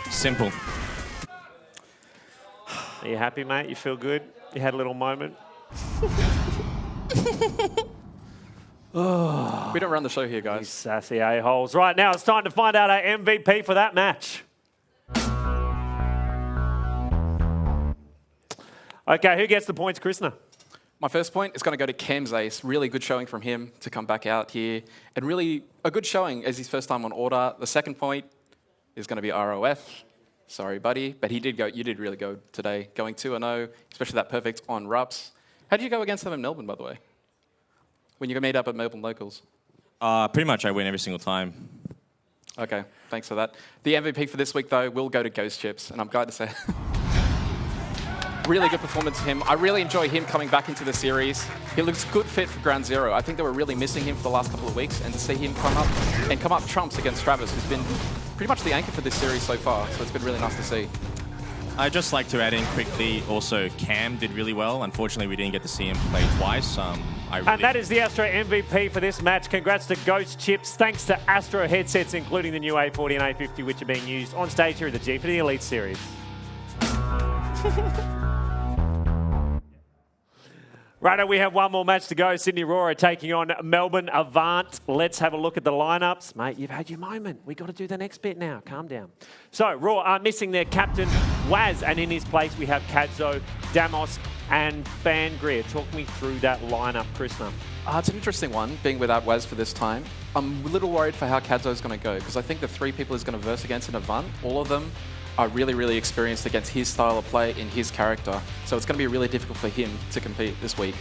Simple. Are you happy, mate? You feel good? You had a little moment? We don't run the show here, guys. These sassy a-holes. Right, now it's time to find out our MVP for that match. Okay, who gets the points, Krishna? My first point is going to go to Cam's Ace. Really good showing from him to come back out here. And really a good showing as his first time on order. The second point is going to be ROF. Sorry, buddy. But you did really go today, going 2-0, especially that perfect on Rups. How did you go against them in Melbourne, by the way? When you made up at Melbourne Locals? Pretty much I win every single time. Okay, thanks for that. The MVP for this week, though, will go to Ghost Chips. And I'm glad to say... Really good performance from him. I really enjoy him coming back into the series. He looks good fit for Ground Zero. I think they were really missing him for the last couple of weeks, and to see him come up trumps against Travis, who's been pretty much the anchor for this series so far. So it's been really nice to see. I'd just like to add in quickly, also Cam did really well. Unfortunately, we didn't get to see him play twice. And that is the Astro MVP for this match. Congrats to Ghost Chips. Thanks to Astro headsets, including the new A40 and A50, which are being used on stage here at the Gfinity Elite Series. Righto, we have one more match to go. Sydney Roar taking on Melbourne Avant. Let's have a look at the lineups. Mate, you've had your moment. We've got to do the next bit now. Calm down. So, Roar are missing their captain, Waz, and in his place we have Kadzo, Damos, and Fangreer. Talk me through that lineup, Krishna. It's an interesting one, being without Waz for this time. I'm a little worried for how Kadzo's going to go, because I think the three people he's going to verse against in Avant, all of them are really, really experienced against his style of play in his character. So it's going to be really difficult for him to compete this week.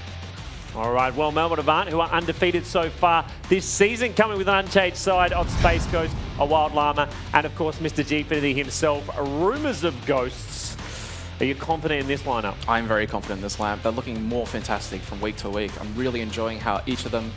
All right, well, Melbourne Avant, who are undefeated so far this season, coming with an unchanged side of Space Ghost, a Wild Llama, and of course, Mr. Gfinity himself. Rumours of Ghosts. Are you confident in this lineup? I'm very confident in this lineup. They're looking more fantastic from week to week. I'm really enjoying how each of them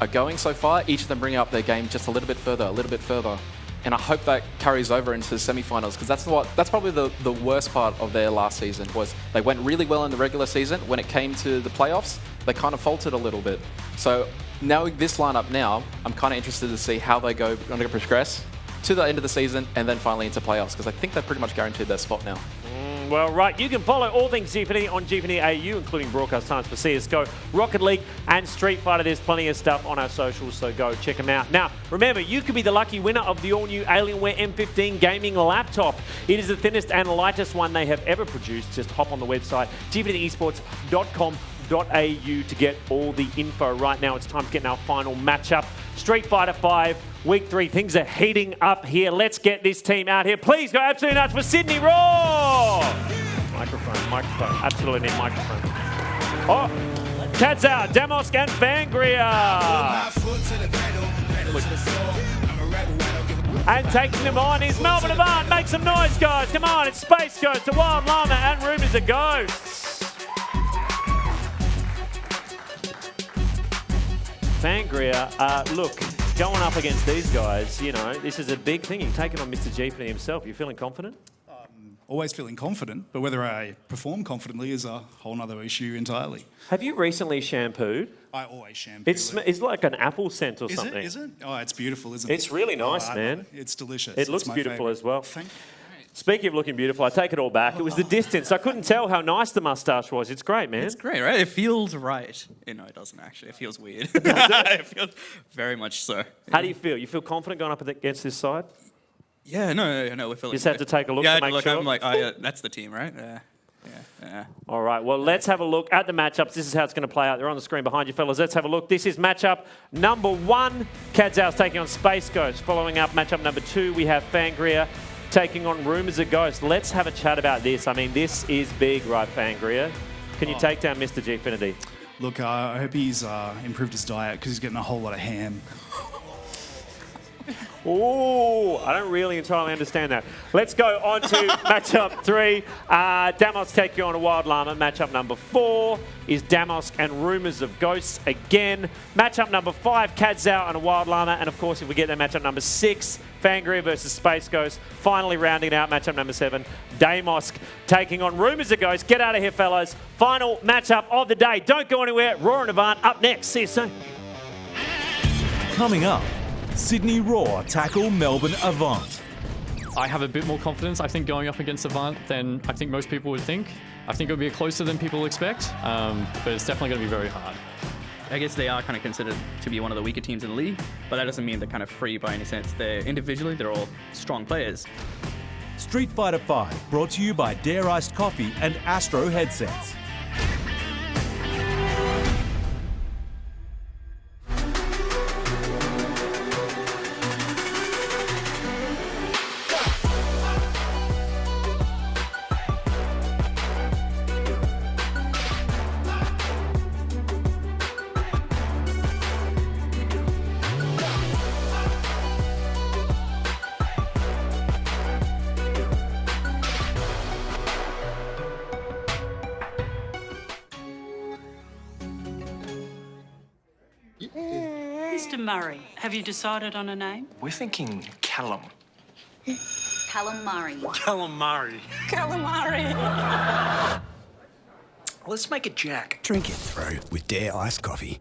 are going so far, each of them bringing up their game just a little bit further. And I hope that carries over into the semi-finals, because that's probably the worst part of their last season, was they went really well in the regular season. When it came to the playoffs, they kind of faltered a little bit. So now this lineup now, I'm kind of interested to see how they're going to progress to the end of the season and then finally into playoffs, because I think they're pretty much guaranteed their spot now. Well, right, you can follow all things Gfinity on Gfinity AU, including broadcast times for CSGO, Rocket League, and Street Fighter. There's plenty of stuff on our socials, so go check them out. Now, remember, you could be the lucky winner of the all-new Alienware M15 gaming laptop. It is the thinnest and lightest one they have ever produced. Just hop on the website, gfinityesports.com.au to get all the info. Right now, it's time to get in our final matchup. Street Fighter 5, Week 3. Things are heating up here. Let's get this team out here. Please go absolutely nuts for Sydney Raw! Microphone. Absolutely need microphone. Oh, Cats out. Damosk and Fangria. And taking them on is Melbourne Avant. Make some noise, guys. Come on, it's Space Ghost, a Wild Llama, and Rumours of Ghosts. Fangria, look, going up against these guys, you know, this is a big thing. You're taking on Mr. Gfinity himself. You feeling confident? Always feeling confident, but whether I perform confidently is a whole other issue entirely. Have you recently shampooed? I always shampoo. It's like an apple scent or something. Is it? Oh, it's beautiful, isn't it? It's really nice, man. It's delicious. It looks It's my beautiful favourite. as well. Thank you. Speaking of looking beautiful, I take it all back. It was the distance. I couldn't tell how nice the moustache was. It's great, man. It's great, right? It feels right. No, it doesn't actually. It feels weird. It feels very much so. How do you feel? You feel confident going up against this side? Yeah, no, we're feeling. You just had to take a look yeah, to make sure? I'm like, oh, yeah, that's the team, right? Yeah. All right, well, let's have a look at the matchups. This is how it's going to play out. They're on the screen behind you, fellas. Let's have a look. This is matchup number 1. Kadzau's taking on Space Ghost. Following up matchup number 2, we have Fangria taking on Rumours of Ghost. Let's have a chat about this. I mean, this is big, right, Fangria? Can you take down Mr. Gfinity? Look, I hope he's improved his diet because he's getting a whole lot of ham. Oh, I don't really entirely understand that. Let's go on to matchup 3. Damosk taking on a Wild Llama. Matchup number 4 is Damosk and Rumours of Ghosts again. Matchup number 5, Kadzau and a Wild Llama. And of course, if we get that matchup number 6, Fangria versus Space Ghost. Finally rounding out matchup number 7, Damosk taking on Rumours of Ghosts. Get out of here, fellas. Final matchup of the day. Don't go anywhere. Raw and Avant up next. See you soon. Coming up, Sydney Raw tackle Melbourne Avant. I have a bit more confidence, I think, going up against Avant than I think most people would think. I think it'll be closer than people expect, but it's definitely going to be very hard. I guess they are kind of considered to be one of the weaker teams in the league, but that doesn't mean they're kind of free by any sense. They're all strong players. Street Fighter 5, brought to you by Dare Iced Coffee and Astro Headsets. Mr. Murray, have you decided on a name? We're thinking Callum. Callum Murray. Callum Murray. Callum Murray. Let's make it Jack. Drink it through with Dare Iced Coffee.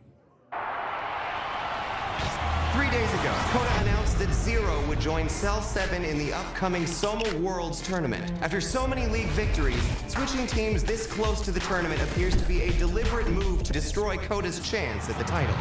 3 days ago, Coda announced that Zero would join Cell 7 in the upcoming Soma Worlds tournament. After so many league victories, switching teams this close to the tournament appears to be a deliberate move to destroy Coda's chance at the title.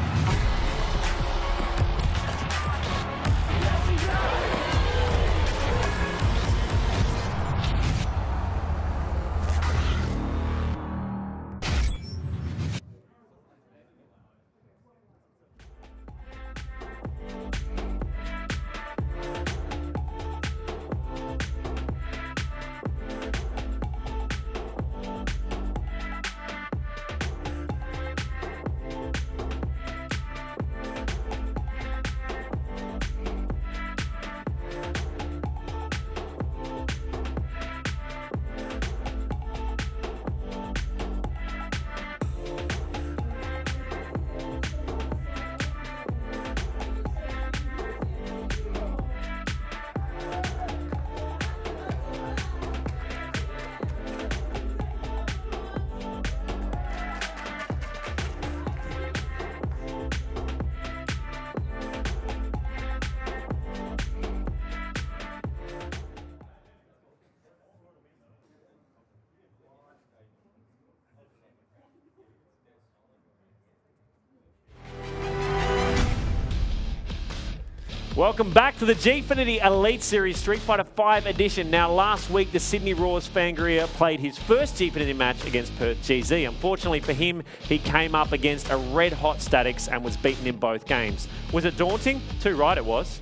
Welcome back to the Gfinity Elite Series Street Fighter 5 edition. Now, last week, the Sydney Raw's Fangria played his first Gfinity match against Perth GZ. Unfortunately for him, he came up against a red-hot Statics and was beaten in both games. Was it daunting? Too right it was.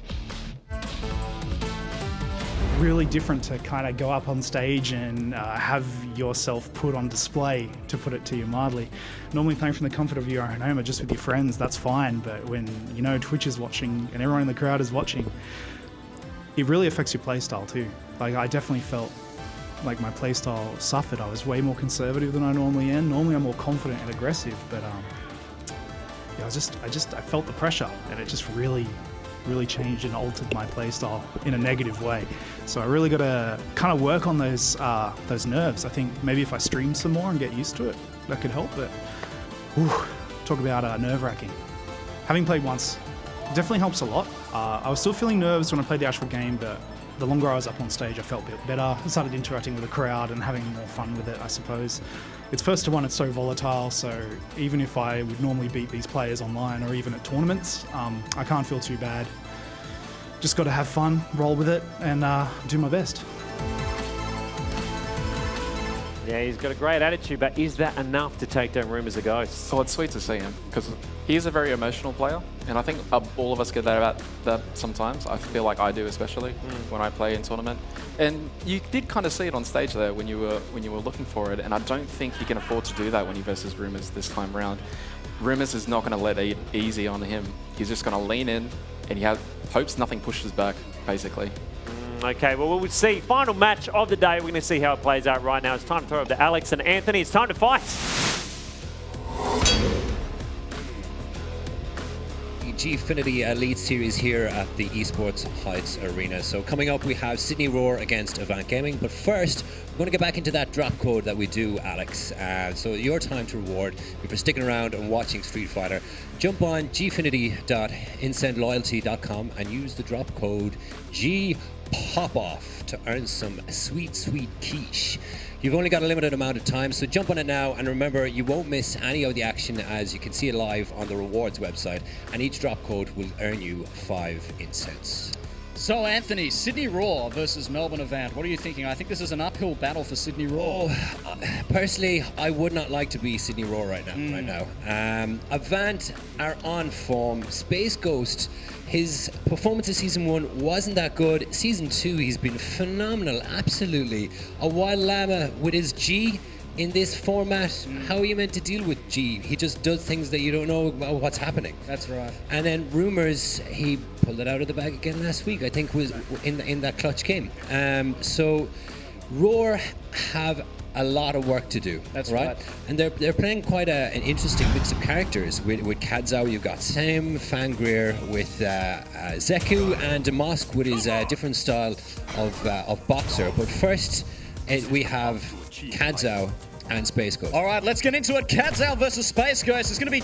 Really different to kind of go up on stage and have yourself put on display, to put it to you mildly. Normally playing from the comfort of your own home or just with your friends, that's fine, but when you know Twitch is watching and everyone in the crowd is watching, it really affects your playstyle too. Like, I definitely felt like my playstyle suffered. I was way more conservative than I normally am. Normally I'm more confident and aggressive, but yeah, I felt the pressure, and it just really changed and altered my playstyle in a negative way. So I really got to kind of work on those nerves. I think maybe if I stream some more and get used to it, that could help. But talk about nerve-wracking. Having played once definitely helps a lot. I was still feeling nerves when I played the actual game, but the longer I was up on stage, I felt a bit better. I started interacting with the crowd and having more fun with it, I suppose. It's first to one, it's so volatile, so even if I would normally beat these players online or even at tournaments, I can't feel too bad. Just got to have fun, roll with it, and do my best. Yeah, he's got a great attitude, but is that enough to take down Rumours a Ghost? Well, it's sweet to see him, because he's a very emotional player, and I think all of us get that about that sometimes. I feel like I do, especially when I play in tournament. And you did kind of see it on stage there when you were looking for it, and I don't think he can afford to do that when he versus Rumours this time around. Rumours is not going to let it easy on him. He's just going to lean in, and he hopes nothing pushes back, basically. Okay, well, we'll see. Final match of the day. We're going to see how it plays out right now. It's time to throw it to Alex and Anthony. It's time to fight. Gfinity Elite Series here at the Esports Heights Arena. So coming up, we have Sydney Roar against Avant Gaming. But first, we're going to get back into that drop code that we do, Alex. So your time to reward, if you're sticking around and watching Street Fighter, jump on gfinity.incendloyalty.com and use the drop code GPOPOFF to earn some sweet, sweet quiche. You've only got a limited amount of time, so jump on it now, and remember, you won't miss any of the action as you can see it live on the rewards website, and each drop code will earn you 5 incents. So, Anthony, Sydney Roar versus Melbourne Avant. What are you thinking? I think this is an uphill battle for Sydney Roar. Personally, I would not like to be Sydney Roar right now. Avant are on form. Space Ghost, his performance in Season 1 wasn't that good. Season 2, he's been phenomenal, absolutely. A Wild Llama with his G in this format, how are you meant to deal with G? He just does things that you don't know what's happening. That's right. And then Rumours, he pulled it out of the bag again last week, I think was in that clutch game. So Roar have a lot of work to do. That's right. And they're playing quite an interesting mix of characters. With Kadzao, you've got Sam, Fangreer with Zeku, and Demosk with his different style of boxer. But first, we have Kadzao and Space Ghost. All right, let's get into it. Kadzao versus Space Ghost. It's gonna be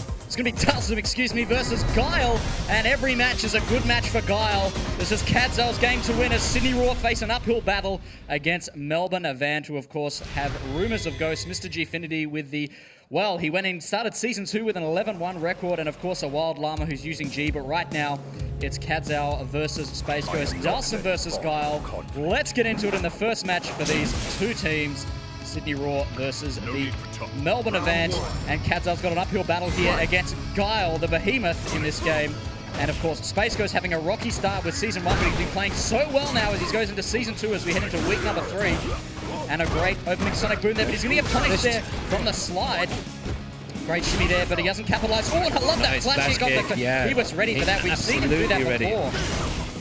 Dustin, versus Guile, and every match is a good match for Guile. This is Kadzao's game to win as Sydney Roar face an uphill battle against Melbourne Avant, who of course have Rumours of Ghost. Mr. Gfinity with the he went in, started Season 2 with an 11-1 record, and of course a Wild Llama who's using G, but right now it's Kadzao versus Space Ghost. Dustin versus Guile. Let's get into it in the first match for these two teams. Sydney Roar versus the Melbourne Avant, and Kadzao's got an uphill battle here against Guile, the behemoth in this game. And of course, Space Ghost having a rocky start with Season 1, but he's been playing so well now as he goes into Season 2 as we head into week number 3. And a great opening Sonic Boom there, but he's going to get punished there from the slide. Great shimmy there, but he hasn't capitalized. Oh, and I love that Nice flash kick off the... yeah. He was ready for that. We've seen him do that before.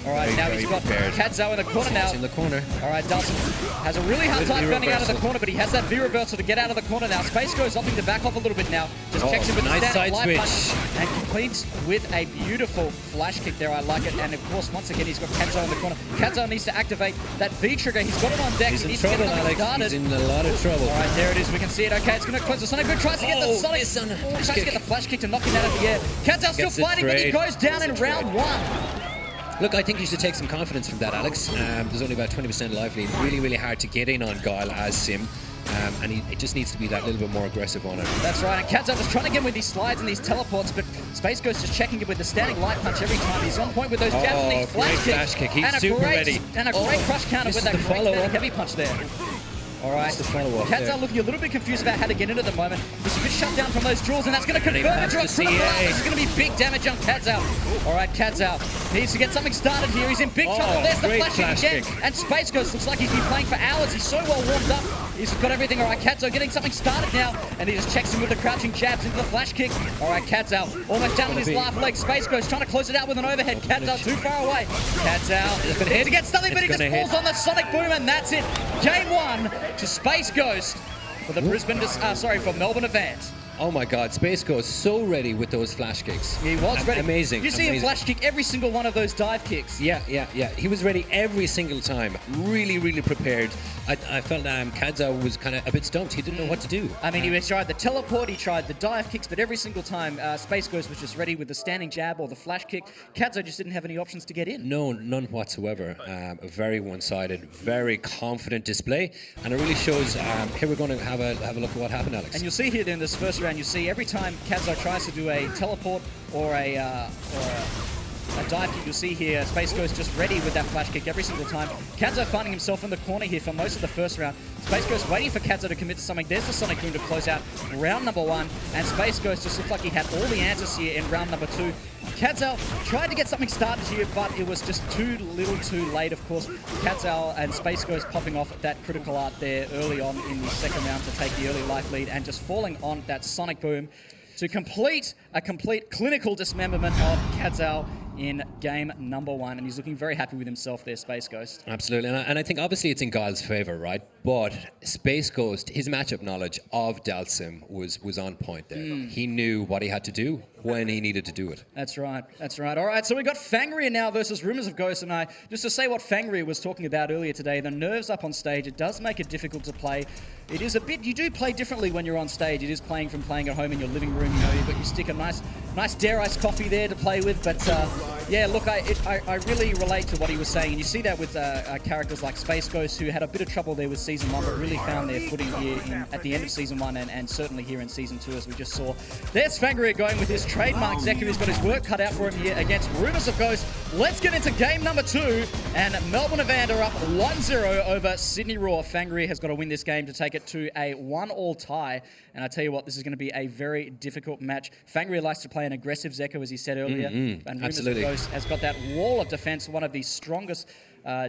All right, now he's got Kadzao in the corner now. In the corner. All right, Dustin has a really hard time running out of the corner, but he has that V-reversal to get out of the corner now. Space Ghost opting to back off a little bit now. Just checks him with nice the standard side light switch. punch and completes with a beautiful flash kick there. I like it. And of course, once again, he's got Kadzao in the corner. Kadzao needs to activate that V-trigger. He's got it on deck. He's in needs to get trouble, it Alex. started. He's in a lot of trouble. All right, there it is. We can see it. Okay, it's going to close the Sonic Boom. Tries to get the Sonic. Tries to get the flash kick to knock him out of the air. Kadzao still fighting, but he goes down in round 1. Look, I think you should take some confidence from that, Alex. There's only about 20% life lead. Really, really hard to get in on Guile as Sim. and it just needs to be that little bit more aggressive on it. That's right, and Kadzal just trying to get him with these slides and these teleports, but Space Ghost just checking him with the standing light punch every time. He's on point with those jabs and these great flash kick. He's super ready. And a great crush counter with that great standing heavy punch there. All right, the follow-up. Kadzal looking a little bit confused about how to get into the moment. He's a bit shut down from those jewels, and that's going to convert into a critical blast. This is going to be big damage on Kadzal. All right, Kadzal needs to get something started here. He's in big trouble. There's the flash kick again. And Space Ghost looks like he's been playing for hours. He's so well warmed up. He's got everything. All right, Kadzal getting something started now, and he just checks him with the crouching jabs into the flash kick. All right, Kadzal almost down on his last leg. Space Ghost trying to close it out with an overhead. Kadzal too far away. Kadzal needs to get something, but he just falls on the Sonic Boom, and that's it. Game 1 to Space Ghost for the for Melbourne event. Oh my God, Space Ghost so ready with those flash kicks. He was ready. Amazing. You see him flash kick every single one of those dive kicks. Yeah. He was ready every single time. Really, really prepared. I felt Kadzal was kind of a bit stumped. He didn't know what to do. I mean, he tried the teleport, he tried the dive kicks, but every single time Space Ghost was just ready with the standing jab or the flash kick. Kadzal just didn't have any options to get in. No, none whatsoever. A very one-sided, very confident display, and it really shows. Here we're going to have a look at what happened, Alex. And you'll see here in this first round, you see every time Kadzal tries to do a teleport or a dive kick, you'll see here Space Ghost just ready with that flash kick every single time. Kadzal finding himself in the corner here for most of the first round. Space Ghost waiting for Kadzal to commit to something. There's the Sonic Boom to close out round number 1, and Space Ghost just looked like he had all the answers here in round number 2. Kadzal tried to get something started here, but it was just too little too late, of course. Kadzal and Space Ghost popping off that critical art there early on in the second round to take the early life lead, and just falling on that Sonic Boom to complete a clinical dismemberment of Kadzal in game number 1, and he's looking very happy with himself there, Space Ghost. Absolutely, and I think obviously it's in Guile's favor, right? But Space Ghost, his matchup knowledge of Dalsim was on point there. He knew what he had to do when he needed to do it. That's right. All right, so we got Fangria now versus Rumors of Ghost, and just to say what Fangria was talking about earlier today, the nerves up on stage, it does make it difficult to play. It is a bit, you do play differently when you're on stage. It is playing from playing at home in your living room, but you stick a nice Dare Ice coffee there to play with, but yeah, look, I really relate to what he was saying, and you see that with characters like Space Ghost, who had a bit of trouble there with Season 1, but really found their footing here at the end of Season 1, and certainly here in Season 2, as we just saw. There's Fangria going with his trademark Zeku. He's got his work cut out for him here against Rumors of Ghost. Let's get into game number 2, and Melbourne Evander are up 1-0 over Sydney Raw. Fangria has got to win this game to take it to a 1-1 tie, and I tell you what, this is going to be a very difficult match. Fangria likes to play an aggressive Zeku, as he said earlier, and Rumors of Ghost has got that wall of defense, one of the strongest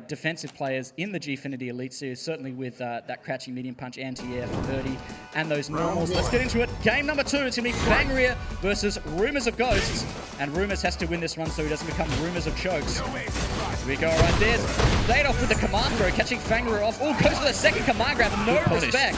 defensive players in the Gfinity Elite Series, certainly with that crouching medium punch anti-air for 30 and those normals. Let's get into it. Game number 2, it's going to be Fangria versus Rumors of Ghosts, and Rumors has to win this one so he doesn't become Rumors of Chokes. Here we go, right there. Laid off with the command throw, catching Fangria off. Oh, goes for the second command grab, no respect.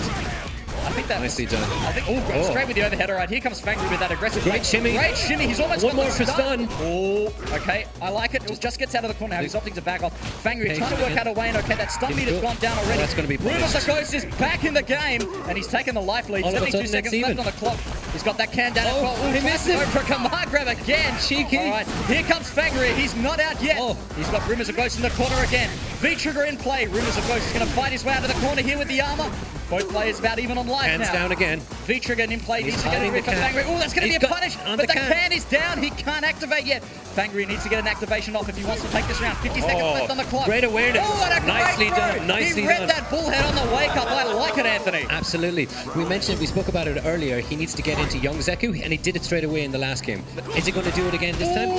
I think that nicely done. I think straight with the overhead. All right, here comes Fangria with that aggressive. Great shimmy. Great shimmy. He's almost one more for stun. Oh, okay. I like it. It just gets out of the corner now. He's opting to back off. Fangria trying to work out a way, and okay, that stun meter's gone down already. That's going to be Rumors of Ghost is back in the game, and he's taken the life lead. 72 seconds left on the clock. He's got that can down at 12. He missed it. For a command grab again. Cheeky. All right, here comes Fangria. He's not out yet. He's got Rumors of Ghost in the corner again. V-Trigger in play. Rumors of Ghost is going to fight his way out of the corner here with the armor. Both players about even on life Hands now. down again. V-Trigger in play. Needs to get a rip for Fangria. Oh, that's going to be a punish. But the can is down. He can't activate yet. Fangria needs to get an activation off if he wants to take this round. 50 seconds left on the clock. Great awareness. Oh, what a Nicely great done. Nicely he read that bullhead on the wake up. I like it, Anthony. Absolutely. We spoke about it earlier. He needs to get into young Zeku, and he did it straight away in the last game. Is he going to do it again this time?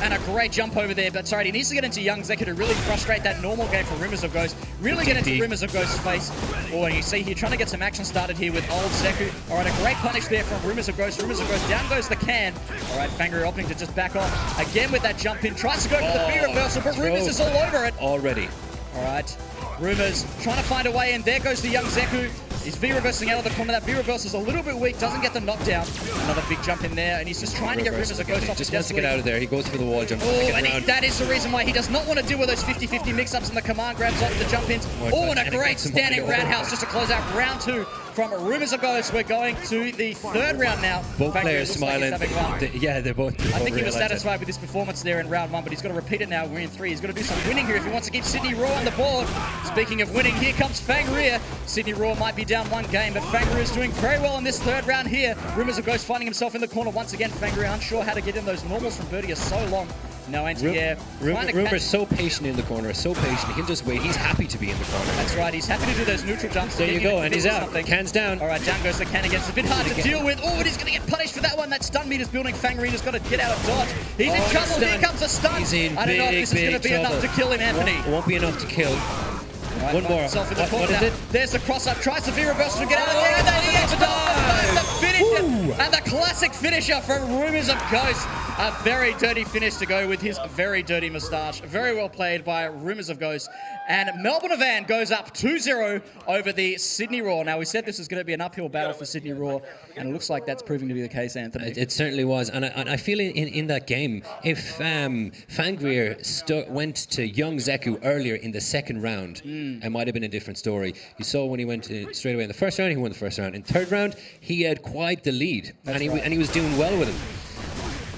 And a great jump over there, but sorry, he needs to get into young Zeku to really frustrate that normal game for Rumors of Ghost. Really get into Rumors of Ghost's face. Oh, and you see here, trying to get some action started here with old Zeku. All right, a great punish there from Rumors of Ghost. Rumors of Ghost, down goes the can. All right, Fangria opting to just back off. Again with that jump in, tries to go for the B reversal, but Rumors is all over it. Already. All right, Rumors trying to find a way in. There goes the young Zeku. He's V-reversing out of the corner. That V-reversal is a little bit weak, doesn't get the knockdown. Another big jump in there, and he's just trying to get Rumors of Ghost off. Just wants to get out of there. He goes for the wall jump. Oh, and that is the reason why he does not want to deal with those 50-50 mix-ups and the command grabs off the jump ins. Oh, and a great standing roundhouse just to close out round 2 from Rumors of Ghosts. We're going to the third round now. Both Fangry players looks like he's smiling. having fun. Yeah, they're both. I think he was realised it. satisfied with his performance there in round 1, but he's got to repeat it now. We're in 3. He's got to do some winning here if he wants to keep Sydney Raw on the board. Speaking of winning, here comes Fangria. Sydney Raw might be down 1 game, but Fangria is doing very well in this third round here. Rumors of Ghost finding himself in the corner once again. Fangria unsure how to get in those normals from Birdie are so long. No anti-air. Rumor's so patient in the corner, so patient. He'll just wait. He's happy to be in the corner. That's right. He's happy to do those neutral jumps. There you go, and he's out. Something. Can's down. All right, down goes the can again. It's a bit hard to deal with. Oh, and he's going to get punished for that one. That stun meter's building. Fangrena's got to get out of dodge. He's in trouble. Here comes a stun. He's in I don't know if this is going to be enough to kill him, Anthony. Won't be enough to kill. Right, one more. What is it? There's the cross-up. Tries the V-reversal to get out of there. And then he gets the finisher. And the classic finisher from Rumors of Ghost. A very dirty finish to go with his very dirty moustache. Very well played by Rumors of Ghost. And Melbourne Avant goes up 2-0 over the Sydney Raw. Now, we said this was going to be an uphill battle for Sydney Raw, and it looks like that's proving to be the case, Anthony. It certainly was. And I feel in that game, if Fangreer went to young Zeku earlier in the second round, it might have been a different story. You saw when he went straight away in the first round, he won the first round. In third round, he had quite the lead, and he was doing well with him.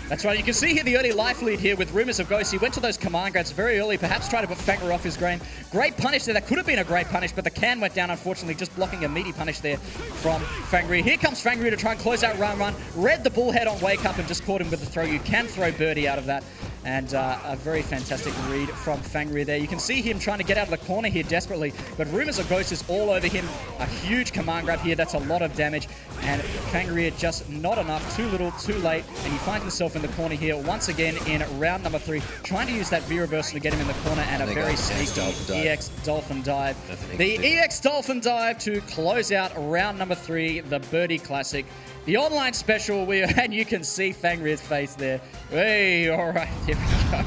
That's right. You can see here the early life lead here with Rumors of Ghost. He went to those command grabs very early, perhaps trying to put Fangreer off his grain. Great punish there. That could have been a great punish, but the can went down, unfortunately, just blocking a meaty punish there from Fangreer. Here comes Fangreer to try and close out round 1. Read the bullhead on wake up and just caught him with the throw. You can throw Birdie out of that. And a very fantastic read from Fangreer there. You can see him trying to get out of the corner here desperately, but Rumors of Ghost is all over him. A huge command grab here. That's a lot of damage. And Fangreer just not enough. Too little, too late. And he finds himself in the corner here once again in round number 3, trying to use that V-reversal to get him in the corner, and a very sneaky EX Dolphin Dive. The EX Dolphin Dive to close out round number 3, the Birdie Classic. The online special, and you can see Fangreer's face there. Hey, all right, here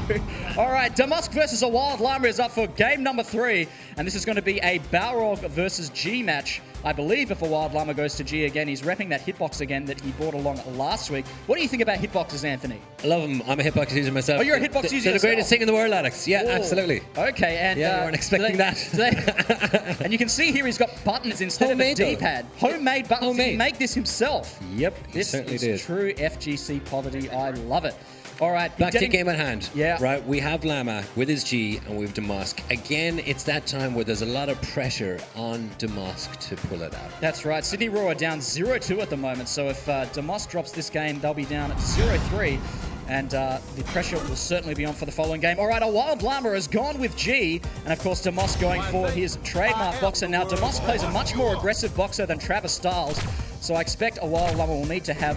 we go. All right, Damask versus a Wild Llama is up for game number 3, and this is going to be a Balrog versus G match. I believe if a Wild Llama goes to G again, he's repping that hitbox again that he brought along last week. What do you think about hitboxes, Anthony? I love them. I'm a hitbox user myself. Oh, you're a hitbox user They're the greatest thing in the world, Alex. Yeah, Whoa. absolutely. Okay, and yeah, you weren't expecting that. And you can see here he's got buttons instead of a D-pad. Homemade buttons. Did he make this himself? Yep, he certainly did. This is true FGC quality. I love it. All right, back to game at hand. Yeah. Right, we have Llama with his G, and we have Damask. Again, it's that time where there's a lot of pressure on Damask to pull it out. That's right. Sydney Raw are down 0-2 at the moment, so if Damask drops this game, they'll be down 0-3. And the pressure will certainly be on for the following game. All right, a Wild Llama has gone with G. And, of course, Damask going for his trademark boxer. Now, Damask plays a much more aggressive boxer than Travis Styles. So I expect a Wild Llama will need to have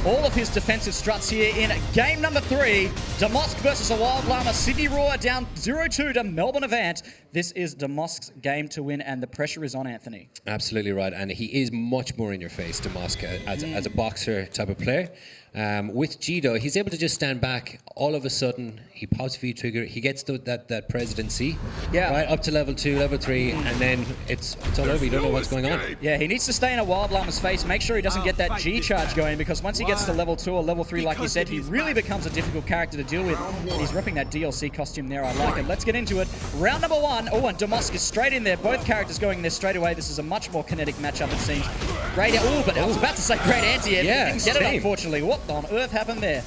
all of his defensive struts here in game number 3. Damask versus a Wild Llama. Sydney Raw down 0-2 to Melbourne Avant. This is Damask's game to win, and the pressure is on Anthony. Absolutely right. And he is much more in your face, Damask, as a boxer type of player. With G, though, he's able to just stand back. All of a sudden, he pops V-trigger. He gets that presidency. Yeah. Right up to level 2, level 3, and then it's all over. You don't know what's going on. Yeah, he needs to stay in a Wild Llama's face. Make sure he doesn't get that G charge going, because once he gets to level 2 or level 3, like you said, he really becomes a difficult character to deal with. He's ripping that DLC costume there. I like it. Let's get into it. Round number 1. Oh, and Damask is straight in there. Both characters going in there straight away. This is a much more kinetic matchup, it seems. Great. Oh, but I was about to say great anti-air. Yeah, didn't get it, unfortunately. What on earth happened there?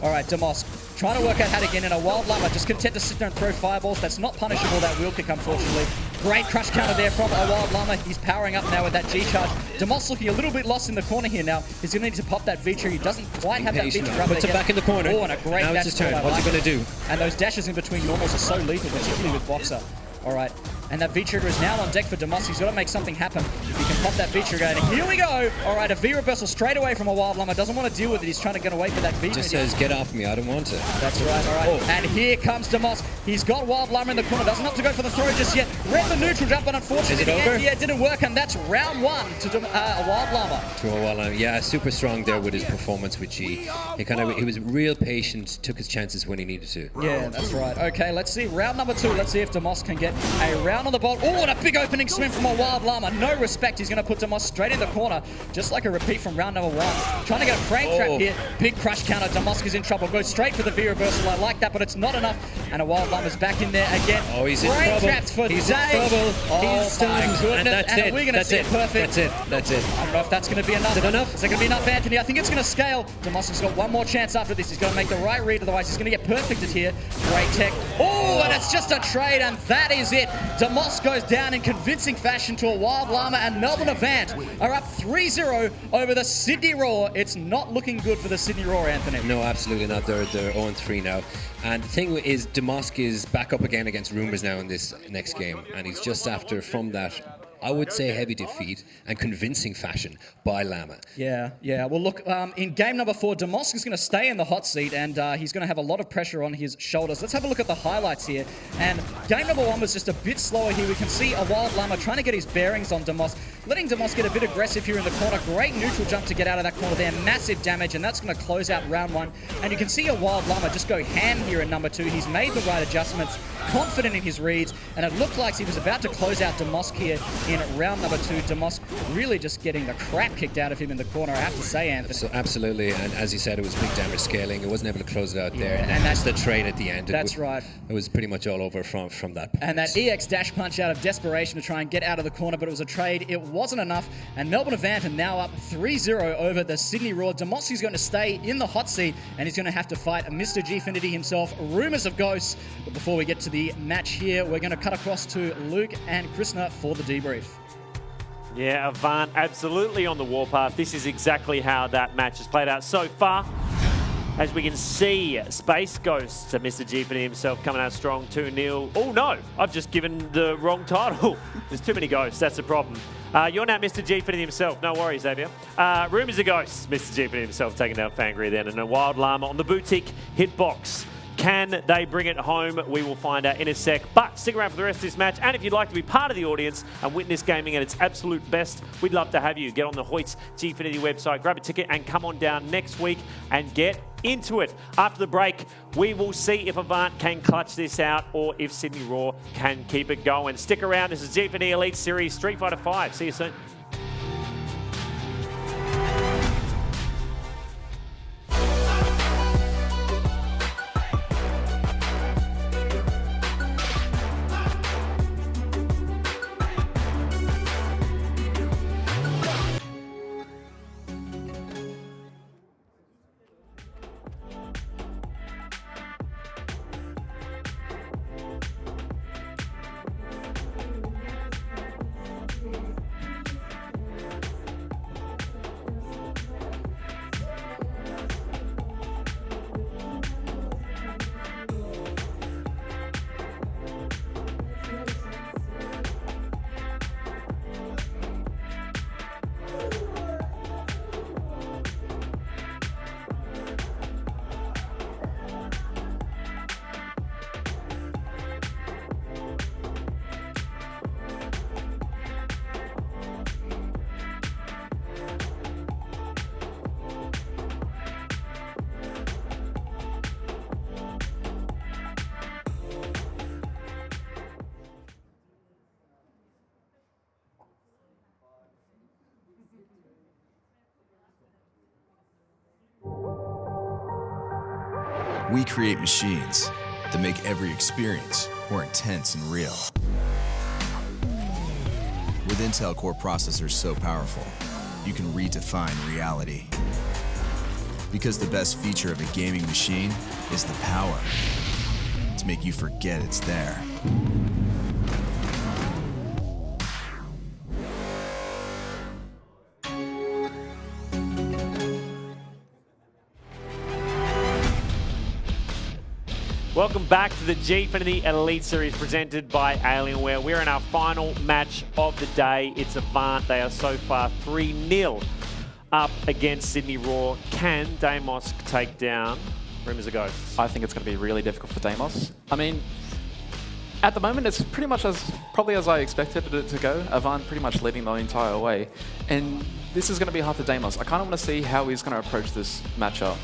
All right, Damask trying to work out how to get in. A Wild Llama just content to sit there and throw fireballs. That's not punishable, that wheel kick, unfortunately. Great crush counter there from a Wild Llama. He's powering up now with that G-charge. Damask looking a little bit lost in the corner here now. He's going to need to pop that V-trigger. He doesn't quite have that V-trigger. Puts it back in the corner. Oh, and a great now dash. It's his turn. What's he going to do? And those dashes in between normals are so lethal, particularly with Boxer. All right, and that V-trigger is now on deck for Damask. He's got to make something happen. He can pop that V-trigger, and here we go. All right, a V-reversal straight away from a Wild Llama. Doesn't want to deal with it. He's trying to get away from that V-trigger. Just says, get off me. I don't want to. That's right. All right. Oh. And here comes Damask. He's got Wild Llama in the corner. Doesn't have to go for the throw just yet. Read the neutral jump, but unfortunately, it didn't work, and that's round 1 to a Wild Llama. To a Wild Llama. Yeah, super strong there with his performance with G. He was real patient, took his chances when he needed to. Yeah, that's right. Okay, let's see round number 2. Let's see if Damask can get a round Down on the bolt. Oh, and a big opening swim from a Wild Llama. No respect. He's going to put Demos straight in the corner, just like a repeat from round number 1. Trying to get a frame trap here. Big crush counter. Demos is in trouble. Goes straight for the V reversal. I like that, but it's not enough. And a Wild Llama's back in there again. Oh, he's in frame trouble. traps for He's Dave. in trouble. Oh, my goodness. And that's it. We're going to see it perfect. That's it. That's it. I don't know if that's going to be enough. Is it enough? Is it going to be enough, Anthony? I think it's going to scale. Demos has got one more chance after this. He's going to make the right read, otherwise he's going to get perfected here. Great tech. Oh, and it's just a trade, and that is it. Demos goes down in convincing fashion to a Wild Llama, and Melbourne Avant are up 3-0 over the Sydney Roar. It's not looking good for the Sydney Roar, Anthony. No, absolutely not. They're 0-3 now. And the thing is, Demosk is back up again against Rumors now in this next game, and he's just after, from that, I would say, heavy defeat and convincing fashion by Llama. Yeah. Well, look, in game number 4, Demos is going to stay in the hot seat, and he's going to have a lot of pressure on his shoulders. Let's have a look at the highlights here. And game number 1 was just a bit slower here. We can see a Wild Llama trying to get his bearings on Demos, letting Demos get a bit aggressive here in the corner. Great neutral jump to get out of that corner there. Massive damage, and that's going to close out round 1. And you can see a Wild Llama just go ham here in number 2. He's made the right adjustments, confident in his reads, and it looked like he was about to close out Demos here in round number 2. Demos really just getting the crap kicked out of him in the corner, I have to say, Anthony. So absolutely, and as you said, it was big damage scaling. It wasn't able to close it out there, and that's the trade at the end. That's right. It was pretty much all over from that point. And that EX dash punch out of desperation to try and get out of the corner, but it was a trade. It wasn't enough, and Melbourne Avant are now up 3-0 over the Sydney Roar. Demos is going to stay in the hot seat, and he's going to have to fight Mr. Gfinity himself. Rumors of ghosts. But before we get to the match here, we're going to cut across to Luke and Krishna for the debrief. Yeah, Avant absolutely on the warpath. This is exactly how that match has played out so far. As we can see, Space Ghost to Mr. Gfinity himself coming out strong, 2-0. Oh no, I've just given the wrong title. There's too many ghosts, that's the problem. You're now Mr. Gfinity himself. No worries, Xavier. Rumors of ghosts. Mr. Gfinity himself taking down Fangry then, and a Wild Llama on the boutique hitbox. Can they bring it home? We will find out in a sec. But stick around for the rest of this match. And if you'd like to be part of the audience and witness gaming at its absolute best, we'd love to have you. Get on the Hoyts Gfinity website, grab a ticket, and come on down next week and get into it. After the break, we will see if Avant can clutch this out or if Sydney Roar can keep it going. Stick around. This is Gfinity Elite Series Street Fighter 5. See you soon. We create machines that make every experience more intense and real. With Intel Core processors so powerful, you can redefine reality. Because the best feature of a gaming machine is the power to make you forget it's there. Welcome back to the Gfinity Elite Series presented by Alienware. We're in our final match of the day. It's Avant. They are so far 3-0 up against Sydney Roar. Can Damos take down Rumors of Ghosts? I think it's going to be really difficult for Damos. I mean, at the moment, it's pretty much probably as I expected it to go. Avant pretty much leading the entire way. And this is going to be hard for Damos. I kind of want to see how he's going to approach this matchup,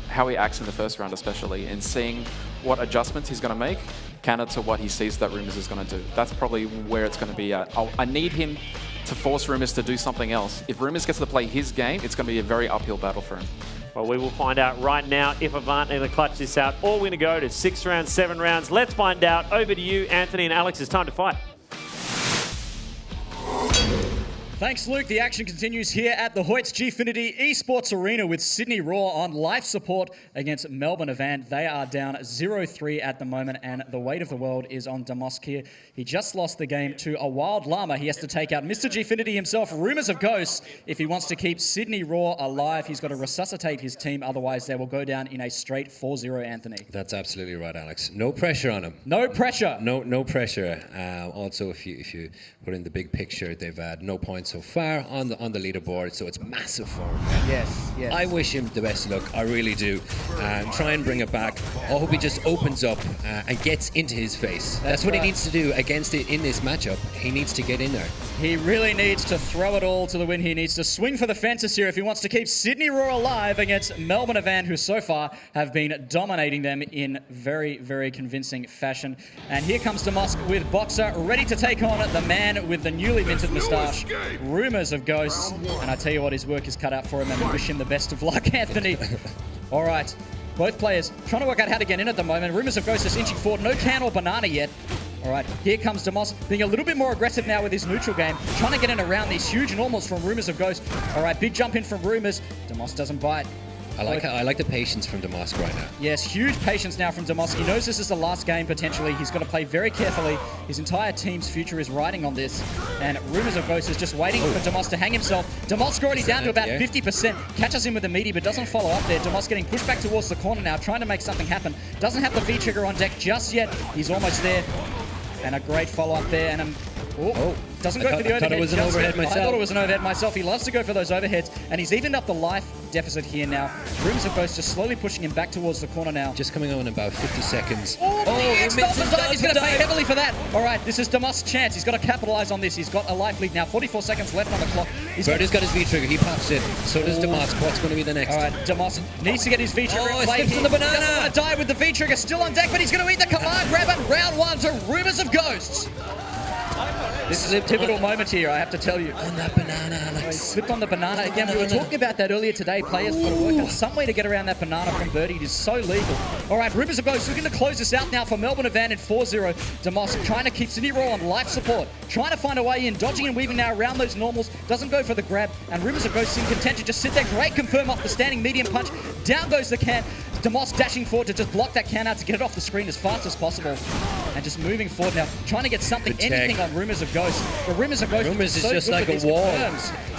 how he acts in the first round especially, and seeing what adjustments he's going to make. counter to what he sees that Rumors is going to do. That's probably where it's going to be at. I need him to force Rumors to do something else. If Rumors gets to play his game, it's going to be a very uphill battle for him. Well, we will find out right now if Avant going to clutch this out, or we're going to go to 6 rounds, 7 rounds. Let's find out. Over to you, Anthony and Alex. It's time to fight. Thanks, Luke. The action continues here at the Hoyts Gfinity Esports Arena with Sydney Raw on life support against Melbourne Avant. They are down 0-3 at the moment, and the weight of the world is on Damosk here. He just lost the game to a Wild Llama. He has to take out Mr. Gfinity himself, Rumors of Ghosts. If he wants to keep Sydney Raw alive, he's got to resuscitate his team. Otherwise, they will go down in a straight 4-0, Anthony. That's absolutely right, Alex. No pressure on him. No pressure. No pressure. Also, if you put in the big picture, they've had no points so far on the leaderboard, so it's massive for him. Yes. I wish him the best of luck. I really do. Try and bring it back. I hope he just opens up and gets into his face. That's what he needs to do against it in this matchup. He needs to get in there. He really needs to throw it all to the win. He needs to swing for the fences here if he wants to keep Sydney Raw alive against Melbourne Avant, who so far have been dominating them in very, very convincing fashion. And here comes Damosk with Boxer, ready to take on the man with the newly minted moustache, Rumors of Ghosts. And I tell you what, his work is cut out for him, and we wish him the best of luck, Anthony. All right. Both players trying to work out how to get in at the moment. Rumors of Ghosts is inching forward. No can or banana yet. All right, here comes Damosk, being a little bit more aggressive now with his neutral game, trying to get in around these huge normals from Rumors of Ghost. All right, big jump in from Rumors. Damosk doesn't bite. I like the patience from Damosk right now. Yes, huge patience now from Damosk. He knows this is the last game, potentially. He's got to play very carefully. His entire team's future is riding on this. And Rumors of Ghost is just waiting for Damosk to hang himself. Damosk already down to about 50%. Catches him with a meaty, but doesn't follow up there. Damosk getting pushed back towards the corner now, trying to make something happen. Doesn't have the V-trigger on deck just yet. He's almost there. And a great follow-up there. And doesn't go for the overhead. I thought it was an overhead myself. I thought it was an overhead myself. He loves to go for those overheads. And he's evened up the life deficit here now. Rumors of Ghost just slowly pushing him back towards the corner now. Just coming on in about 50 seconds. He's going to pay heavily for that. All right, this is Damosk's chance. He's got to capitalize on this. He's got a life lead now. 44 seconds left on the clock. Birdie's got his V-trigger. He pops it. So does Damosk. What's going to be the next? All right, Damosk needs to get his V-trigger in play. Slips on the banana. He doesn't want to die with the V-trigger still on deck, but he's going to eat the command grab and round one to Rumors of Ghosts. This is a pivotal moment here, I have to tell you. On that banana, Alex. He slipped on the banana. Again, we were talking about that earlier today. Players got to work out some way to get around that banana from Birdie. It is so legal. All right, Rumors of Ghosts looking to close this out now for Melbourne Avant in 4-0. Damosk trying to keep Sydney Raw on life support. Trying to find a way in. Dodging and weaving now around those normals. Doesn't go for the grab. And Rumors of Ghosts in contention. Just sit there. Great confirm off the standing medium punch. Down goes the can. Damosk dashing forward to just block that can out to get it off the screen as fast as possible. And just moving forward now. Trying to get something, anything on Rumors of Ghosts. But Rumors of Ghosts is just like a wall.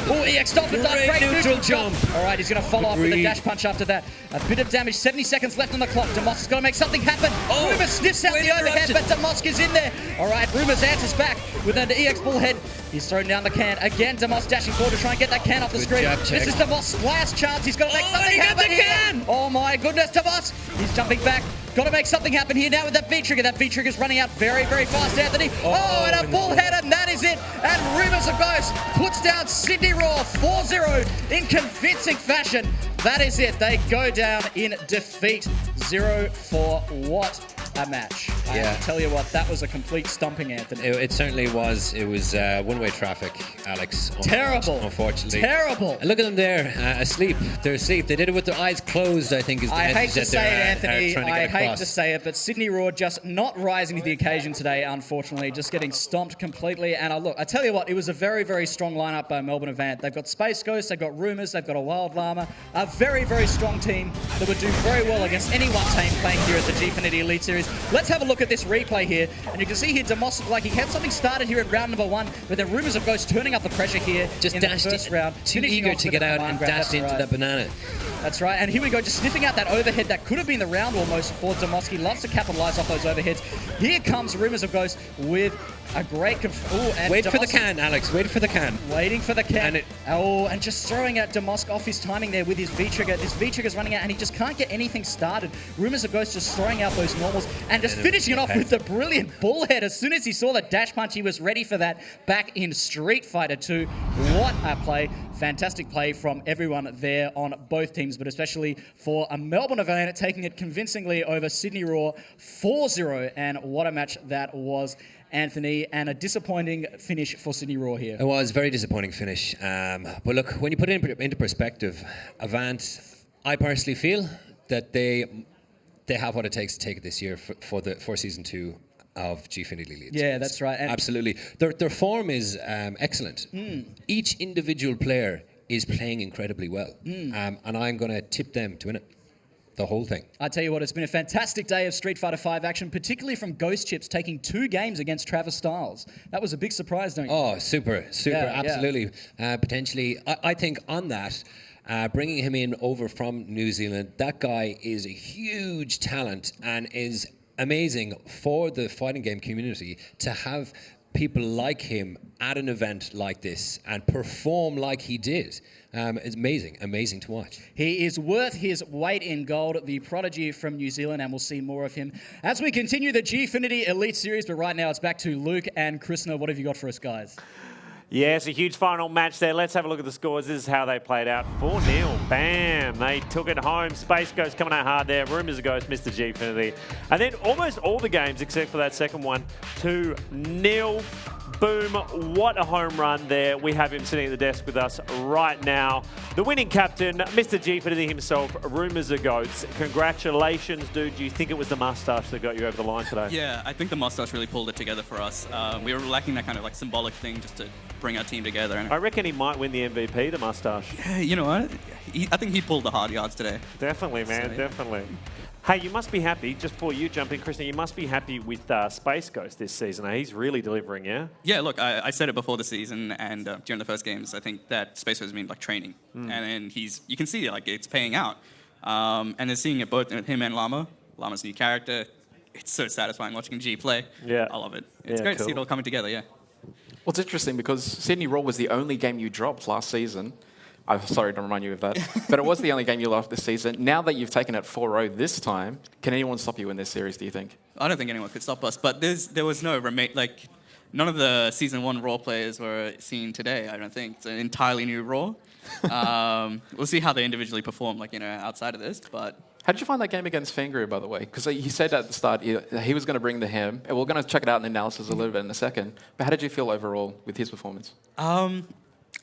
Oh, EX stop with that great neutral jump. All right, he's going to follow up with a dash punch after that. A bit of damage, 70 seconds left on the clock. Damosk is going to make something happen. Rumors sniffs out the overhead, but Damosk is in there. All right, Rumors answers back with an EX bullhead. He's thrown down the can. Again, Damosk dashing forward to try and get that can off the screen. This is Damosk's last chance. He's got to make something happen here. Oh my goodness, Damosk. He's jumping back. Got to make something happen here now with that V-trigger. That V-trigger's running out very, very fast, Anthony. And a bullhead, and that is it. And Rumors of Ghost puts down Sydney Raw 4-0 in convincing fashion. That is it. They go down in defeat. 0-4. What a match. I have to tell you what, that was a complete stomping, Anthony. It certainly was. It was one-way traffic, Alex. Terrible. Unfortunately. Terrible. And look at them there, asleep. They're asleep. They did it with their eyes closed, I think, is the message hate to that say they're it, Anthony. trying to get I hate across. to say it, but Sydney Raw just not rising to the occasion today, unfortunately. Just getting stomped completely. And look, I tell you what, it was a very, very strong lineup by Melbourne Avant. They've got Space Ghost, they've got Rumors, they've got a Wild Llama. A very, very strong team that would do very well against any one team playing here at the Gfinity Elite Series. Let's have a look at this replay here. And you can see here, Damosk, like he had something started here in round number 1, but then Rumors of Ghost turning up the pressure here Just in dashed the first round. too finishing eager off to with get a out command and grab. dashed That's into right. that banana. That's right, and here we go, just sniffing out that overhead that could have been the round almost for Damosk. He loves to capitalize off those overheads. Here comes Rumors of Ghost with a great... Wait for the can, Alex. Wait for the can. Waiting for the can. And just throwing out Damosk off his timing there with his V-trigger. This V-trigger's running out, and he just can't get anything started. Rumors of Ghost just throwing out those normals and just finishing it off with the brilliant bullhead. As soon as he saw the dash punch, he was ready for that back in Street Fighter 2. What a play. Fantastic play from everyone there on both teams. wins, but especially for a Melbourne event taking it convincingly over Sydney Raw 4-0. And what a match that was, Anthony, and a disappointing finish for Sydney Raw here. It was a very disappointing finish. But look, when you put it into perspective, Avant, I personally feel that they have what it takes to take it this year for season 2 of Gfinity Elite. Yeah, that's right. And absolutely. Their form is excellent. Each individual player is playing incredibly well. And I'm going to tip them to win it. The whole thing. I tell you what, it's been a fantastic day of Street Fighter V action, particularly from Ghost Chips taking 2 games against Travis Styles. That was a big surprise, don't you? Oh, super, Yeah, absolutely. Potentially, I think on that, bringing him in over from New Zealand, that guy is a huge talent and is amazing for the fighting game community to have people like him at an event like this and perform like he did. It's amazing to watch. He is worth his weight in gold, the prodigy from New Zealand, and we'll see more of him as we continue the Gfinity Elite Series. But right now it's back to Luke and Krishna. What have you got for us, guys? Yeah, it's a huge final match there. Let's have a look at the scores. This is how they played out. 4-0. Bam. They took it home. Space Ghost coming out hard there. Rumors of Ghost, Mr. Gfinity. And then almost all the games, except for that second one, 2-0. Boom. What a home run there. We have him sitting at the desk with us right now. The winning captain, Mr. Gfinity himself, Rumors of Ghosts. Congratulations, dude. Do you think it was the mustache that got you over the line today? Yeah, I think the mustache really pulled it together for us. We were lacking that kind of like symbolic thing just to bring our team together. And I reckon he might win the MVP, the mustache. Yeah, you know what? I think he pulled the hard yards today. Definitely, man. So, definitely. Hey, you must be happy, just before you jump in, Krishna, you must be happy with Space Ghost this season. He's really delivering, yeah? Yeah, look, I said it before the season and during the first games, I think that Space Ghost has been like training. And then you can see like it's paying out. And then seeing it both with him and Llama, Llama's new character, it's so satisfying watching G play. Yeah. I love it. It's great to see it all coming together, yeah. Well, it's interesting because Sydney Raw was the only game you dropped last season. I'm sorry to remind you of that. But it was the only game you lost this season. Now that you've taken it 4-0 this time, can anyone stop you in this series, do you think? I don't think anyone could stop us, but there was no none of the Season 1 Raw players were seen today, I don't think. It's an entirely new Raw. We'll see how they individually perform, outside of this, but... How did you find that game against Fangria, by the way? Because he said at the start he was going to bring the ham, and we're going to check it out in the analysis a little bit in a second. But how did you feel overall with his performance?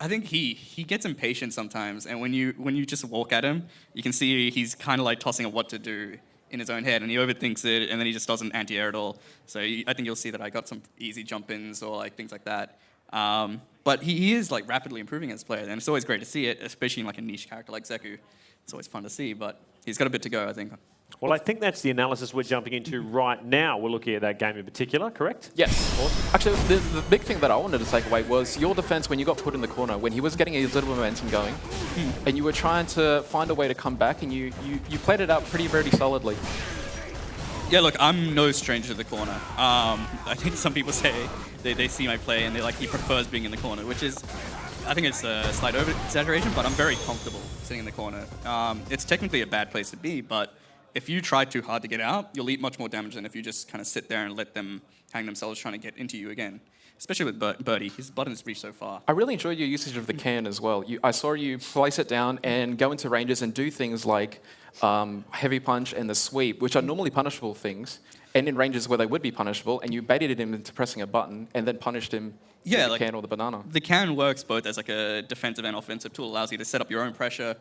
I think he gets impatient sometimes, and when you just walk at him, you can see he's kind of like tossing at what to do in his own head, and he overthinks it, and then he just doesn't anti-air at all. So I think you'll see that I got some easy jump-ins or like things like that. But he is like rapidly improving as a player, and it's always great to see it, especially in like a niche character like Zeku. It's always fun to see, but he's got a bit to go, I think. Well, I think that's the analysis we're jumping into right now. We're looking at that game in particular, correct? Yes. Awesome. Actually, the big thing that I wanted to take away was your defense when you got put in the corner, when he was getting his little momentum going, and you were trying to find a way to come back, and you played it out very solidly. Yeah, look, I'm no stranger to the corner. I think some people say they see my play and they're like, he prefers being in the corner, which is, I think it's a slight over-exaggeration, but I'm very comfortable sitting in the corner. It's technically a bad place to be, but if you try too hard to get out, you'll eat much more damage than if you just kind of sit there and let them hang themselves trying to get into you again. Especially with Birdie, his button is reached so far. I really enjoyed your usage of the can as well. I saw you place it down and go into ranges and do things like heavy punch and the sweep, which are normally punishable things, and in ranges where they would be punishable, and you baited him into pressing a button and then punished him with the can or the banana. The can works both as like a defensive and offensive tool. It allows you to set up your own pressure.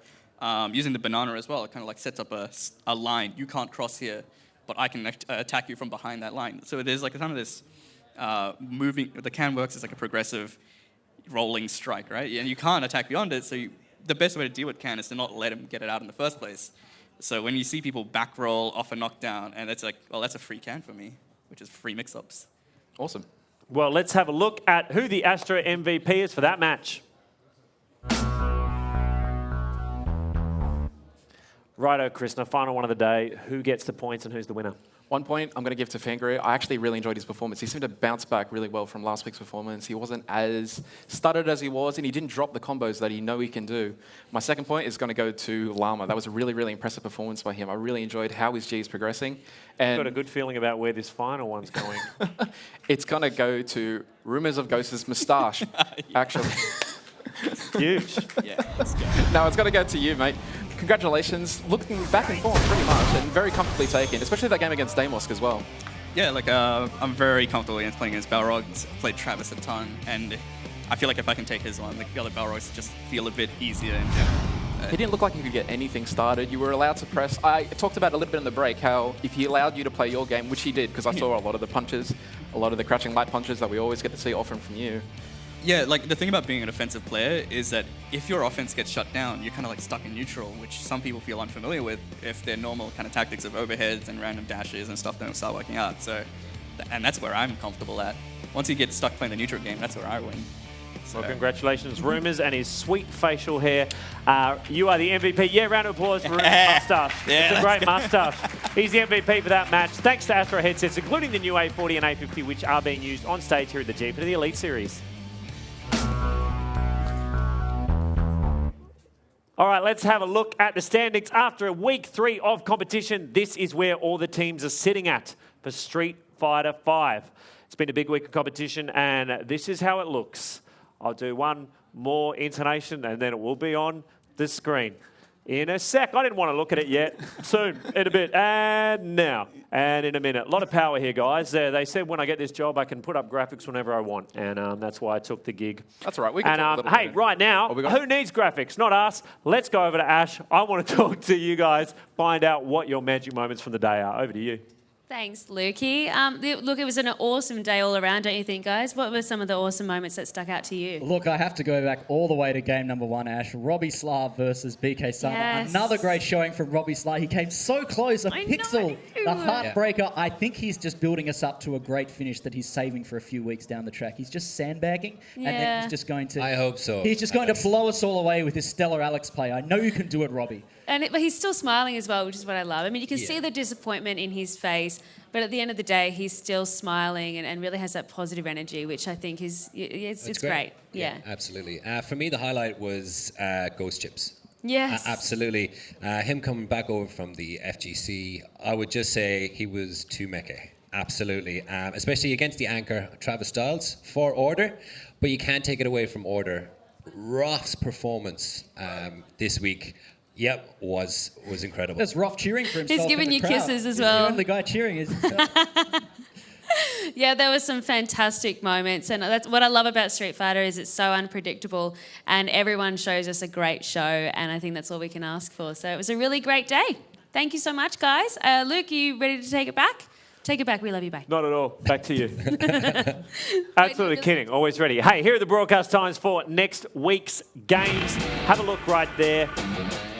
Using the banana as well, it kind of like sets up a line. You can't cross here, but I can attack you from behind that line. So there's like kind of this moving. The can works as like a progressive rolling strike, right? And you can't attack beyond it. So the best way to deal with can is to not let him get it out in the first place. So when you see people back roll off a knockdown, and it's like, well, that's a free can for me, which is free mix-ups. Awesome. Well, let's have a look at who the Astro MVP is for that match. Righto, Krishna, final one of the day. Who gets the points and who's the winner? 1 point I'm going to give to Fangria. I actually really enjoyed his performance. He seemed to bounce back really well from last week's performance. He wasn't as stuttered as he was, and he didn't drop the combos that he know he can do. My second point is going to go to Llama. That was a really impressive performance by him. I really enjoyed how his G is progressing. And I've got a good feeling about where this final one's going. It's going to go to Rumors of Ghost's moustache, actually. Huge. Yeah, let's go. No, it's going to go to you, mate. congratulations. Looking back in form pretty much, and very comfortably taken, especially that game against Damosk as well. Yeah, like I'm very comfortable against playing against Balrogs. Played Travis a ton, and I feel like if I can take his on, like the other Balrogs just feel a bit easier in general. He didn't look like he could get anything started. You were allowed to press. I talked about a little bit in the break how if he allowed you to play your game, which he did, because I saw a lot of the punches, a lot of the crouching light punches that we always get to see often from you. Yeah, like the thing about being an offensive player is that if your offense gets shut down, you're kind of like stuck in neutral, which some people feel unfamiliar with if their normal kind of tactics of overheads and random dashes and stuff don't start working out. So, and that's where I'm comfortable at. Once you get stuck playing the neutral game, that's where I win. So. Well, congratulations, Rumours, and his sweet facial hair. You are the MVP. Yeah, round of applause for Rumours' moustache. Yeah, it's a great moustache. He's the MVP for that match. Thanks to Astro headsets, including the new A40 and A50, which are being used on stage here at the Gfinity Elite Series. All right, let's have a look at the standings after week 3 of competition. This is where all the teams are sitting at for Street Fighter V. It's been a big week of competition, and this is how it looks. I'll do one more intonation, and then it will be on the screen in a sec. I didn't want to look at it yet. Soon, in a bit, and now, and in a minute. A lot of power here, guys. They said when I get this job, I can put up graphics whenever I want, and that's why I took the gig. That's all right. We can talk a little hey, bit. right now, who needs graphics? Not us. Let's go over to Ash. I want to talk to you guys, find out what your magic moments from the day are. Over to you. Thanks, Lukey. Look, it was an awesome day all around, don't you think, guys? What were some of the awesome moments that stuck out to you? Look, I have to go back all the way to game number 1, Ash. Robbie Slav versus BK Summer. Yes. Another great showing from Robbie Slav. He came so close, a pixel, the heartbreaker. Yeah. I think he's just building us up to a great finish that he's saving for a few weeks down the track. He's just sandbagging, and then he's just going to... I hope so. He's just going to blow us all away with his stellar Alex play. I know you can do it, Robbie. But he's still smiling as well, which is what I love. I mean, you can see the disappointment in his face, but at the end of the day, he's still smiling and really has that positive energy, which I think is it's great. Yeah, absolutely. For me, the highlight was Ghost Chips. Yes. Absolutely. Him coming back over from the FGC, I would just say he was too mecha. Absolutely. Especially against the anchor, Travis Styles, for Order, but you can't take it away from Order. Roth's performance this week... Yep, was incredible. There's Roth cheering for himself. He's giving you crowd. kisses as well. The only guy cheering is himself. Yeah, there were some fantastic moments, and that's what I love about Street Fighter is it's so unpredictable, and everyone shows us a great show, and I think that's all we can ask for. So it was a really great day. Thank you so much, guys. Luke, are you ready to take it back? Take it back. We love you. Bye. Not at all. Back to you. Absolutely kidding. Always ready. Hey, here are the broadcast times for next week's games. Have a look right there.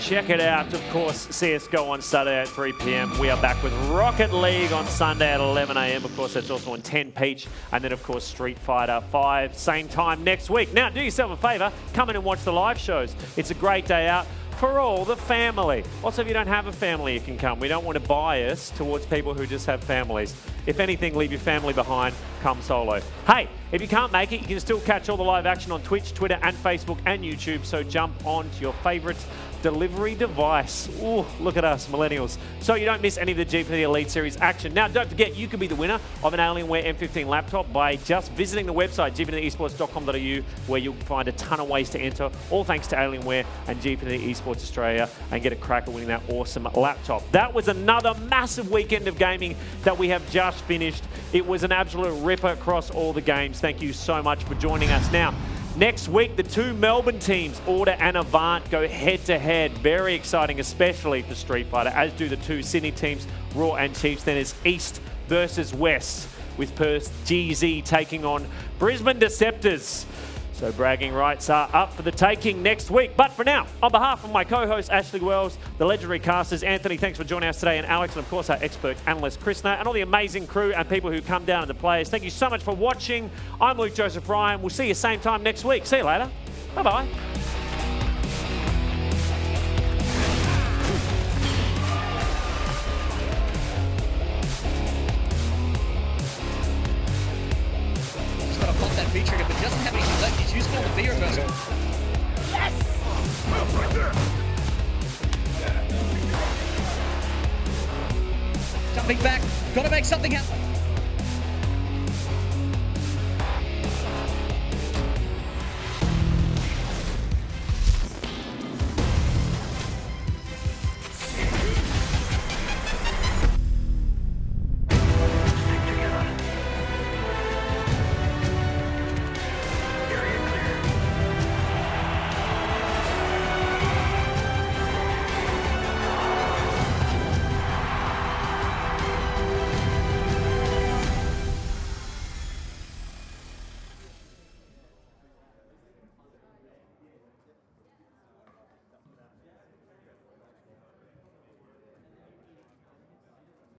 Check it out. Of course, CSGO on Saturday at 3 p.m. We are back with Rocket League on Sunday at 11 a.m. Of course, that's also on 10 Peach. And then, of course, Street Fighter 5, same time next week. Now, do yourself a favour. Come in and watch the live shows. It's a great day out for all the family. Also, if you don't have a family, you can come. We don't want to bias towards people who just have families. If anything, leave your family behind. Come solo. Hey, if you can't make it, you can still catch all the live action on Twitch, Twitter, and Facebook, and YouTube. So jump on to your favourite delivery device. Ooh, look at us, millennials. So you don't miss any of the Gfinity Elite Series action. Now, don't forget, you could be the winner of an Alienware M15 laptop by just visiting the website, gfinityesports.com.au, where you'll find a ton of ways to enter, all thanks to Alienware and Gfinity Esports Australia, and get a crack at winning that awesome laptop. That was another massive weekend of gaming that we have just finished. It was an absolute ripper across all the games. Thank you so much for joining us. Now, next week, the 2 Melbourne teams, Order and Avant, go head-to-head. Very exciting, especially for Street Fighter, as do the 2 Sydney teams, Raw and Chiefs. Then it's East versus West, with Perth GZ taking on Brisbane Deceptors. So bragging rights are up for the taking next week. But for now, on behalf of my co-host Ashley Wells, the legendary casters, Anthony, thanks for joining us today, and Alex, and of course our expert analyst Krishna, and all the amazing crew and people who come down and the players. Thank you so much for watching. I'm Luke Joseph Ryan. We'll see you same time next week. See you later. Bye-bye. He's got to pop that V-trigger, but doesn't have anything left. He's using all the V-reversal. Yes! Jumping back. Got to make something happen.